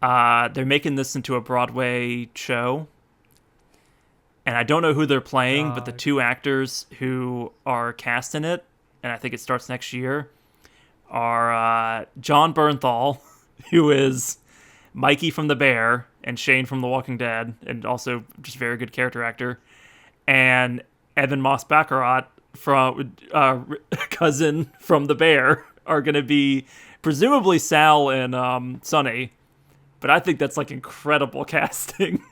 Speaker 1: They're making this into a Broadway show. And I don't know who they're playing, but the two actors who are cast in it, and I think it starts next year, are John Bernthal, who is Mikey from The Bear and Shane from The Walking Dead, and also just very good character actor, and Evan Moss-Bachrach, from cousin from The Bear, are going to be presumably Sal and Sonny. But I think that's like incredible casting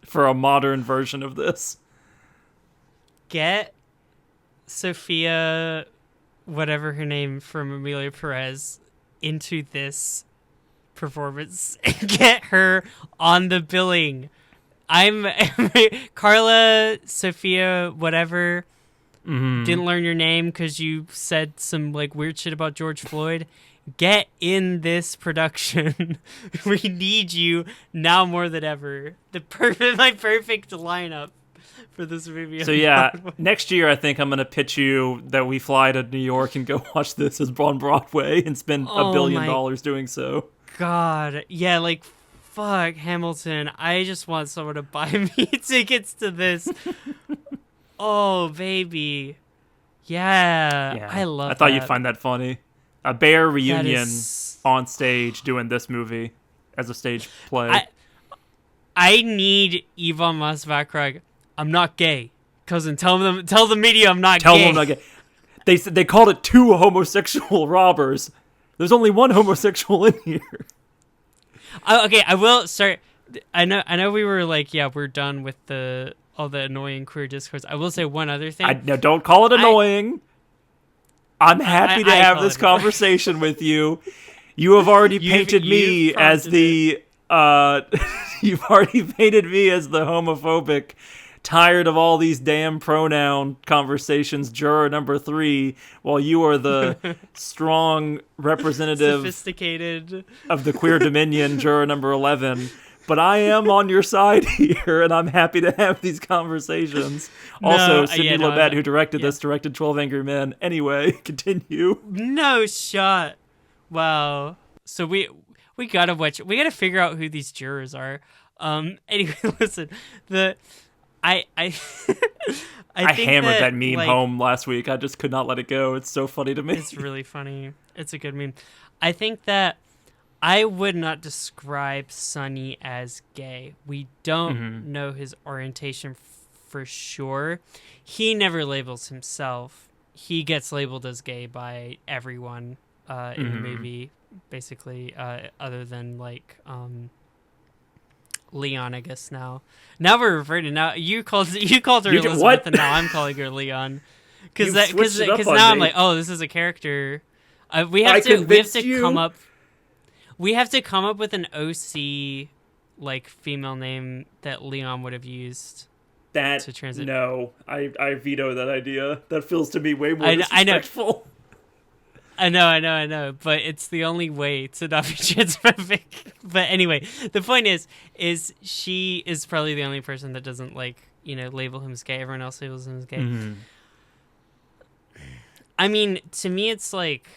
Speaker 1: for a modern version of this.
Speaker 2: Get Sophia, whatever her name from Amelia Perez, into this performance and get her on the billing. I'm Carla, Sophia, whatever. Didn't learn your name because you said some like weird shit about George Floyd. Get in this production. We need you now more than ever. My perfect lineup for this movie.
Speaker 1: So yeah, next year I think I'm gonna pitch you that we fly to New York and go watch this as on Broadway and spend $1 billion doing so.
Speaker 2: God, yeah, like fuck Hamilton. I just want someone to buy me tickets to this. Oh baby, yeah. I love.
Speaker 1: I thought you'd find that funny. A Bear reunion on stage doing this movie as a stage play.
Speaker 2: I need Yvonne Moss-Bachrach. I'm not gay, cousin. Tell the media I'm not gay.
Speaker 1: Tell them I'm not gay. They said they called it 2 homosexual robbers. There's only 1 homosexual in here.
Speaker 2: Okay, I will start. I know we were like, yeah, we're done with all the annoying queer discourse. I will say one other thing.
Speaker 1: No, don't call it annoying. I'm happy to have this conversation with you. You have already painted me as the you've already painted me as the homophobic, tired of all these damn pronoun conversations, juror number 3, while you are the strong representative
Speaker 2: sophisticated
Speaker 1: of the queer dominion, juror number 11. But I am on your side here, and I'm happy to have these conversations. Also, Sidney Lumet, who directed this, directed 12 Angry Men. Anyway, continue.
Speaker 2: No shot. Wow. So we gotta watch. We gotta figure out who these jurors are. Anyway, listen. I
Speaker 1: hammered that meme home last week. I just could not let it go. It's so funny to me.
Speaker 2: It's really funny. It's a good meme. I think that I would not describe Sonny as gay. We don't know his orientation for sure. He never labels himself. He gets labeled as gay by everyone in the movie, basically, other than like Leon, I guess now. Now we're referring to now. You called her Elizabeth, what? And now I'm calling her Leon. Because now I'm like, oh, this is a character. We have to come up. We have to come up with an OC, like, female name that Leon would have used to transit.
Speaker 1: No, I veto that idea. That feels to me way more disrespectful.
Speaker 2: I know, but it's the only way to not be transphobic. But anyway, the point is she is probably the only person that doesn't, like, label him as gay. Everyone else labels him as gay. Mm-hmm. I mean, to me, it's like,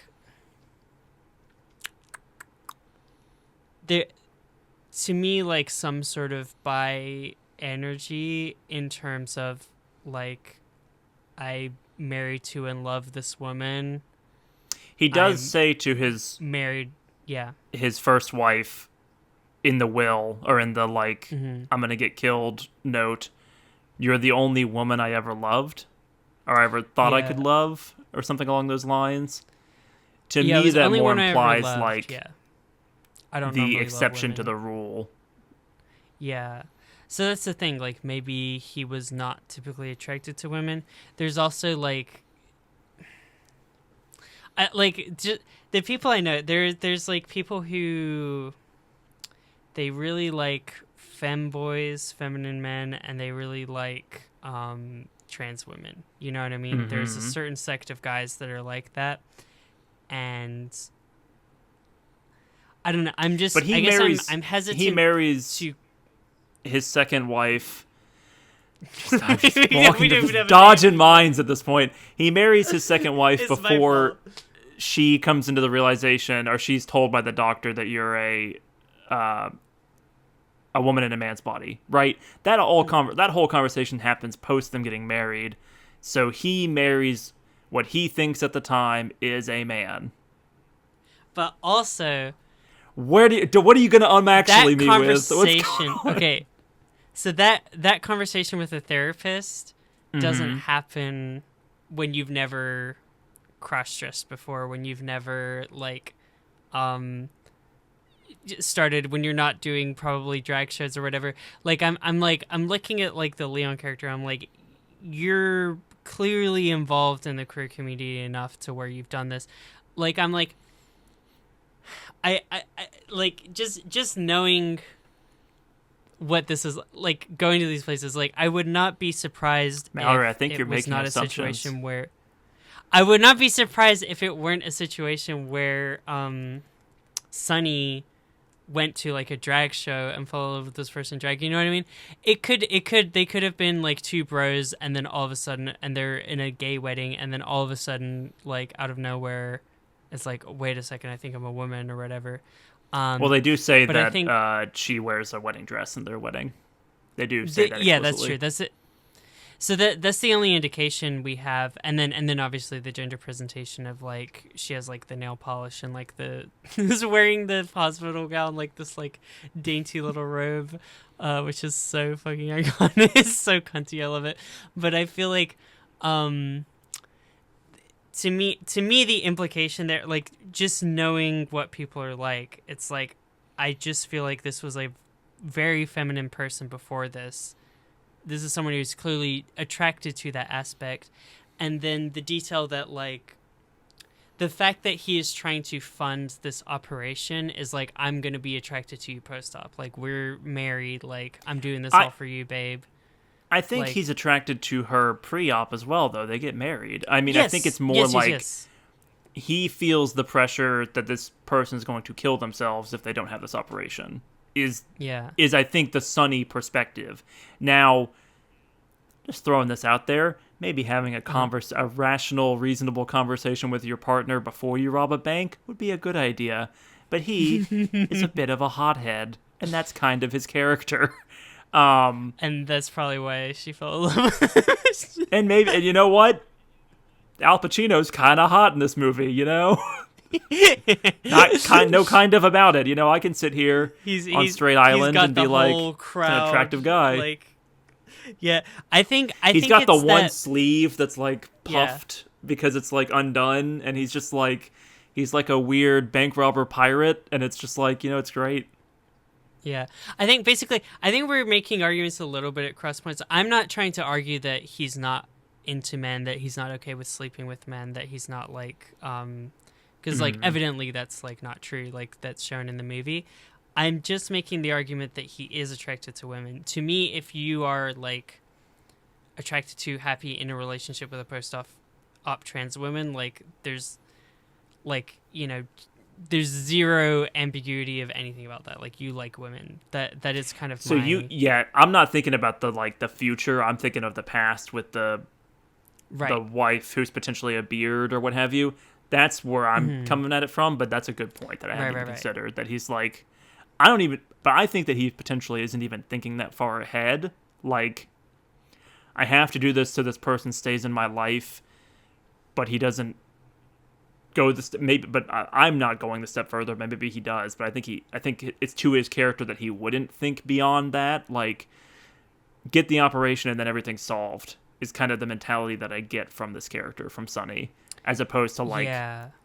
Speaker 2: to me, like, some sort of bi energy in terms of, like, I married to and love this woman.
Speaker 1: He does
Speaker 2: I'm
Speaker 1: say to his
Speaker 2: married. Yeah.
Speaker 1: his first wife in the will, or in the like, I'm gonna get killed note, "You're the only woman I ever loved, or I ever thought I could love," or something along those lines. To
Speaker 2: Yeah, it
Speaker 1: me,
Speaker 2: was the
Speaker 1: that
Speaker 2: only
Speaker 1: more
Speaker 2: one I ever
Speaker 1: implies
Speaker 2: loved,
Speaker 1: like
Speaker 2: yeah. I don't
Speaker 1: the
Speaker 2: normally love
Speaker 1: exception to
Speaker 2: women.
Speaker 1: the rule.
Speaker 2: Yeah. So that's the thing. Like, maybe he was not typically attracted to women. There's also like, the people I know. There's like people who they really like femboys, feminine men, and they really like trans women. You know what I mean? There's a certain sect of guys that are like that, and I don't know. I'm just.
Speaker 1: But he
Speaker 2: I guess
Speaker 1: marries.
Speaker 2: I'm hesitant.
Speaker 1: He marries
Speaker 2: to.
Speaker 1: his second wife.
Speaker 2: We
Speaker 1: Walking
Speaker 2: don't
Speaker 1: to
Speaker 2: even have a
Speaker 1: dodging
Speaker 2: name.
Speaker 1: minds at this point. He marries his second wife
Speaker 2: It's my
Speaker 1: before
Speaker 2: fault.
Speaker 1: she comes into the realization, or she's told by the doctor that you're a woman in a man's body, right? That whole conversation happens post them getting married. So he marries what he thinks at the time is a man.
Speaker 2: But also,
Speaker 1: What are you gonna actually
Speaker 2: that
Speaker 1: me with? What's
Speaker 2: conversation.
Speaker 1: going on?
Speaker 2: Okay, so that conversation with the therapist doesn't happen when you've never cross-dressed before, when you've never started, when you're not doing probably drag shows or whatever. Like I'm looking at like the Leon character. I'm like, you're clearly involved in the queer community enough to where you've done this. Like I'm like, I like just knowing what this is like, going to these places. Like I would not be surprised.
Speaker 1: Mallory,
Speaker 2: if
Speaker 1: I think
Speaker 2: it
Speaker 1: you're
Speaker 2: was
Speaker 1: making
Speaker 2: not
Speaker 1: assumptions.
Speaker 2: a situation where. I would not be surprised if it weren't a situation where Sunny went to like a drag show and fell in love with this person drag. You know what I mean? They could have been like two bros, and then all of a sudden, and they're in a gay wedding, and then all of a sudden, like out of nowhere, it's like, wait a second, I think I'm a woman or whatever.
Speaker 1: Well, they do say
Speaker 2: but I
Speaker 1: that
Speaker 2: think,
Speaker 1: she wears a wedding dress in their wedding. They do say that explicitly.
Speaker 2: yeah, that's true. That's it. So that's the only indication we have, and then obviously the gender presentation of like she has like the nail polish and like the is wearing the hospital gown, like this like dainty little robe, which is so fucking iconic. It's so cunty, I love it. But I feel like, to me the implication there, like just knowing what people are like, it's like I just feel like this was a very feminine person before this. This is someone who's clearly attracted to that aspect. And then the detail that, like, the fact that he is trying to fund this operation is like, I'm going to be attracted to you post-op. Like, we're married. Like, I'm doing this all for you, babe.
Speaker 1: I think
Speaker 2: like,
Speaker 1: he's attracted to her pre-op as well, though. They get married. I mean,
Speaker 2: yes,
Speaker 1: I think it's more
Speaker 2: yes.
Speaker 1: he feels the pressure that this person is going to kill themselves if they don't have this operation. Is I think the Sunny perspective. Now, just throwing this out there, maybe having a rational, reasonable conversation with your partner before you rob a bank would be a good idea. But he is a bit of a hothead, and that's kind of his character.
Speaker 2: And that's probably why she fell in love with him.
Speaker 1: And you know what? Al Pacino's kind of hot in this movie, you know? No kind of about it. You know, I can sit here on Straight Island and be like,
Speaker 2: crowd,
Speaker 1: an attractive guy.
Speaker 2: Like, yeah, I think
Speaker 1: he's got the
Speaker 2: it's
Speaker 1: one
Speaker 2: that,
Speaker 1: sleeve that's like puffed because it's like undone, and he's just like, he's like a weird bank robber pirate, and it's just like, you know, it's great.
Speaker 2: Yeah, I think we're making arguments a little bit at cross points. I'm not trying to argue that he's not into men, that he's not okay with sleeping with men, that he's not like, because like evidently that's like not true, like that's shown in the movie. I'm just making the argument that he is attracted to women. To me, if you are like attracted to, happy in a relationship with a post-op trans woman, like there's like, you know, there's zero ambiguity of anything about that. Like, you like women. That is kind of
Speaker 1: so I'm not thinking about the future. I'm thinking of the past with the wife who's potentially a beard or what have you. That's where I'm coming at it from, but that's a good point that I hadn't even considered. That he's like, but I think that he potentially isn't even thinking that far ahead. Like, I have to do this so this person stays in my life, but he doesn't go maybe, but I'm not going the step further. Maybe he does, but I think it's to his character that he wouldn't think beyond that. Like, get the operation and then everything's solved is kind of the mentality that I get from this character, from Sonny, as opposed to like,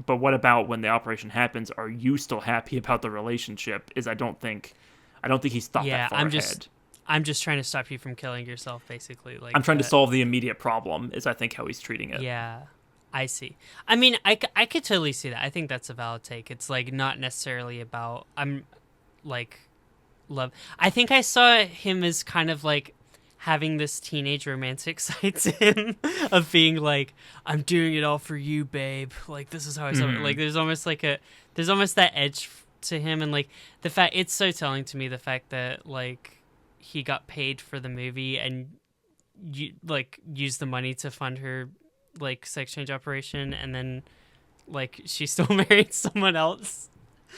Speaker 1: but what about when the operation happens? Are you still happy about the relationship? I don't think he's thought that far ahead.
Speaker 2: I'm just trying to stop you from killing yourself, basically. Like,
Speaker 1: I'm trying to solve the immediate problem, is I think how he's treating it.
Speaker 2: Yeah. I see. I mean, I could totally see that. I think that's a valid take. It's, like, not necessarily about, love. I think I saw him as kind of, like, having this teenage romantic side to him of being, like, I'm doing it all for you, babe. Like, this is how I saw it. Like, there's almost that edge to him. And, like, it's so telling to me, the fact that, like, he got paid for the movie and, used the money to fund her, like, sex change operation, and then, like, she still married someone else.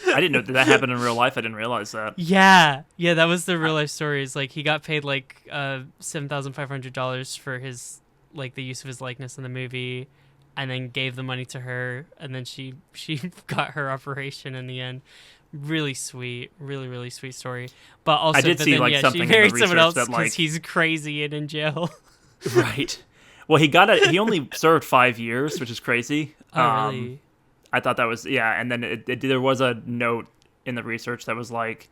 Speaker 1: I didn't know that happened in real life. I didn't realize that.
Speaker 2: Yeah, that was the real life story. Is, like, he got paid like $7,500 for his, like, the use of his likeness in the movie, and then gave the money to her, and then she got her operation in the end. Really sweet, really sweet story. But also,
Speaker 1: I did see like something
Speaker 2: she married
Speaker 1: in the
Speaker 2: someone else
Speaker 1: that, like,
Speaker 2: he's crazy and in jail.
Speaker 1: Right. Well, he only served 5 years, which is crazy.
Speaker 2: Oh, really?
Speaker 1: I thought that was, and then there was a note in the research that was like,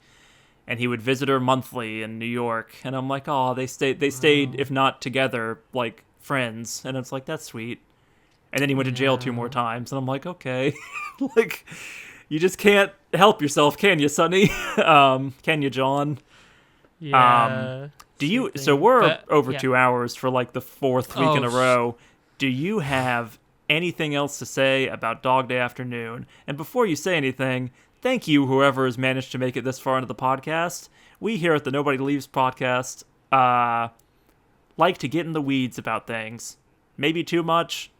Speaker 1: and he would visit her monthly in New York, and I'm like, oh, they stayed, if not together, like friends, and it's like, that's sweet. And then he went to jail 2 more times, and I'm like, okay, like, you just can't help yourself, can you, Sonny? Can you, John?
Speaker 2: Yeah.
Speaker 1: Do you? So we're over 2 hours for like the 4th week in a row. Do you have anything else to say about Dog Day Afternoon? And before you say anything, thank you, whoever has managed to make it this far into the podcast. We here at the Nobody Leaves podcast like to get in the weeds about things. Maybe too much.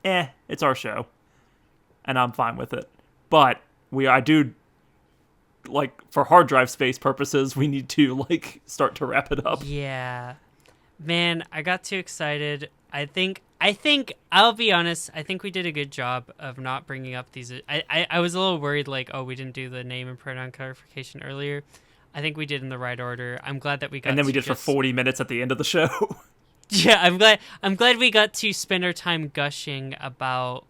Speaker 1: It's our show, and I'm fine with it. But I do, like, for hard drive space purposes, we need to, like, start to wrap it up.
Speaker 2: Yeah. Man, I got too excited. I think I'll be honest, I think we did a good job of not bringing up these. I was a little worried, like, oh, we didn't do the name and pronoun clarification earlier. I think we did in the right order. I'm glad that we got.
Speaker 1: And then we did for 40 minutes at the end of the show.
Speaker 2: Yeah, I'm glad we got to spend our time gushing about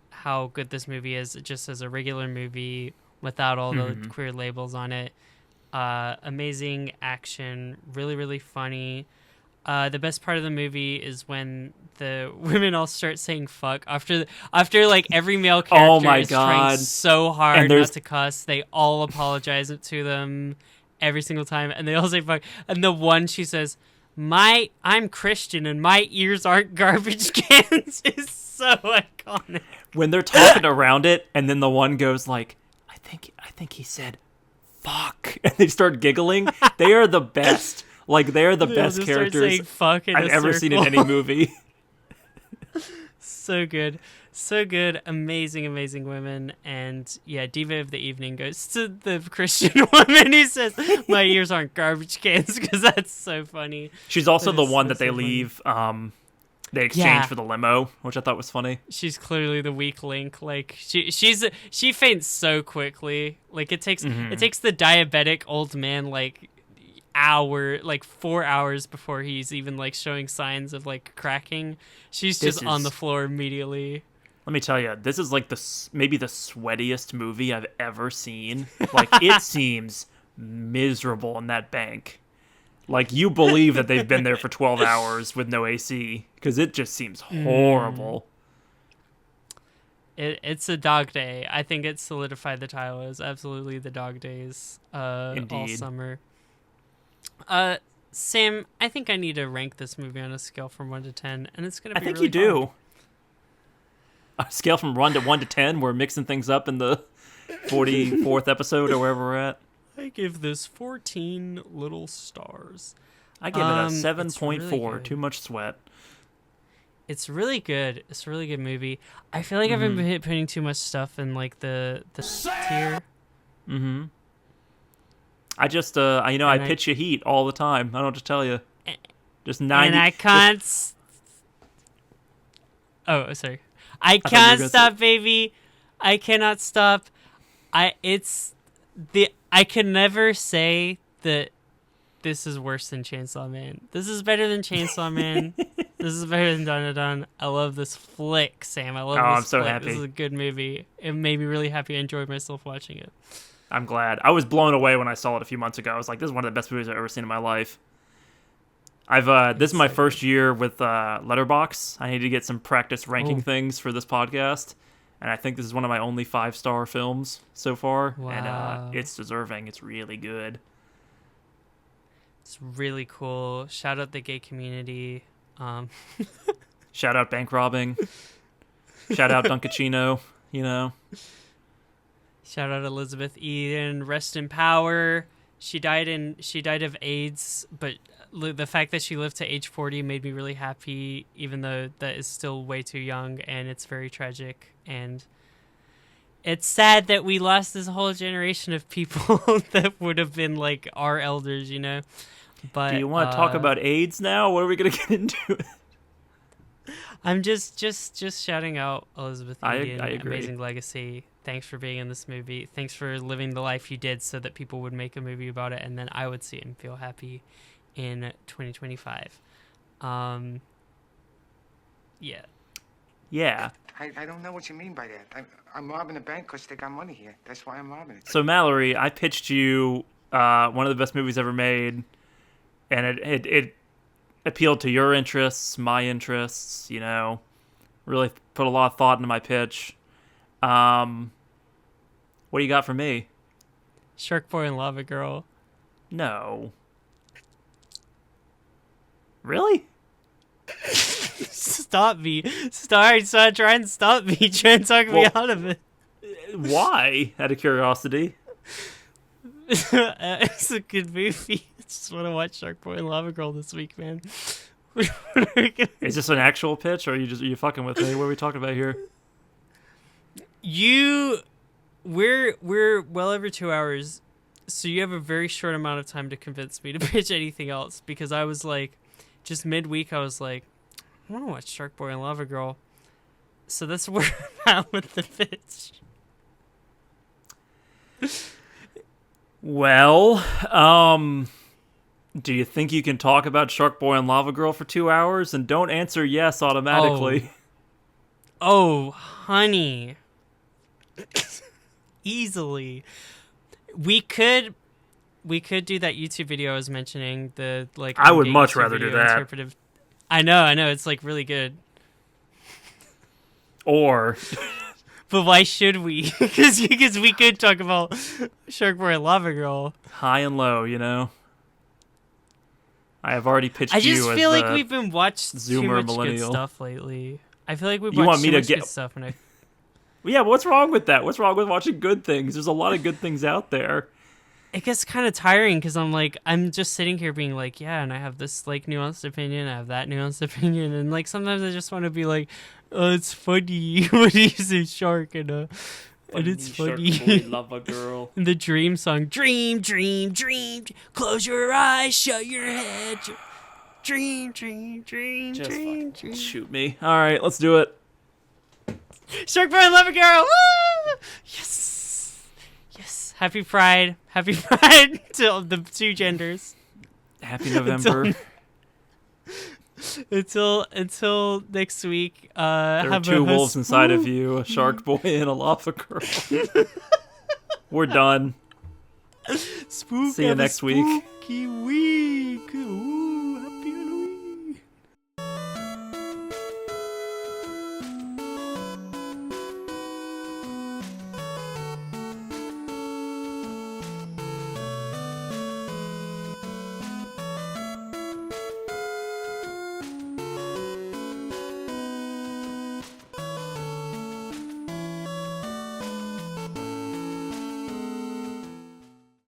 Speaker 2: how good this movie is, just as a regular movie without all the queer labels on it. Amazing action, really funny. The best part of the movie is when the women all start saying fuck after like every male character trying so hard not to cuss. They all apologize to them every single time, and they all say fuck. And the one, she says, I'm Christian and my ears aren't garbage cans is so iconic.
Speaker 1: When they're talking around it, and then the one goes like, I think he said fuck, and they start giggling. They are the best. Like, they're the best characters I've ever seen in any movie.
Speaker 2: So good. Amazing women. And yeah, Diva of the Evening goes to the Christian woman who says, my ears aren't garbage cans, because that's so funny.
Speaker 1: She's also the one that they leave, they exchange for the limo, which I thought was funny.
Speaker 2: She's clearly the weak link. Like, she faints so quickly. Like, it takes the diabetic old man, like, 4 hours before he's even, like, showing signs of, like, cracking. She's just on the floor immediately.
Speaker 1: Let me tell you, this is like maybe the sweatiest movie I've ever seen. Like, it seems miserable in that bank. Like, you believe that they've been there for 12 hours with no AC, because it just seems horrible.
Speaker 2: It's a dog day. I think it solidified the title as absolutely the dog days all summer. Sam, I think I need to rank this movie on a scale from 1 to 10, and it's going to be really
Speaker 1: you do. A scale from 1 to 10, we're mixing things up in the 44th episode or wherever we're at.
Speaker 2: I give this 14 little stars.
Speaker 1: I give it a 7.4. Really too much sweat.
Speaker 2: It's really good. It's a really good movie. I feel like I've been putting too much stuff in, like, the tier.
Speaker 1: Mm-hmm. I just, I pitch you heat all the time. I don't know what to tell you. Just 90.
Speaker 2: And I can't. Oh, sorry. I
Speaker 1: thought you were
Speaker 2: can't
Speaker 1: gonna
Speaker 2: stop, baby. I cannot stop. I can never say that this is worse than Chainsaw Man. This is better than Chainsaw Man. This is better than Dun Dun Dun. I love this flick, Sam. I love this
Speaker 1: I'm so
Speaker 2: flick.
Speaker 1: happy.
Speaker 2: This is a good movie. It made me really happy. I enjoyed myself watching it.
Speaker 1: I'm glad. I was blown away when I saw it a few months ago. I was like, this is one of the best movies I've ever seen in my life. This is my first year with Letterboxd. I need to get some practice ranking things for this podcast. And I think this is one of my only 5-star films so far.
Speaker 2: Wow.
Speaker 1: And it's deserving. It's really good.
Speaker 2: It's really cool. Shout out the gay community.
Speaker 1: Shout out bank robbing. Shout out Dunkachino, you know.
Speaker 2: Shout out Elizabeth Eden. Rest in power. She died of AIDS, but the fact that she lived to age 40 made me really happy, even though that is still way too young, and it's very tragic. And it's sad that we lost this whole generation of people that would have been like our elders, you know. But
Speaker 1: do you want to talk about AIDS now? What are we gonna get into?
Speaker 2: I'm just shouting out Elizabeth Eden.
Speaker 1: I agree.
Speaker 2: Amazing legacy. Thanks for being in this movie. Thanks for living the life you did so that people would make a movie about it, and then I would see it and feel happy in 2025. Yeah.
Speaker 1: Yeah.
Speaker 3: I don't know what you mean by that. I'm robbing a bank because they got money here. That's why I'm robbing it.
Speaker 1: So Mallory, I pitched you one of the best movies ever made, and it appealed to your interests, my interests. You know, really put a lot of thought into my pitch. What do you got for me?
Speaker 2: Shark Boy and Lava Girl.
Speaker 1: No. Really?
Speaker 2: Stop me. Stop try and stop me. Try and talk me out of it.
Speaker 1: Why? Out of curiosity.
Speaker 2: It's a good movie. I just want to watch Shark Boy and Lava Girl this week, man.
Speaker 1: Is this an actual pitch, or are you fucking with me? What are we talking about here?
Speaker 2: We're well over 2 hours, so you have a very short amount of time to convince me to pitch anything else, because I was like, just midweek, I was like, I want to watch Shark Boy and Lava Girl. So that's where I'm at with the pitch.
Speaker 1: Well, do you think you can talk about Shark Boy and Lava Girl for 2 hours? And don't answer yes automatically.
Speaker 2: Oh, honey. Easily. We could do that YouTube video I was mentioning. The like.
Speaker 1: I would much
Speaker 2: YouTube
Speaker 1: rather do
Speaker 2: video
Speaker 1: that.
Speaker 2: Interpretive. I know. It's like really good.
Speaker 1: Or.
Speaker 2: But why should we? Because we could talk about Shark Boy and Lava Girl.
Speaker 1: High and low, you know. I have already pitched you.
Speaker 2: I just
Speaker 1: as
Speaker 2: feel like
Speaker 1: the
Speaker 2: we've been watching too
Speaker 1: Zoomer
Speaker 2: much
Speaker 1: millennial.
Speaker 2: good stuff lately. I feel like we've
Speaker 1: You
Speaker 2: watched
Speaker 1: want me
Speaker 2: too
Speaker 1: to
Speaker 2: much
Speaker 1: get-
Speaker 2: good stuff, and
Speaker 1: Yeah, what's wrong with that? What's wrong with watching good things? There's a lot of good things out there.
Speaker 2: it gets kind of tiring because I'm just sitting here being like, yeah, and I have this like nuanced opinion, I have that nuanced opinion, and like sometimes I just want to be like, oh, it's funny when you say shark and it's funny.
Speaker 1: Shark Boy, Lava Girl.
Speaker 2: The dream song, dream, dream, dream, close your eyes, shut your head, dream, dream, dream,
Speaker 1: Just
Speaker 2: dream,
Speaker 1: fucking
Speaker 2: dream.
Speaker 1: shoot me. All right, let's do it.
Speaker 2: Shark Boy and Lava Girl! Woo! Yes! Yes. Happy Pride. Happy Pride to the two genders.
Speaker 1: Happy November.
Speaker 2: Until next week.
Speaker 1: There are
Speaker 2: have
Speaker 1: two
Speaker 2: a
Speaker 1: wolves inside of you, a shark boy and a lava girl. We're done.
Speaker 2: Spook.
Speaker 1: See you
Speaker 2: have a
Speaker 1: next week.
Speaker 2: spooky week.